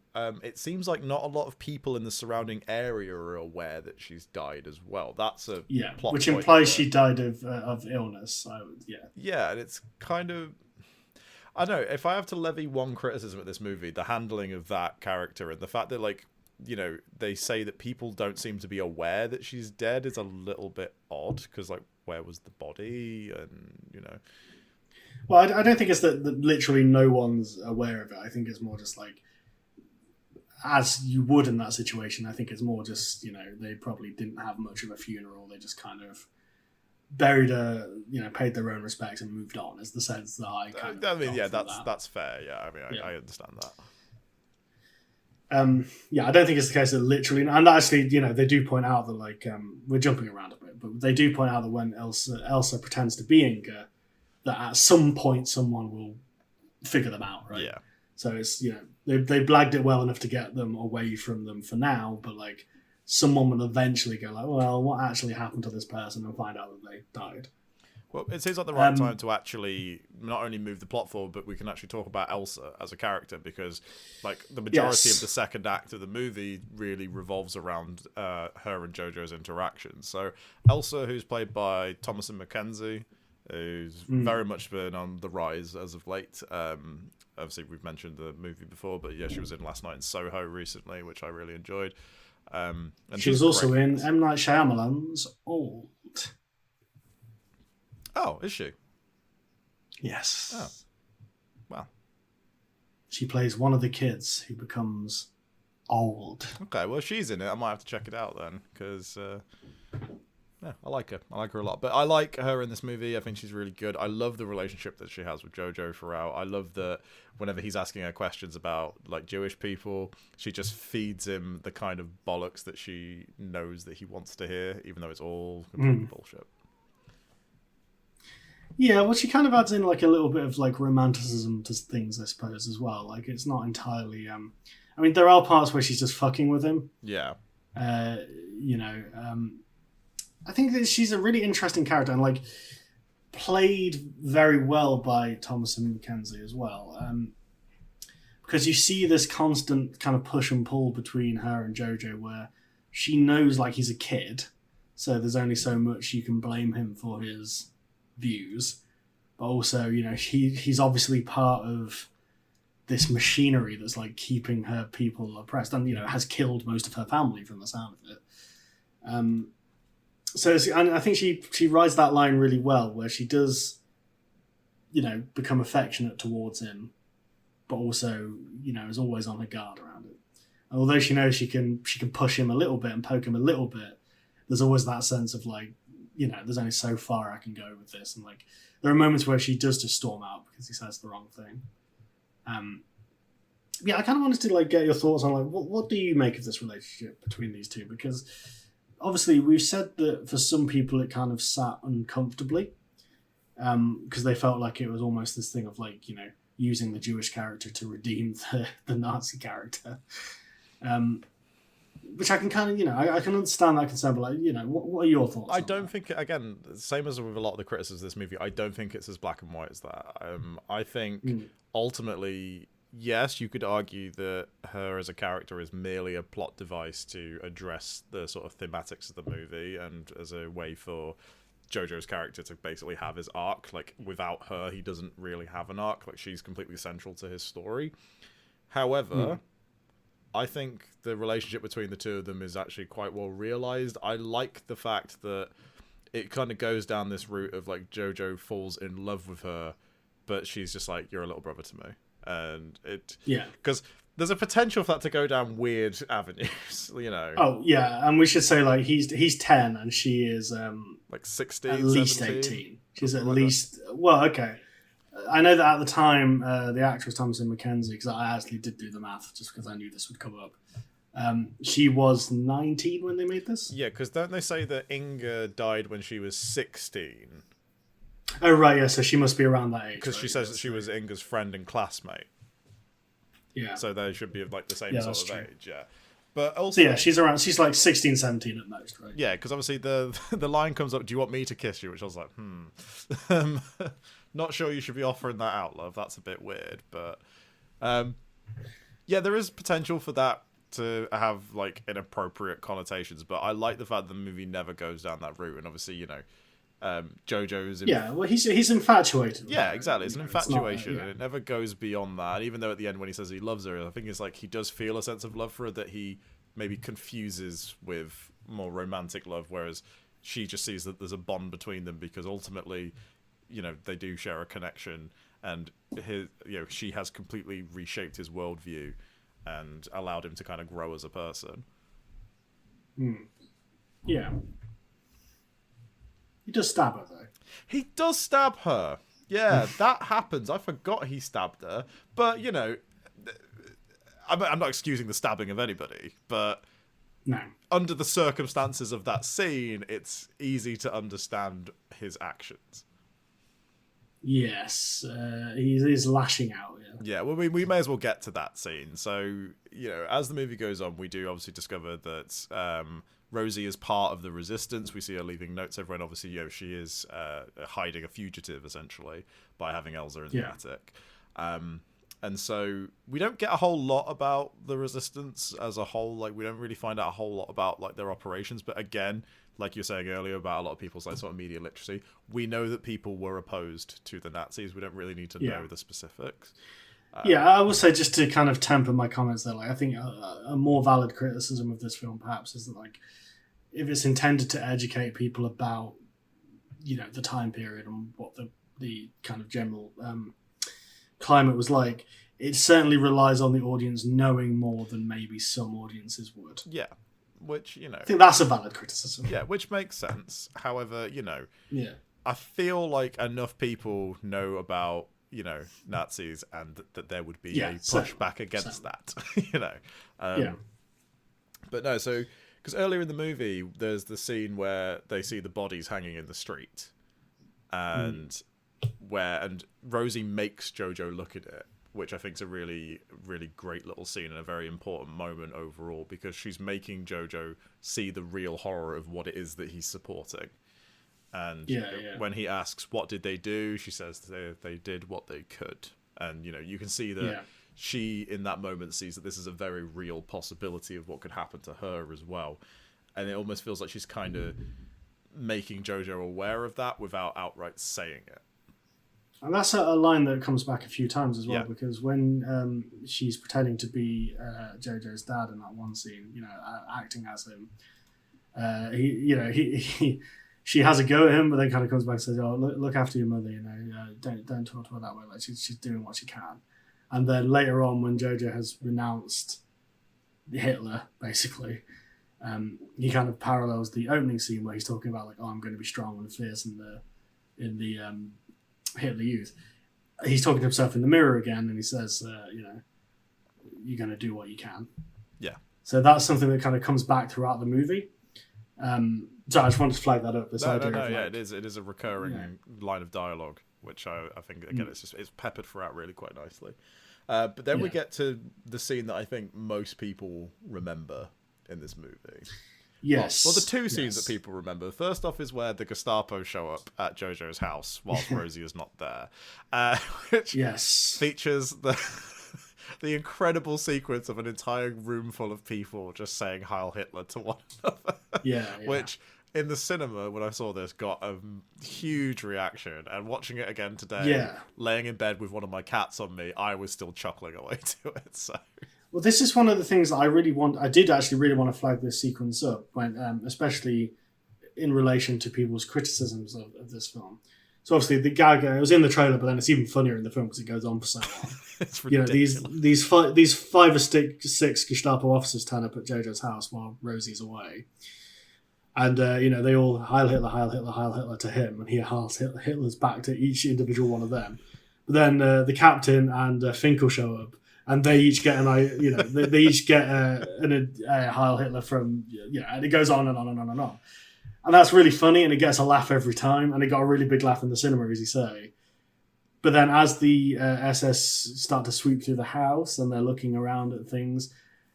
it seems like not a lot of people in the surrounding area are aware that she's died as well. That's a plot which point implies she died of illness. Yeah, and it's kind of. I don't know, if I have to levy one criticism at this movie, the handling of that character and the fact that, like, they say that people don't seem to be aware that she's dead is a little bit odd, because, like, where was the body? And, Well, I don't think it's that literally no one's aware of it. I think it's more just, like, as you would in that situation, I think it's more just, they probably didn't have much of a funeral. They just kind of buried her, paid their own respects and moved on, is the sense that I kind of that's fair. Yeah, I mean, I understand that. I don't think it's the case that literally, and actually, they do point out that, like, we're jumping around a bit, but they do point out that when Elsa pretends to be Inga, that at some point someone will figure them out, right? Yeah. So it's, they blagged it well enough to get them away from them for now, but like, someone will eventually go like, well, what actually happened to this person, and find out that they died. Well, it seems like the right time to actually not only move the plot forward, but we can actually talk about Elsa as a character, because like the majority of the second act of the movie really revolves around her and JoJo's interactions. So Elsa, who's played by Thomasin McKenzie, who's very much been on the rise as of late. Obviously, we've mentioned the movie before, but yeah, she was in Last Night in Soho recently, which I really enjoyed. And she was also in M. Night Shyamalan's Old. Oh, is she? Yes. Oh. Well. She plays one of the kids who becomes old. Okay, well, she's in it. I might have to check it out then, because I like her. I like her a lot. But I like her in this movie. I think she's really good. I love the relationship that she has with JoJo throughout. I love that whenever he's asking her questions about like Jewish people, she just feeds him the kind of bollocks that she knows that he wants to hear, even though it's all completely bullshit. Yeah, well, she kind of adds in like a little bit of like romanticism to things, I suppose, as well. Like it's not entirely. I mean, there are parts where she's just fucking with him. Yeah. You know, I think that she's a really interesting character and like played very well by Thomasin McKenzie as well. Because you see this constant kind of push and pull between her and JoJo, where she knows like he's a kid, so there's only so much you can blame him for his views, but also, you know, he's obviously part of this machinery that's like keeping her people oppressed, and you know has killed most of her family from the sound of it. And I think she rides that line really well, where she does, you know, become affectionate towards him, but also, you know, is always on her guard around it. And although she knows she can push him a little bit and poke him a little bit, there's always that sense of like, you know, there's only so far I can go with this, and like there are moments where she does just storm out because he says the wrong thing. Yeah, I kind of wanted to like get your thoughts on like what do you make of this relationship between these two? Because obviously we've said that for some people it kind of sat uncomfortably because they felt like it was almost this thing of like, you know, using the Jewish character to redeem the Nazi character. Which I can kind of, you know, I can understand that concern, but like, you know, what are your thoughts? I don't think, again, same as with a lot of the criticisms of this movie, I don't think it's as black and white as that. I think ultimately, yes, you could argue that her as a character is merely a plot device to address the sort of thematics of the movie and as a way for JoJo's character to basically have his arc. Like, without her, he doesn't really have an arc. Like, she's completely central to his story. However, I think the relationship between the two of them is actually quite well realized. I like the fact that it kind of goes down this route of like JoJo falls in love with her, but she's just like, you're a little brother to me. And because there's a potential for that to go down weird avenues, you know. Oh yeah, and we should say like he's 10 and she is like 16, at least 17, 18. She's at least well, okay. I know that at the time the actress Thomasin McKenzie, because I actually did do the math just because I knew this would come up. She was 19 when they made this. Yeah, because don't they say that Inga died when she was 16? Oh right, yeah. So she must be around that age. Because she says that she was Inga's friend and classmate. Yeah. So they should be of like the same sort of age. Yeah. But also, so yeah, she's like 16, 17 at most, right? Yeah, because obviously the line comes up, "Do you want me to kiss you?" Which I was like, not sure you should be offering that out, love. That's a bit weird, but yeah, there is potential for that to have like inappropriate connotations. But I like the fact that the movie never goes down that route, and obviously, you know, JoJo's well, he's infatuated. Yeah, exactly. It's an infatuation, and it never goes beyond that. Even though at the end when he says he loves her, I think it's like he does feel a sense of love for her that he maybe confuses with more romantic love, whereas she just sees that there's a bond between them because ultimately, you know, they do share a connection, and she has completely reshaped his worldview and allowed him to kind of grow as a person. Yeah. He does stab her, though. He does stab her. Yeah, that happens. I forgot he stabbed her. But, you know, I'm not excusing the stabbing of anybody, but no. Under the circumstances of that scene, it's easy to understand his actions. Yes, he's lashing out. Yeah, well, we may as well get to that scene. So, you know, as the movie goes on, we do obviously discover that Rosie is part of the resistance. We see her leaving notes everywhere. Obviously, you know, she is hiding a fugitive, essentially, by having Elsa in the attic. And so we don't get a whole lot about the resistance as a whole. Like, we don't really find out a whole lot about, like, their operations. But again, like you were saying earlier about a lot of people's, like, sort of media literacy, we know that people were opposed to the Nazis. We don't really need to know the specifics. I will say, just to kind of temper my comments there, like, I think a more valid criticism of this film perhaps is that, like, if it's intended to educate people about, you know, the time period and what the kind of general climate was like, it certainly relies on the audience knowing more than maybe some audiences would. Yeah, which, you know, I think that's a valid criticism. Yeah, which makes sense. However, you know, I feel like enough people know about, you know, Nazis and that there would be a pushback against that, you know. But no, so, because earlier in the movie, there's the scene where they see the bodies hanging in the street. And and Rosie makes JoJo look at it, which I think is a really, really great little scene and a very important moment overall, because she's making JoJo see the real horror of what it is that he's supporting. And when he asks, what did they do? She says they did what they could. And, you can see that she, in that moment, sees that this is a very real possibility of what could happen to her as well. And it almost feels like she's kind of making JoJo aware of that without outright saying it. And that's a line that comes back a few times as well, because when she's pretending to be JoJo's dad in that one scene, acting as him, she has a go at him, but then kind of comes back and says, "Oh, look after your mother, don't talk to her that way. Like she's doing what she can." And then later on, when JoJo has renounced Hitler, basically, he kind of parallels the opening scene where he's talking about like, "Oh, I'm going to be strong and fierce in the Hitler Youth." He's talking to himself in the mirror again, and he says, "You're going to do what you can." Yeah. So that's something that kind of comes back throughout the movie. So I just wanted to flag that up. It is a recurring line of dialogue, which I think again it's peppered throughout really quite nicely. But then we get to the scene that I think most people remember in this movie. Yes. Well, the two scenes that people remember. First off is where the Gestapo show up at JoJo's house whilst Rosie is not there, which features the incredible sequence of an entire room full of people just saying Heil Hitler to one another. Which, in the cinema, when I saw this, got a huge reaction. And watching it again today, laying in bed with one of my cats on me, I was still chuckling away to it. So, well, this is one of the things that I did actually really want to flag this sequence up, when, especially in relation to people's criticisms of this film. So obviously the gag, it was in the trailer, but then it's even funnier in the film because it goes on for so long. It's ridiculous. These five or six Gestapo officers turn up at JoJo's house while Rosie's away. And, they all Heil Hitler, Heil Hitler, Heil Hitler to him, and he heils Hitler's back to each individual one of them. But then the captain and Finkel show up, and they each get they each get a Heil Hitler from, and it goes on and on and on and on. And that's really funny, and it gets a laugh every time, and it got a really big laugh in the cinema, as you say. But then as the SS start to sweep through the house, and they're looking around at things,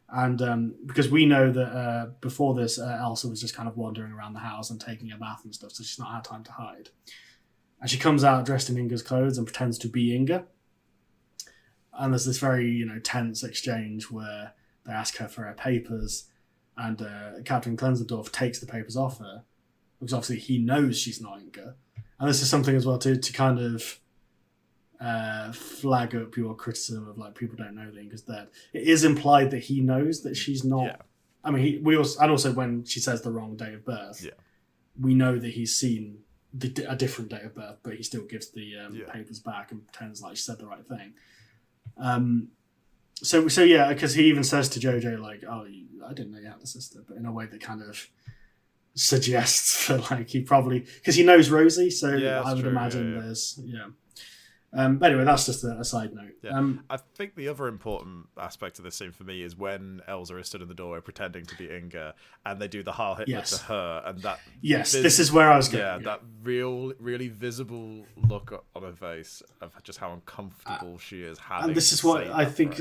and because we know that before this, Elsa was just kind of wandering around the house and taking a bath and stuff, so she's not had time to hide. And she comes out dressed in Inga's clothes and pretends to be Inga. And there's this very, tense exchange where they ask her for her papers, and Captain Klenzendorf takes the papers off her, because obviously he knows she's not Inga. And this is something as well to kind of flag up your criticism of like people don't know that Inga's dead. It is implied that he knows that she's not. Yeah. I mean, and also when she says the wrong date of birth, we know that he's seen a different date of birth, but he still gives the papers back and pretends like she said the right thing. So yeah, because he even says to JoJo like, "Oh, I didn't know you had a sister," but in a way that kind of suggests that like he probably, because he knows Rosie, so I would imagine there's But anyway, that's just a side note. Yeah. I think the other important aspect of this scene for me is when Elsa is stood in the doorway pretending to be Inga, and they do the Heil Hitler to her, and that this is where I was going. That really visible look on her face of just how uncomfortable she is having. And this is what I think.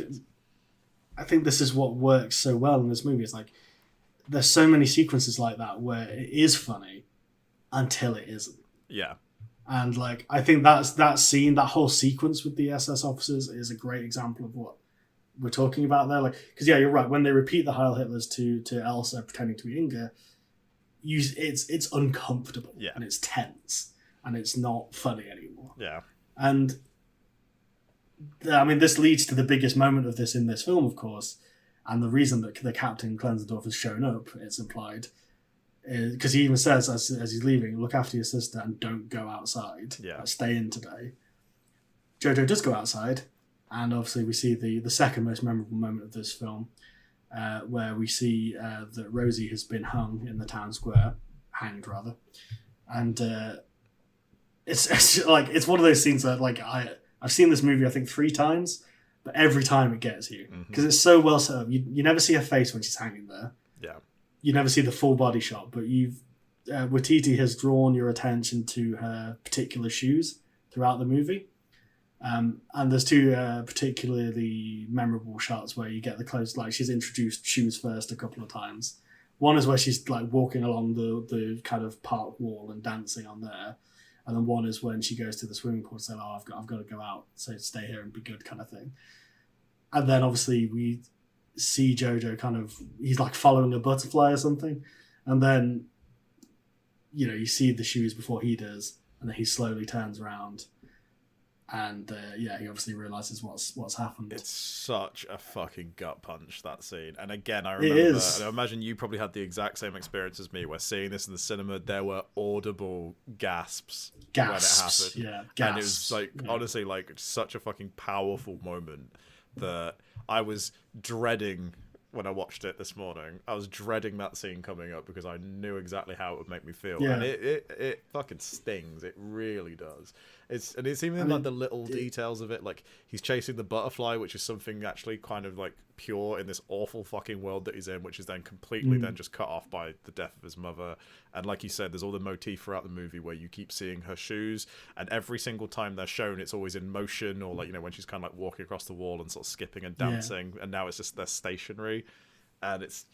I think this is what works so well in this movie. It's like there's so many sequences like that where it is funny until it isn't. Yeah. And like I think that scene, that whole sequence with the SS officers is a great example of what we're talking about there. Like, because you're right. When they repeat the Heil Hitlers to Elsa pretending to be Inga, it's uncomfortable and it's tense and it's not funny anymore. Yeah. And I mean, this leads to the biggest moment of this in this film, of course, and the reason that the Captain Klenzendorf has shown up, it's implied. Because he even says as he's leaving, look after your sister and don't go outside. Stay in today. JoJo does go outside, and obviously we see the second most memorable moment of this film, where we see that Rosie has been hanged in the town square, and it's like it's one of those scenes that like I've seen this movie I think 3 times, but every time it gets you because it's so well set up. You never see her face when she's hanging there. Yeah. You never see the full body shot, but Watiti has drawn your attention to her particular shoes, throughout the movie. And there's two particularly memorable shots where you get the close, like she's introduced shoes first a couple of times. One is where she's like walking along the kind of park wall and dancing on there. And then one is when she goes to the swimming pool and says, "Oh, I've got to go out, so stay here and be good," kind of thing. And then obviously we see JoJo kind of, he's like following a butterfly or something. And then, you know, you see the shoes before he does, and then he slowly turns around. And he obviously realizes what's happened. It's such a fucking gut punch, that scene. And again, I remember, and I imagine you probably had the exact same experience as me, where seeing this in the cinema, there were audible gasps when it happened. Yeah, gasps. And it was like, honestly, like such a fucking powerful moment that I was dreading when I watched it this morning. I was dreading that scene coming up because I knew exactly how it would make me feel. Yeah. And it fucking stings. It really does. It's even like the little details of it, like he's chasing the butterfly, which is something actually kind of like pure in this awful fucking world that he's in, which is then completely then just cut off by the death of his mother. And like you said, there's all the motif throughout the movie where you keep seeing her shoes, and every single time they're shown, it's always in motion, or like, you know, when she's kind of like walking across the wall and sort of skipping and dancing, and now it's just they're stationary. And it's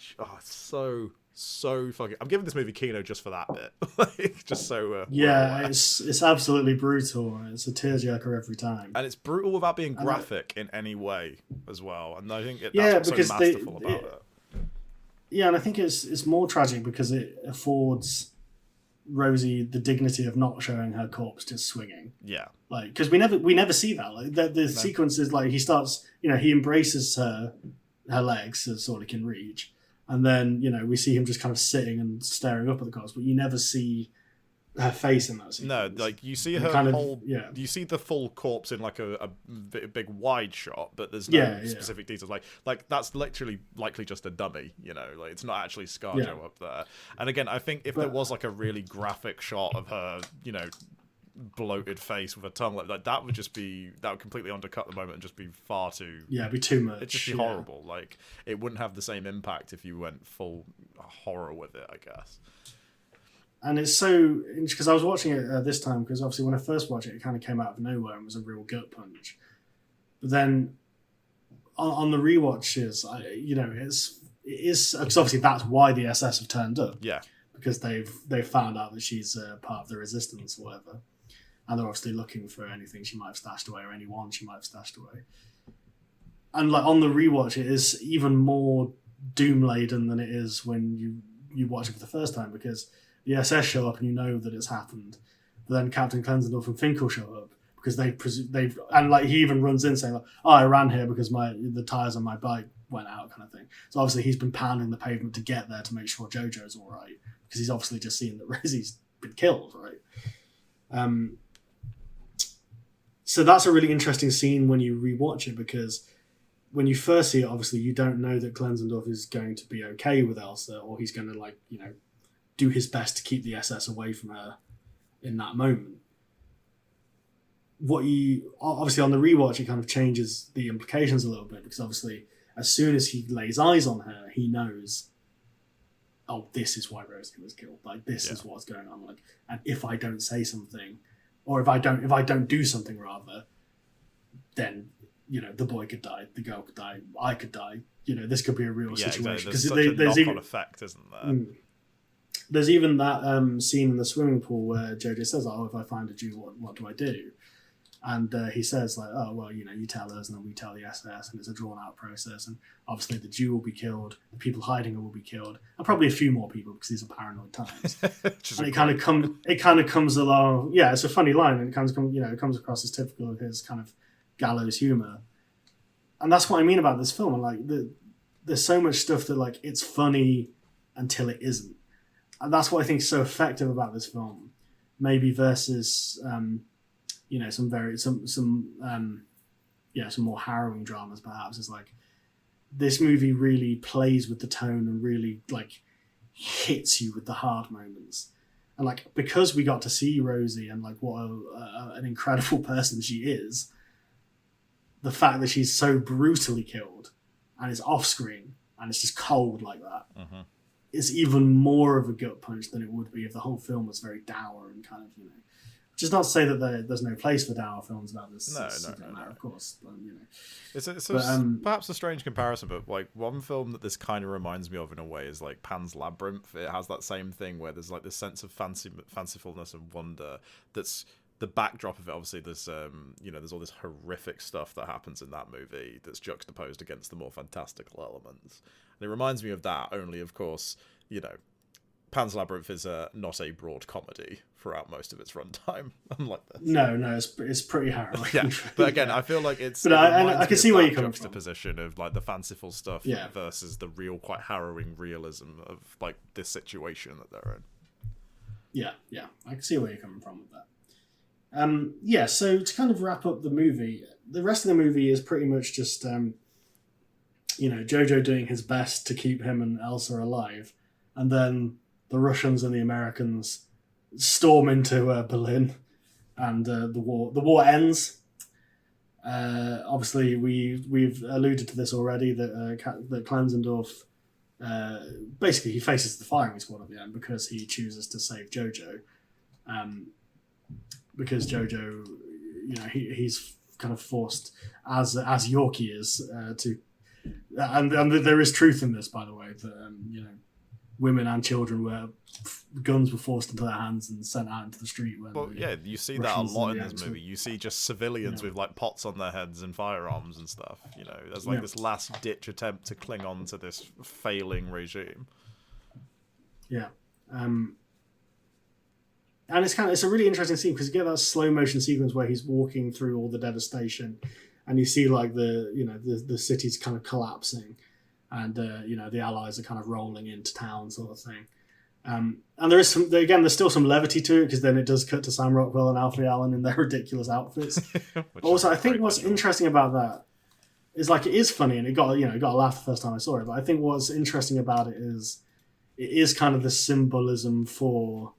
so fucking. I'm giving this movie Kino just for that bit, like just so. It's absolutely brutal. It's a tearjerker every time, and it's brutal without being graphic in any way as well. And I think that's what's so masterful about it. Yeah, and I think it's more tragic because it affords Rosie the dignity of not showing her corpse just swinging. Yeah, like because we never see that. Like the sequence is like he starts, you know, he embraces her legs as sort of can reach, and then, you know, we see him just kind of sitting and staring up at the corpse, but you never see her face in that sequence. No, like you see her you see the full corpse in like a big wide shot, but there's no specific details. Like that's literally likely just a dummy, you know, like it's not actually ScarJo up there. And again, I think if there was like a really graphic shot of her, you know, bloated face with a tongue like that would completely undercut the moment and just be far too it'd be too much. It'd just be horrible. Like it wouldn't have the same impact if you went full horror with it, I guess. And it's so, because I was watching it this time, because obviously when I first watched it, it kind of came out of nowhere and was a real gut punch. But then on the rewatches, it is because obviously that's why the SS have turned up. Yeah, because they've found out that she's part of the resistance or whatever. And they're obviously looking for anything she might have stashed away or anyone she might have stashed away. And like on the rewatch, it is even more doom-laden than it is when you watch it for the first time, because the SS show up and you know that it's happened. But then Captain Klenzendorf and Finkel show up because they've and like he even runs in saying like, "Oh, I ran here because the tires on my bike went out," kind of thing. So obviously he's been pounding the pavement to get there to make sure JoJo's all right, because he's obviously just seen that Rosie's been killed, right? So that's a really interesting scene when you rewatch it, because when you first see it, obviously you don't know that Klenzendorf is going to be okay with Elsa, or he's going to, like, you know, do his best to keep the SS away from her in that moment. Obviously on the rewatch, it kind of changes the implications a little bit, because obviously as soon as he lays eyes on her, he knows, oh, this is why Rosie was killed. Like, this is what's going on. Like, and if I don't say something, or if I don't do something rather, then, you know, the boy could die, the girl could die, I could die. You know, this could be a real situation. Exactly. There's such a knock-on effect, isn't there? There's even that scene in the swimming pool where JoJo says, "Oh, if I find a Jew, what do I do?" And he says, like, "Oh, well, you know, you tell us and then we tell the SS, and it's a drawn-out process. And obviously the Jew will be killed, the people hiding her will be killed, and probably a few more people because these are paranoid times." And it kind of comes along. Yeah, it's a funny line, and it comes across as typical of his kind of gallows humor. And that's what I mean about this film. And like, there's so much stuff that, like, it's funny until it isn't, and that's what I think is so effective about this film. Maybe versus you know, some more harrowing dramas perhaps, is like this movie really plays with the tone and really, like, hits you with the hard moments. And like, because we got to see Rosie and like what an incredible person she is, the fact that she's so brutally killed and is off screen and it's just cold like that is even more of a gut punch than it would be if the whole film was very dour and kind of, you know, Just not to say that there's no place for dour films about this. No, of course. But, you know. It's perhaps a strange comparison, but like one film that this kind of reminds me of in a way is like Pan's Labyrinth. It has that same thing where there's like this sense of fancifulness and wonder. That's the backdrop of it. Obviously, there's there's all this horrific stuff that happens in that movie that's juxtaposed against the more fantastical elements. And it reminds me of that. Only, of course, Pan's Labyrinth is not a broad comedy throughout most of its runtime, unlike this. No, it's pretty harrowing. Yeah, but again, I feel like it's. But I can see where you're coming from. Juxtaposition of like the fanciful stuff versus the real, quite harrowing realism of like this situation that they're in. Yeah, I can see where you're coming from with that. So to kind of wrap up the movie, the rest of the movie is pretty much just, Jojo doing his best to keep him and Elsa alive, and then the Russians and the Americans storm into Berlin, and the war ends. Obviously, we've alluded to this already that Klenzendorf basically he faces the firing squad at the end because he chooses to save Jojo. Because Jojo, he's kind of forced as Yorkie is to, and there is truth in this, by the way, that women and children guns were forced into their hands and sent out into the street. You see that a lot in this movie. You see just civilians with like pots on their heads and firearms and stuff. There's like this last ditch attempt to cling on to this failing regime. Yeah. And it's a really interesting scene because you get that slow motion sequence where he's walking through all the devastation, and you see like the city's kind of collapsing, and the Allies are kind of rolling into town, sort of thing. And there's still some levity to it because then it does cut to Sam Rockwell and Alfie Allen in their ridiculous outfits. Also, I think what's interesting about that is like it is funny and it got a laugh the first time I saw it. But I think what's interesting about it is kind of the symbolism for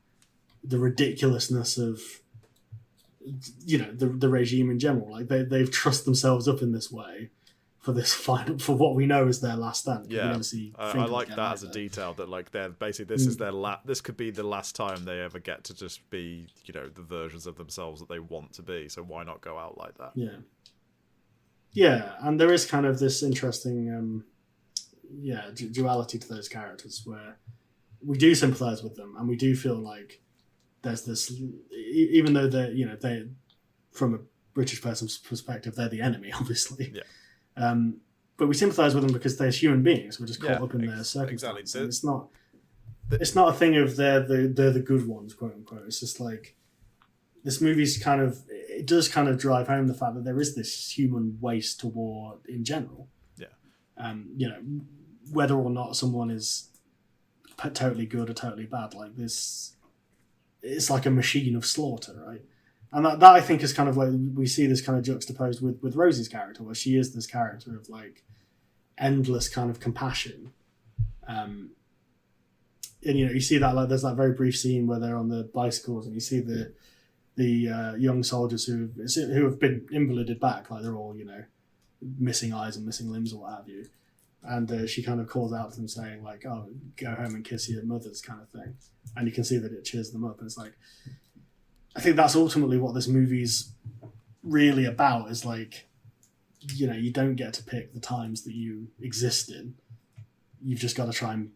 the ridiculousness of the regime in general. Like they've trussed themselves up in this way for this final, for what we know is their last stand. Yeah, I like that as a detail that like they're basically this is their this could be the last time they ever get to just be the versions of themselves that they want to be. So why not go out like that? Yeah, and there is kind of this interesting duality to those characters where we do sympathise with them and we do feel like there's this, even though they from a British person's perspective they're the enemy, obviously. Yeah. But we sympathise with them because they're human beings. We're just caught up in their circumstances. Exactly. It's not a thing of they're the good ones, quote unquote. It's just like this movie's it does kind of drive home the fact that there is this human waste to war in general. Yeah. Whether or not someone is totally good or totally bad, like this, it's like a machine of slaughter, right? And that I think is kind of where we see this kind of juxtaposed with Rosie's character, where she is this character of like endless kind of compassion. And you see that like there's that very brief scene where they're on the bicycles and you see the young soldiers who have been invalided back, like they're all missing eyes and missing limbs or what have you. And she kind of calls out to them saying like, "Oh, go home and kiss your mothers," kind of thing. And you can see that it cheers them up. And it's like, I think that's ultimately what this movie's really about is like, you don't get to pick the times that you exist in. You've just got to try and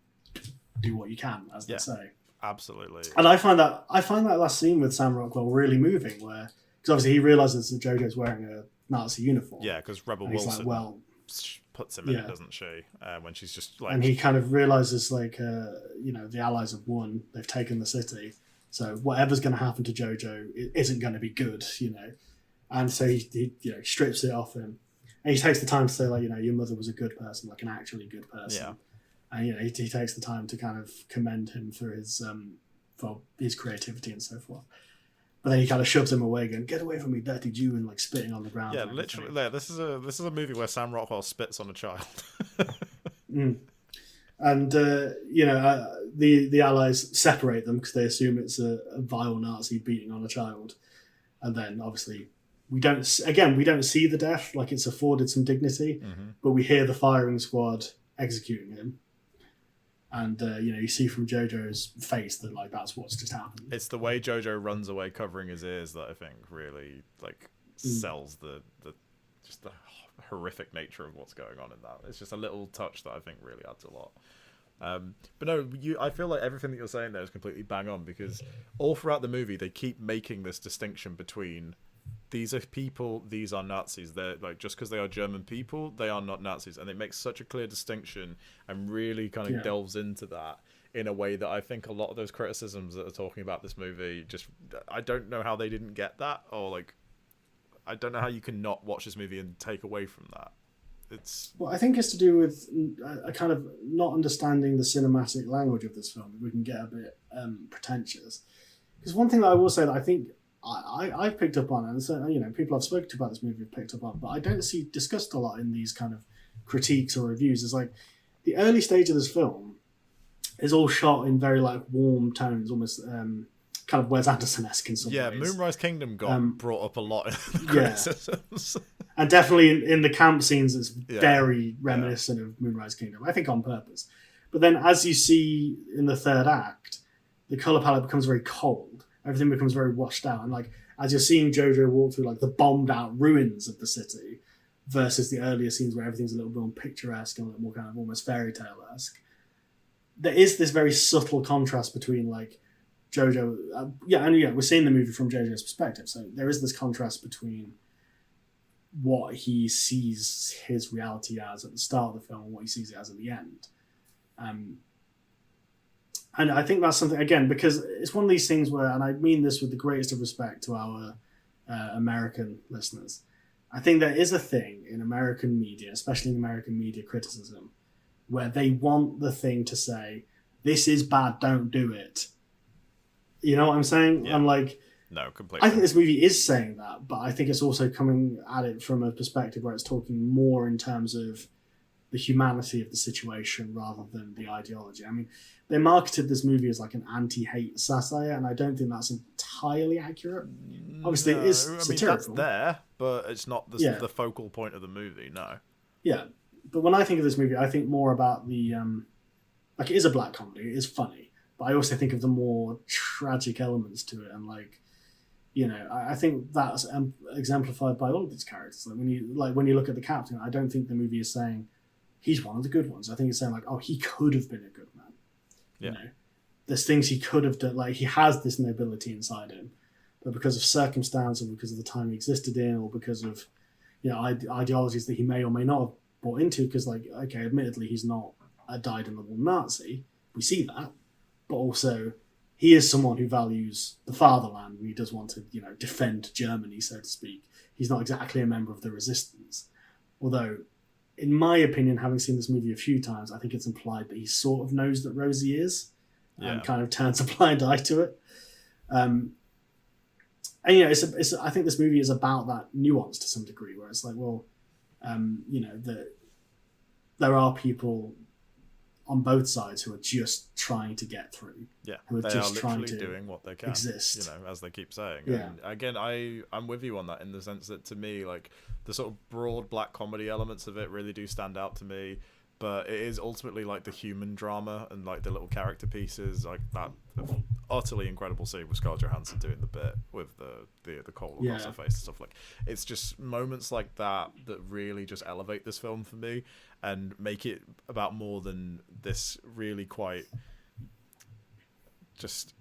do what you can, as they say. Absolutely. And I find that last scene with Sam Rockwell really moving because obviously he realizes that JoJo's wearing a Nazi uniform. Yeah, because Rebel and he's Wilson like, puts him in it, doesn't she? When she's just like... And he kind of realizes like, the Allies have won. They've taken the city. So whatever's going to happen to JoJo isn't going to be good, And so he strips it off him. And he takes the time to say, like, your mother was a good person, like an actually good person. Yeah. And, he takes the time to kind of commend him for his creativity and so forth. But then he kind of shoves him away going, "Get away from me, dirty Jew," and like spitting on the ground. Yeah, literally. Yeah, this is a movie where Sam Rockwell spits on a child. And, the Allies separate them because they assume it's a vile Nazi beating on a child. And then, obviously, we don't see the death, like it's afforded some dignity, but we hear the firing squad executing him. And you see from JoJo's face that like that's what's just happened. It's the way JoJo runs away covering his ears that I think really like sells the just the horrific nature of what's going on in that. It's just a little touch that I think really adds a lot. But no, I feel like everything that you're saying there is completely bang on, because all throughout the movie they keep making this distinction between these are people, these are Nazis. They're like, just because they are German people, they are not Nazis, and it makes such a clear distinction and really kind of delves into that in a way that I think a lot of those criticisms that are talking about this movie, just I don't know how they didn't get that, or like I don't know how you can not watch this movie and take away from that. Well, I think it's to do with a kind of not understanding the cinematic language of this film. We can get a bit pretentious. Because one thing that I will say that I think I've picked up on, and so, people I've spoken to about this movie have picked up on, but I don't see discussed a lot in these kind of critiques or reviews, is like the early stage of this film is all shot in very like warm tones, almost kind of Wes Anderson-esque in some ways. Moonrise Kingdom got brought up a lot in the criticisms. And definitely in the camp scenes, it's very reminiscent of Moonrise Kingdom, I think on purpose. But then as you see in the third act, the colour palette becomes very cold. Everything becomes very washed out. And like as you're seeing JoJo walk through like the bombed out ruins of the city versus the earlier scenes where everything's a little bit more picturesque and a little more kind of almost fairy tale-esque, there is this very subtle contrast between like JoJo, we're seeing the movie from JoJo's perspective, so there is this contrast between what he sees his reality as at the start of the film and what he sees it as at the end. And I think that's something, again, because it's one of these things where, and I mean this with the greatest of respect to our American listeners, I think there is a thing in American media, especially in American media criticism, where they want the thing to say, this is bad, don't do it. You know what I'm saying? Yeah. And like, no, completely. I think this movie is saying that, but I think it's also coming at it from a perspective where it's talking more in terms of the humanity of the situation rather than the ideology. I mean, they marketed this movie as like an anti-hate satire, and I don't think that's entirely accurate. Obviously, it is satirical. That's there, but it's not the focal point of the movie, no. Yeah, but when I think of this movie, I think more about the... like, it is a black comedy, it is funny, but I also think of the more tragic elements to it, and like, I think that's exemplified by all of these characters. Like when you look at the captain, I don't think the movie is saying he's one of the good ones. I think it's saying like, oh, he could have been a good man. Yeah. There's things he could have done. Like he has this nobility inside him, but because of circumstance or because of the time he existed in, or because of ideologies that he may or may not have bought into. Because like, okay, admittedly, he's not a dyed-in-the-wool Nazi. We see that, but also he is someone who values the fatherland and he does want to, defend Germany, so to speak. He's not exactly a member of the resistance. Although, in my opinion, having seen this movie a few times, I think it's implied that he sort of knows that Rosie is and kind of turns a blind eye to it. And I think this movie is about that nuance to some degree, where it's like, well, there are people on both sides who are just trying to get through. Yeah, who are they just are trying literally to doing what they can, exist. As they keep saying. Yeah. And again, I'm with you on that in the sense that to me, like the sort of broad black comedy elements of it really do stand out to me. But it is ultimately like the human drama and like the little character pieces, like that utterly incredible scene with Scarlett Johansson doing the bit with the coal across her face and stuff. Like, it's just moments like that that really just elevate this film for me and make it about more than this really quite just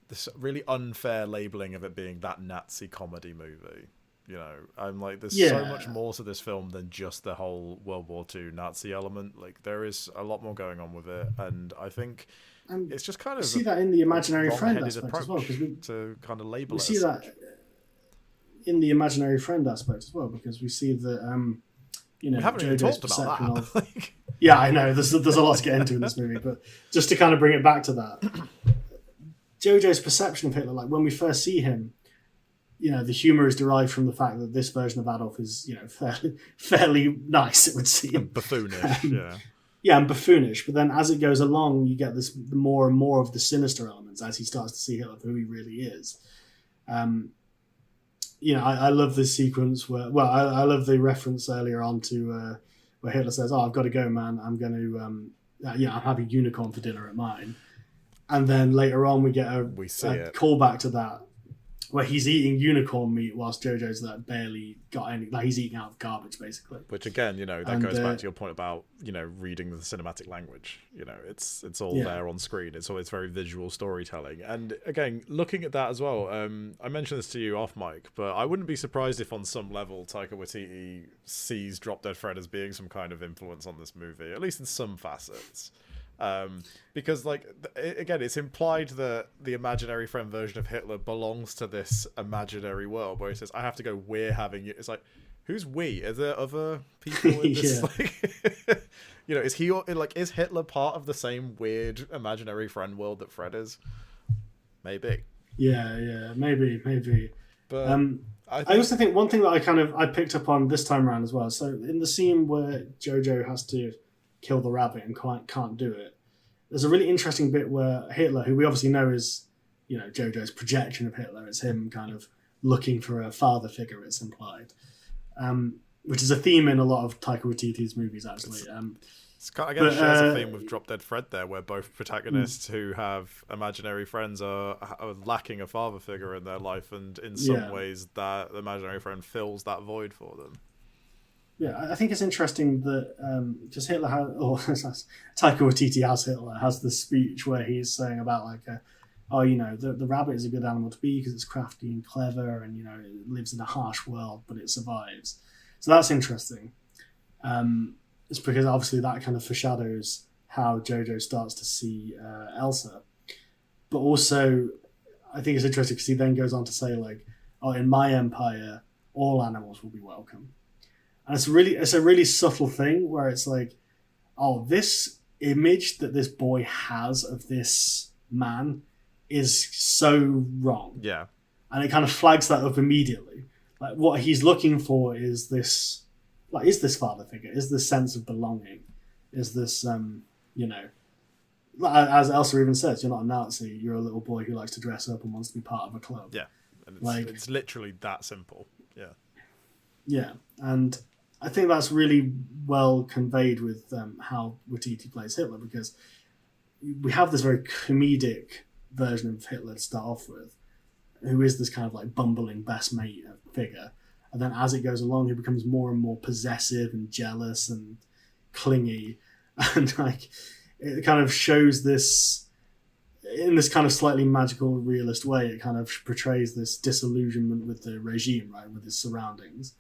this really unfair labeling of it being that Nazi comedy movie. I'm like, there's so much more to this film than just the whole World War II Nazi element. Like, there is a lot more going on with it, and I think it's just kind of see that in the imaginary friend aspect as well, because to kind of label we it. See that in the imaginary friend aspect as well, because we see that we haven't even talked about that. Yeah, I know. There's a lot to get into in this movie, but just to kind of bring it back to that, JoJo's perception of Hitler, like when we first see him. The humour is derived from the fact that this version of Adolf is, fairly nice, it would seem. Buffoonish, and buffoonish. But then as it goes along, you get the more and more of the sinister elements as he starts to see Hitler for who he really is. I love this sequence where, I love the reference earlier on to where Hitler says, "Oh, I've got to go, man. I'm going to I'm having unicorn for dinner at mine. And then later on, we get a callback to that, where he's eating unicorn meat whilst JoJo's like barely got any. Like he's eating out of garbage, basically. Which again, that goes back to your point about reading the cinematic language. It's all there on screen. It's always very visual storytelling. And again, looking at that as well, I mentioned this to you off mic, but I wouldn't be surprised if on some level Taika Waititi sees Drop Dead Fred as being some kind of influence on this movie, at least in some facets. Because again, it's implied that the imaginary friend version of Hitler belongs to this imaginary world where he says, I have to go, we're having you. It's like, who's we? Are there other people in this? Is Hitler part of the same weird imaginary friend world that Fred is? Maybe. Yeah, maybe. But I also think one thing that I picked up on this time around as well. So in the scene where JoJo has to kill the rabbit and can't do it, there's a really interesting bit where Hitler, who we obviously know is, JoJo's projection of Hitler, it's him kind of looking for a father figure, it's implied, which is a theme in a lot of Taika Waititi's movies, actually. Shares a theme with Drop Dead Fred there, where both protagonists who have imaginary friends are lacking a father figure in their life, and in some ways that imaginary friend fills that void for them. Yeah, I think it's interesting that just Hitler Taika Waititi as Hitler has this speech where he's saying about the rabbit is a good animal to be because it's crafty and clever and it lives in a harsh world but it survives. So that's interesting. It's because obviously that kind of foreshadows how JoJo starts to see Elsa, but also I think it's interesting because he then goes on to say in my empire all animals will be welcome. And it's a really subtle thing where it's like, this image that this boy has of this man is so wrong. Yeah. And it kind of flags that up immediately. Like what he's looking for is this father figure, is this sense of belonging, is this, as Elsa even says, you're not a Nazi, you're a little boy who likes to dress up and wants to be part of a club. Yeah. And it's literally that simple. Yeah. Yeah. And I think that's really well conveyed with how Waititi plays Hitler, because we have this very comedic version of Hitler to start off with, who is this kind of bumbling best mate figure. And then as it goes along, he becomes more and more possessive and jealous and clingy. And it kind of shows this, in this kind of slightly magical, realist way, it kind of portrays this disillusionment with the regime, right, with his surroundings,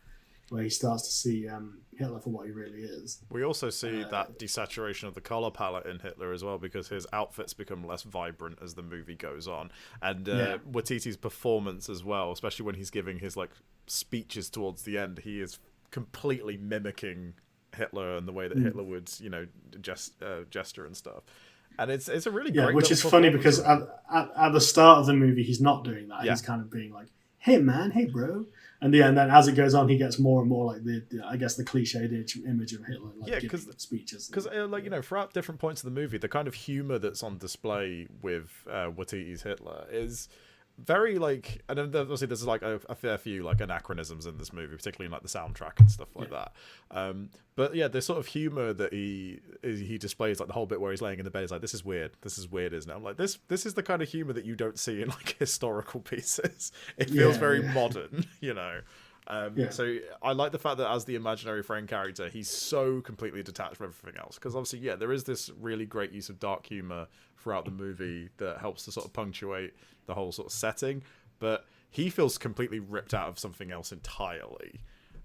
where he starts to see Hitler for what he really is. We also see that desaturation of the color palette in Hitler as well, because his outfits become less vibrant as the movie goes on. And Waititi's performance as well, especially when he's giving his speeches towards the end, he is completely mimicking Hitler and the way that Hitler would, gesture and stuff. And it's a really great which is funny because at the start of the movie he's not doing that. He's kind of being like, hey man, hey bro. And then as it goes on, he gets more and more like the cliched image of Hitler, giving speeches. Because throughout different points of the movie, the kind of humor that's on display with Waititi's Hitler is very and obviously there's a fair few anachronisms in this movie, particularly in the soundtrack and stuff like that. But yeah, the sort of humor that he displays, the whole bit where he's laying in the bed, is this is weird, isn't it? I'm like, this is the kind of humor that you don't see in historical pieces. It feels very modern, So I like the fact that as the imaginary friend character, he's so completely detached from everything else, because obviously there is this really great use of dark humor throughout the movie that helps to sort of punctuate the whole sort of setting, but he feels completely ripped out of something else entirely,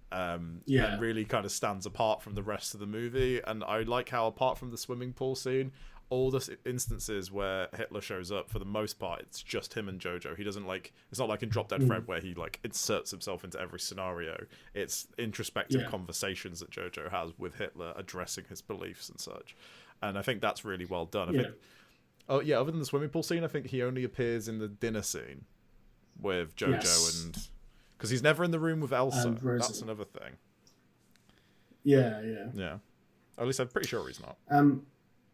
and really kind of stands apart from the rest of the movie. And I like how, apart from the swimming pool scene, all the instances where Hitler shows up, for the most part, it's just him and JoJo. He doesn't it's not like in Drop Dead Fred where he inserts himself into every scenario. It's introspective conversations that JoJo has with Hitler, addressing his beliefs and such. And I think that's really well done. I think, other than the swimming pool scene, I think he only appears in the dinner scene with JoJo and because he's never in the room with Elsa. That's another thing. Yeah. At least I'm pretty sure he's not.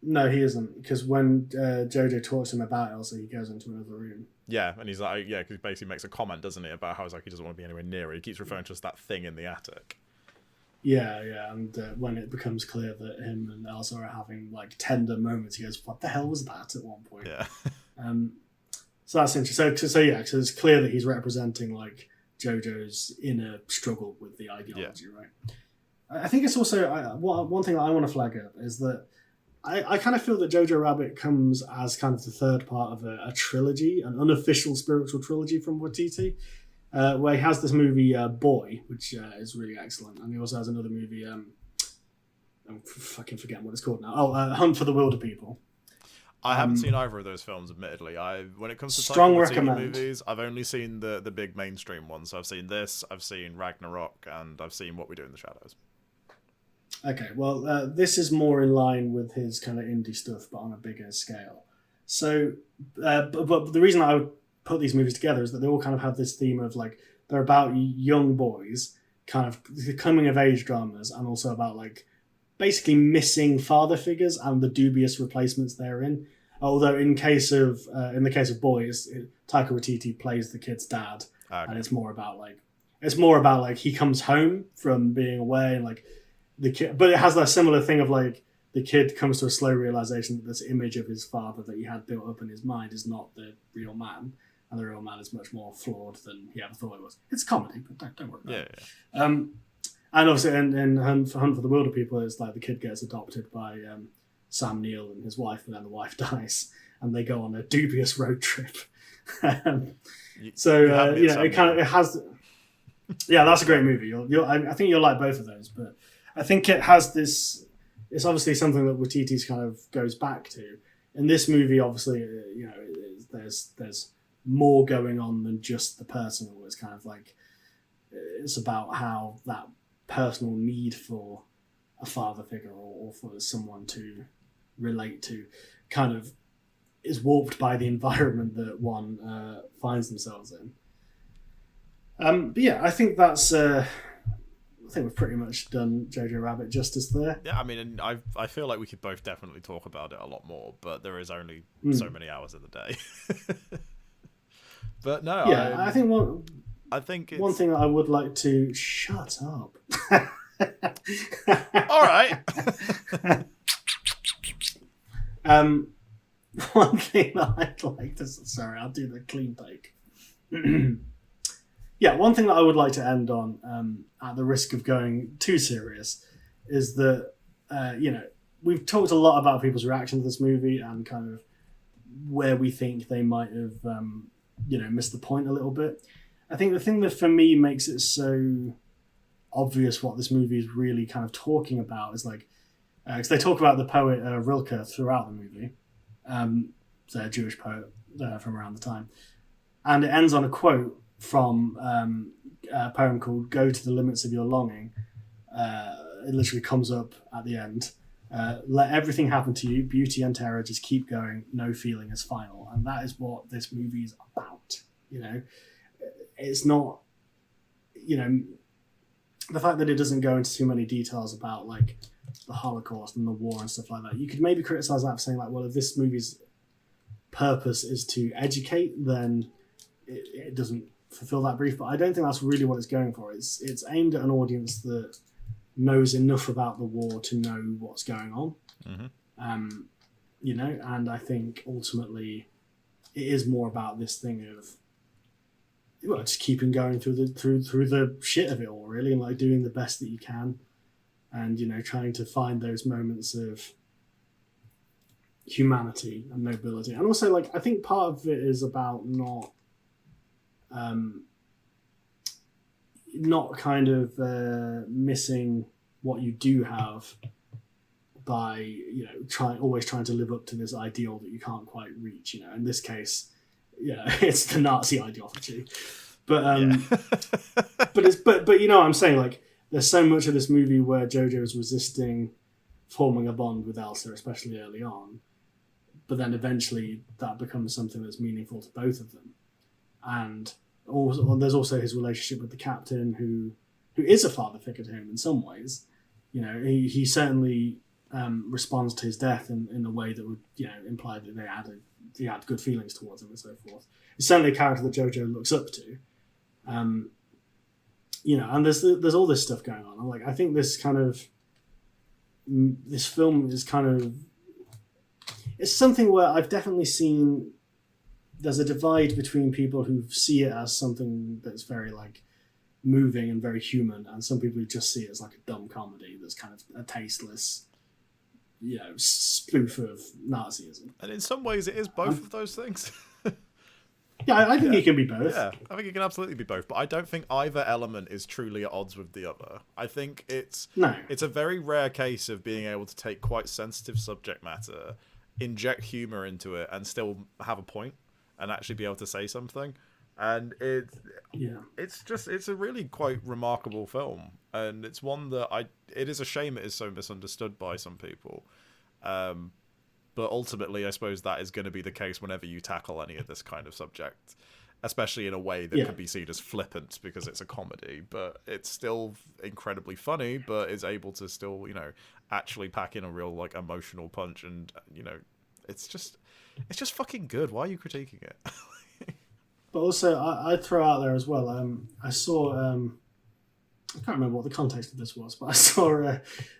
No, he isn't, because when JoJo talks to him about Elsa, he goes into another room. Yeah, and he's like, because he basically makes a comment, doesn't he, about how he doesn't want to be anywhere near it. He keeps referring to as that thing in the attic. Yeah, and when it becomes clear that him and Elsa are having like tender moments, he goes, "What the hell was that?" At one point. Yeah. So that's interesting. So it's clear that he's representing like JoJo's inner struggle with the ideology, right? I think it's also one thing that I want to flag up is that I kind of feel that JoJo Rabbit comes as kind of the third part of a trilogy, an unofficial spiritual trilogy from Waititi. Where he has this movie Boy, which is really excellent, and he also has another movie. I'm fucking forgetting what it's called now. Hunt for the Wilder People. I haven't seen either of those films, admittedly. When it comes to strong Taika Waititi recommend movies, I've only seen the big mainstream ones. So I've seen this, I've seen Ragnarok, and I've seen What We Do in the Shadows. Okay, well, this is more in line with his kind of indie stuff, but on a bigger scale. So, but the reason I would put these movies together is that they all kind of have this theme of like they're about young boys, kind of coming of age dramas, and also about like basically missing father figures and the dubious replacements therein. Although in the case of Boys, Taika Waititi plays the kid's dad, and it's more about like he comes home from being away and like the kid, but it has that similar thing of like the kid comes to a slow realization that this image of his father that he had built up in his mind is not the real man. And the real man is much more flawed than he ever thought it was. It's comedy, but don't worry about it. Yeah. And obviously in Hunt for the Wilder People, it's like the kid gets adopted by Sam Neill and his wife, and then the wife dies, and they go on a dubious road trip. It has... Yeah, that's a great movie. I think you'll like both of those, but I think it has this... It's obviously something that Waititi's kind of goes back to. In this movie, obviously, there's more going on than just the personal. It's kind of like it's about how that personal need for a father figure or for someone to relate to kind of is warped by the environment that one finds themselves in. But yeah, I think that's I think we've pretty much done JoJo Rabbit justice there. Yeah, I mean, I feel like we could both definitely talk about it a lot more, but there is only so many hours in the day. But no, yeah, I think one thing that I would like to shut up. All right. One thing that I'd like to... Sorry, I'll do the clean take. Yeah, one thing that I would like to end on, at the risk of going too serious, is that, we've talked a lot about people's reaction to this movie and kind of where we think they might have, missed the point a little bit. I think the thing that for me makes it so obvious what this movie is really kind of talking about is like, because they talk about the poet Rilke throughout the movie, so a Jewish poet from around the time, and it ends on a quote from a poem called "Go to the Limits of Your Longing." It literally comes up at the end. Let everything happen to you, beauty and terror, just keep going, no feeling is final. And that is what this movie is about. It's not, the fact that it doesn't go into too many details about like the Holocaust and the war and stuff like that. You could maybe criticize that for saying like, well, if this movie's purpose is to educate, then it doesn't fulfill that brief. But I don't think that's really what it's going for. It's aimed at an audience that knows enough about the war to know what's going on. Mm-hmm. And I think ultimately it is more about this thing of just keeping going through the shit of it all, really, and like doing the best that you can, and trying to find those moments of humanity and nobility. And also, like, I think part of it is about not kind of missing what you do have by always trying to live up to this ideal that you can't quite reach. In this case, it's the Nazi ideology, but but you know what I'm saying, like there's so much of this movie where JoJo is resisting forming a bond with Elsa, especially early on, but then eventually that becomes something that's meaningful to both of them. And also, there's also his relationship with the captain, who is a father figure to him in some ways. He certainly responds to his death in a way that would imply that he had good feelings towards him and so forth. It's certainly a character that JoJo looks up to. and there's all this stuff going on. I think this film is it's something where I've definitely seen there's a divide between people who see it as something that's very moving and very human, and some people who just see it as a dumb comedy that's kind of a tasteless, spoof of Nazism. And in some ways, it is both of those things. Yeah, I think it can be both. Yeah, I think it can absolutely be both, but I don't think either element is truly at odds with the other. I think it's a very rare case of being able to take quite sensitive subject matter, inject humor into it, and still have a point and actually be able to say something. And it's a really quite remarkable film, and it's one that it is a shame it is so misunderstood by some people. But ultimately, I suppose that is going to be the case whenever you tackle any of this kind of subject, especially in a way that could be seen as flippant because it's a comedy, but it's still incredibly funny, but is able to still, actually pack in a real emotional punch, and it's just fucking good. Why are you critiquing it? But also, I'd throw out there as well. I saw. I can't remember what the context of this was, but I saw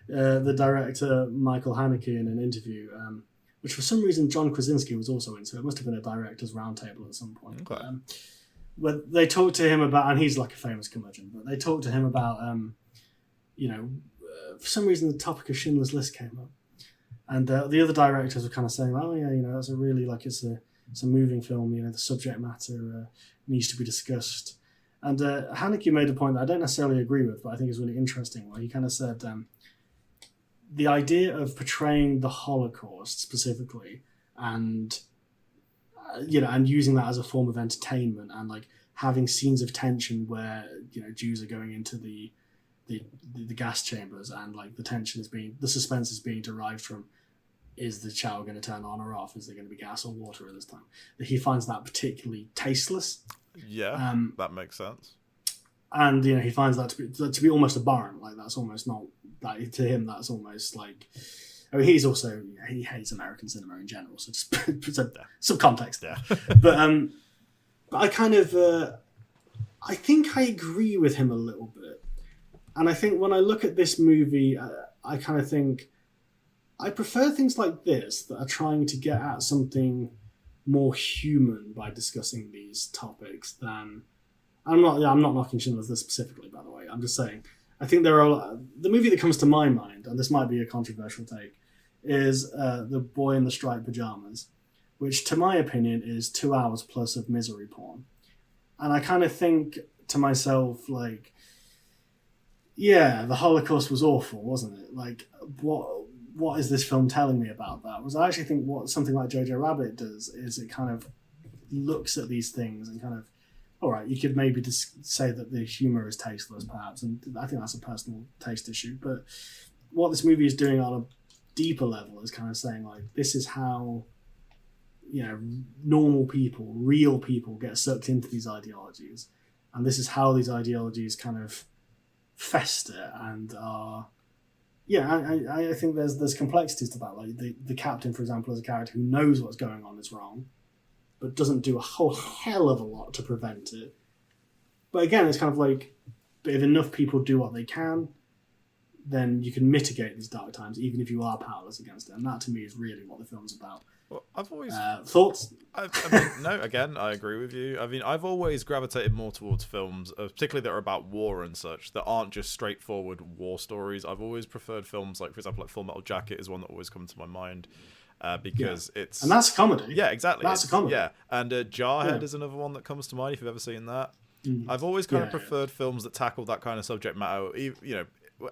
the director Michael Haneke in an interview, which for some reason John Krasinski was also in, so it must have been a director's roundtable at some point. Okay. Where they talked to him about, and he's a famous curmudgeon, but they talked to him about, for some reason the topic of Schindler's List came up, and the other directors were kind of saying, oh yeah, that's a really it's a moving film. The subject matter needs to be discussed. And Haneke made a point that I don't necessarily agree with, but I think is really interesting, where he kind of said the idea of portraying the Holocaust specifically, and and using that as a form of entertainment, and having scenes of tension where Jews are going into the gas chambers, and the suspense is being derived from, is the shower going to turn on or off? Is there going to be gas or water at this time? That he finds that particularly tasteless. Yeah, that makes sense. And he finds that to be almost abhorrent. That's almost not to him. That's almost he's also he hates American cinema in general. So just some context there. But I kind of I think I agree with him a little bit. And I think when I look at this movie, I kind of think I prefer things like this that are trying to get at something more human by discussing these topics than... I'm not knocking Schindler's List specifically, by the way. I'm just saying, I think there are... The movie that comes to my mind, and this might be a controversial take, is The Boy in the Striped Pajamas, which, to my opinion, is 2 hours plus of misery porn. And I kind of think to myself, yeah, the Holocaust was awful, wasn't it? What is this film telling me about that? I actually think what something like JoJo Rabbit does is it kind of looks at these things and kind of, all right, you could maybe just say that the humor is tasteless, perhaps, and I think that's a personal taste issue. But what this movie is doing on a deeper level is kind of saying, this is how, normal people, real people get sucked into these ideologies, and this is how these ideologies kind of fester and are... Yeah, I think there's complexities to that. The captain, for example, is a character who knows what's going on is wrong, but doesn't do a whole hell of a lot to prevent it. But again, it's kind of but if enough people do what they can, then you can mitigate these dark times, even if you are powerless against it. And that, to me, is really what the film's about. Well, I've always thoughts. No, again, I agree with you. I've always gravitated more towards films, particularly that are about war and such, that aren't just straightforward war stories. I've always preferred films for example, Full Metal Jacket is one that always comes to my mind, because it's... And that's a comedy. Yeah, exactly. That's a comedy. Yeah, and Jarhead is another one that comes to mind, if you've ever seen that. I've always kind of preferred films that tackle that kind of subject matter,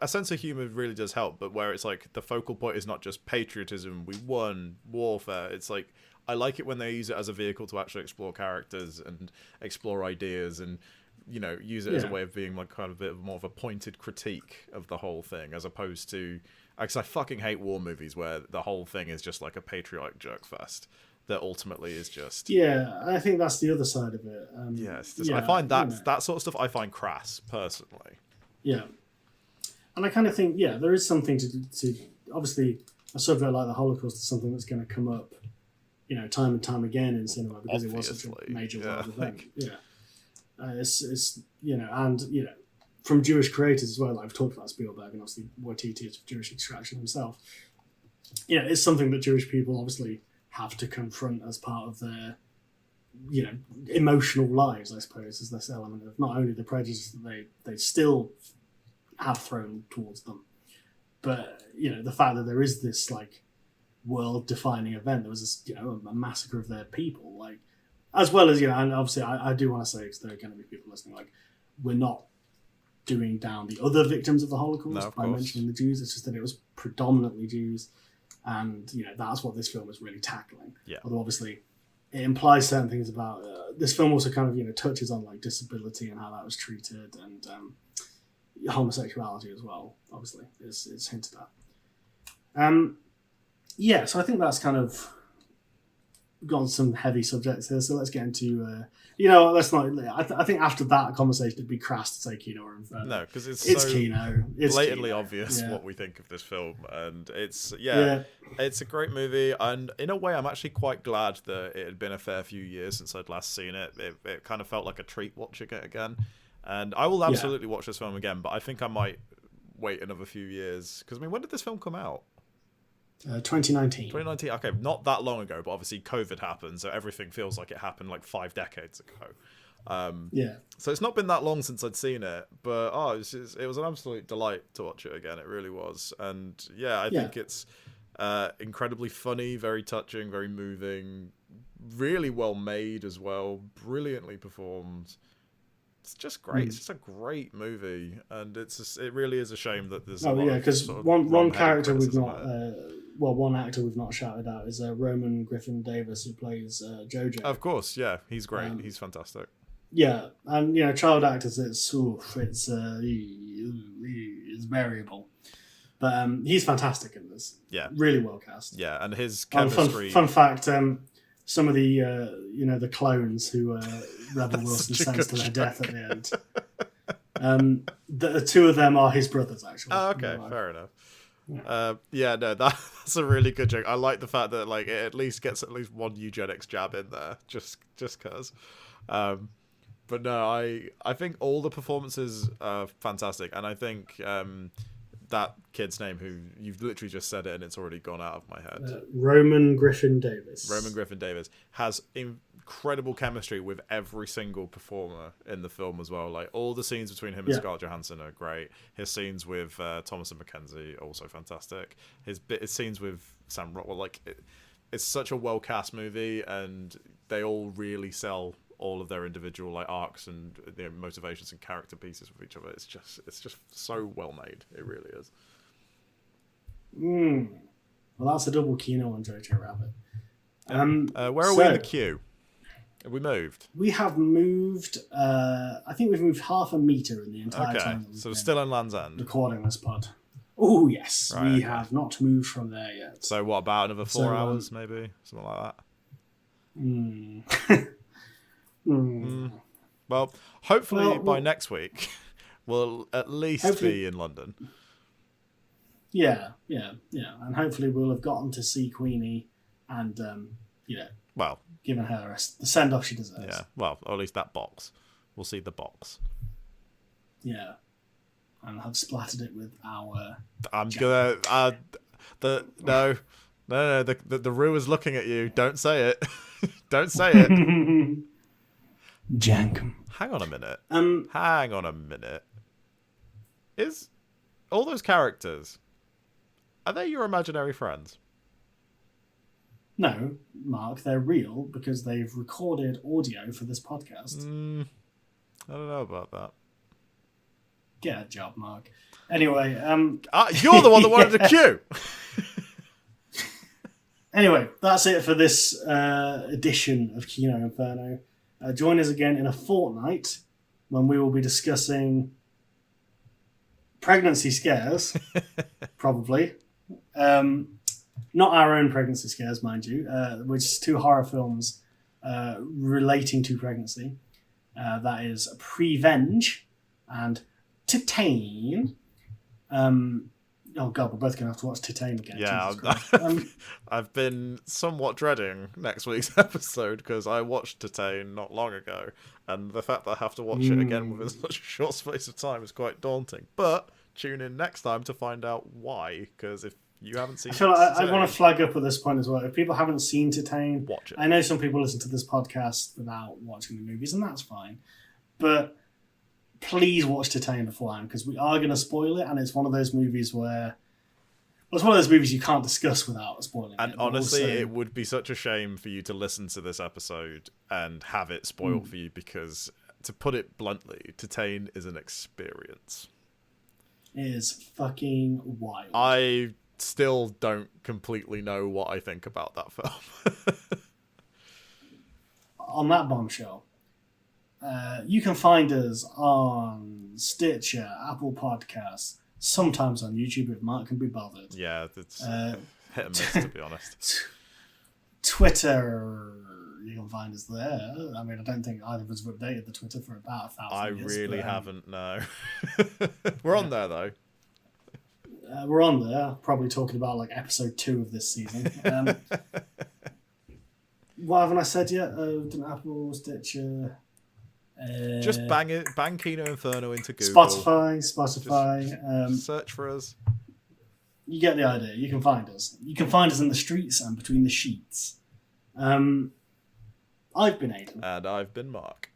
a sense of humor really does help, but where it's the focal point is not just patriotism, we won, warfare. It's I like it when they use it as a vehicle to actually explore characters and explore ideas, and use it as a way of being kind of a bit more of a pointed critique of the whole thing, as opposed to... Because I fucking hate war movies where the whole thing is just a patriotic jerkfest that ultimately is just... Yeah, I think that's the other side of it. I find that sort of stuff I find crass, personally. Yeah. And I kind of think, there is something to obviously, a subject like the Holocaust is something that's going to come up, time and time again in cinema, because it was such a major world event. It's and from Jewish creators as well. Like I've talked about Spielberg, and obviously Waititi is Jewish extraction himself. You know, it's something that Jewish people obviously have to confront as part of their, you know, emotional lives, I suppose, is this element of not only the prejudice that they still have thrown towards them, but, you know, the fact that there is this, like, world-defining event. There was this, you know, a massacre of their people, like, as well as, you know, and obviously I do want to say, because there are going to be people listening, like, we're not doing down the other victims of the Holocaust by mentioning the Jews. It's just that it was predominantly Jews, and, you know, that's what this film is really tackling. Yeah. Although obviously it implies certain things about this film also kind of, you know, touches on like disability and how that was treated, and homosexuality as well. Obviously, is hinted at. Yeah, so I think that's kind of got some heavy subjects here. So let's get into. You know, let's not. I think after that conversation, it'd be crass to say Kino or Inferno. No, because it's so Kino. It's blatantly Kino. obvious Yeah. what we think of this film, and it's it's a great movie. And in a way, I'm actually quite glad that it had been a fair few years since I'd last seen it. It kind of felt like a treat watching it again, and I will absolutely watch this film again. But I think I might wait another few years, because I mean, when did this film come out? 2019. 2019. Okay, not that long ago, but obviously COVID happened, so everything feels like it happened like 5 decades ago. Yeah. So it's not been that long since I'd seen it, but it was an absolute delight to watch it again. It really was, and I think it's incredibly funny, very touching, very moving, really well made as well, brilliantly performed. It's just great. It's just a great movie, and it really is a shame that there's. Because one character we've not, one actor we've not shouted out is Roman Griffin Davis, who plays JoJo. Of course, yeah, he's great. He's fantastic. Yeah, and you know, child actors, it's variable, but he's fantastic in this. Yeah, really well cast. Yeah, and his chemistry. Fun fact. Some of the the clones who Rebel Wilson sends to their death at the end. The two of them are his brothers, actually. Oh, okay, fair enough. No, that's a really good joke. I like the fact that like it at least gets at least one eugenics jab in there, just cause. But no, I think all the performances are fantastic, and I think that kid's name, who you've literally just said it and it's already gone out of my head. Roman Griffin Davis. Roman Griffin Davis has incredible chemistry with every single performer in the film as well. Like all the scenes between him and Scarlett Johansson are great. His scenes with Thomas and Mackenzie also fantastic. His scenes with Sam Rockwell, it's such a well cast movie, and they all really sell all of their individual like arcs and their motivations and character pieces with each other. It's just so well made. It really is. Well, that's a double Kino on JoJo Rabbit. Where are we in the queue? Have we moved? We have moved. I think we've moved half a meter in the entire time. So we're still in Land's End. Recording this pod. Oh yes, we have not moved from there yet. So what about another 4 hours, maybe something like that? Well, hopefully by next week we'll at least be in London. Yeah, and hopefully we'll have gotten to see Queenie and given her the send off she deserves. Yeah, well, or at least that box. We'll see the box. Yeah, and have splattered it with our. I'm gonna. No. The Rue is looking at you. Don't say it. Don't say it. Jankum. Hang on a minute. Is all those characters, are they your imaginary friends? No, Mark, they're real because they've recorded audio for this podcast. I don't know about that. Get a job, Mark. Anyway, you're the one that wanted a queue. Anyway, that's it for this edition of Kino Inferno. Join us again in a fortnight when we will be discussing pregnancy scares, probably. Not our own pregnancy scares, mind you, which is 2 horror films relating to pregnancy. That is Prevenge and Titan. Oh god, we're both gonna have to watch Titane again. Yeah, Jesus I've been somewhat dreading next week's episode because I watched Titane not long ago, and the fact that I have to watch it again within such a short space of time is quite daunting. But tune in next time to find out why, because if you haven't seen I feel like I want to flag up at this point as well. If people haven't seen Titane, watch it. I know some people listen to this podcast without watching the movies, and that's fine. But please watch Titane beforehand, because we are going to spoil it, and it's one of those movies where... Well, it's one of those movies you can't discuss without spoiling and it. honestly, also... it would be such a shame for you to listen to this episode and have it spoiled for you, because, to put it bluntly, Titane is an experience. It is fucking wild. I still don't completely know what I think about that film. On that bombshell, you can find us on Stitcher, Apple Podcasts, sometimes on YouTube if Mark can be bothered. Yeah, it's hit and miss, to be honest. Twitter, you can find us there. I mean, I don't think either of us have updated the Twitter for about 1,000 years. I really haven't, no. We're on there, though. We're on there, probably talking about like episode 2 of this season. What haven't I said yet? Apple, Stitcher. Just bang Kino Inferno into Google. Spotify. Just search for us. You get the idea. You can find us. You can find us in the streets and between the sheets. I've been Aidan. And I've been Mark.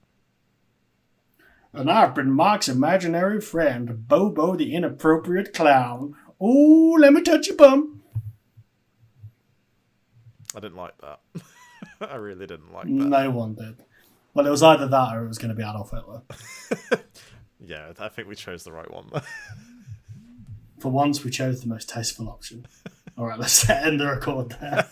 And I've been Mark's imaginary friend, Bobo the inappropriate clown. Oh, let me touch your bum. I didn't like that. I really didn't like that. No one did. Well, it was either that or it was going to be Adolf Hitler. Yeah, I think we chose the right one. For once, we chose the most tasteful option. All right, let's end the record there.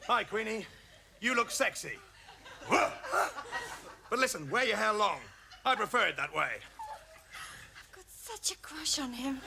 Hi, Queenie. You look sexy. But listen, wear your hair long. I prefer it that way. I've got such a crush on him.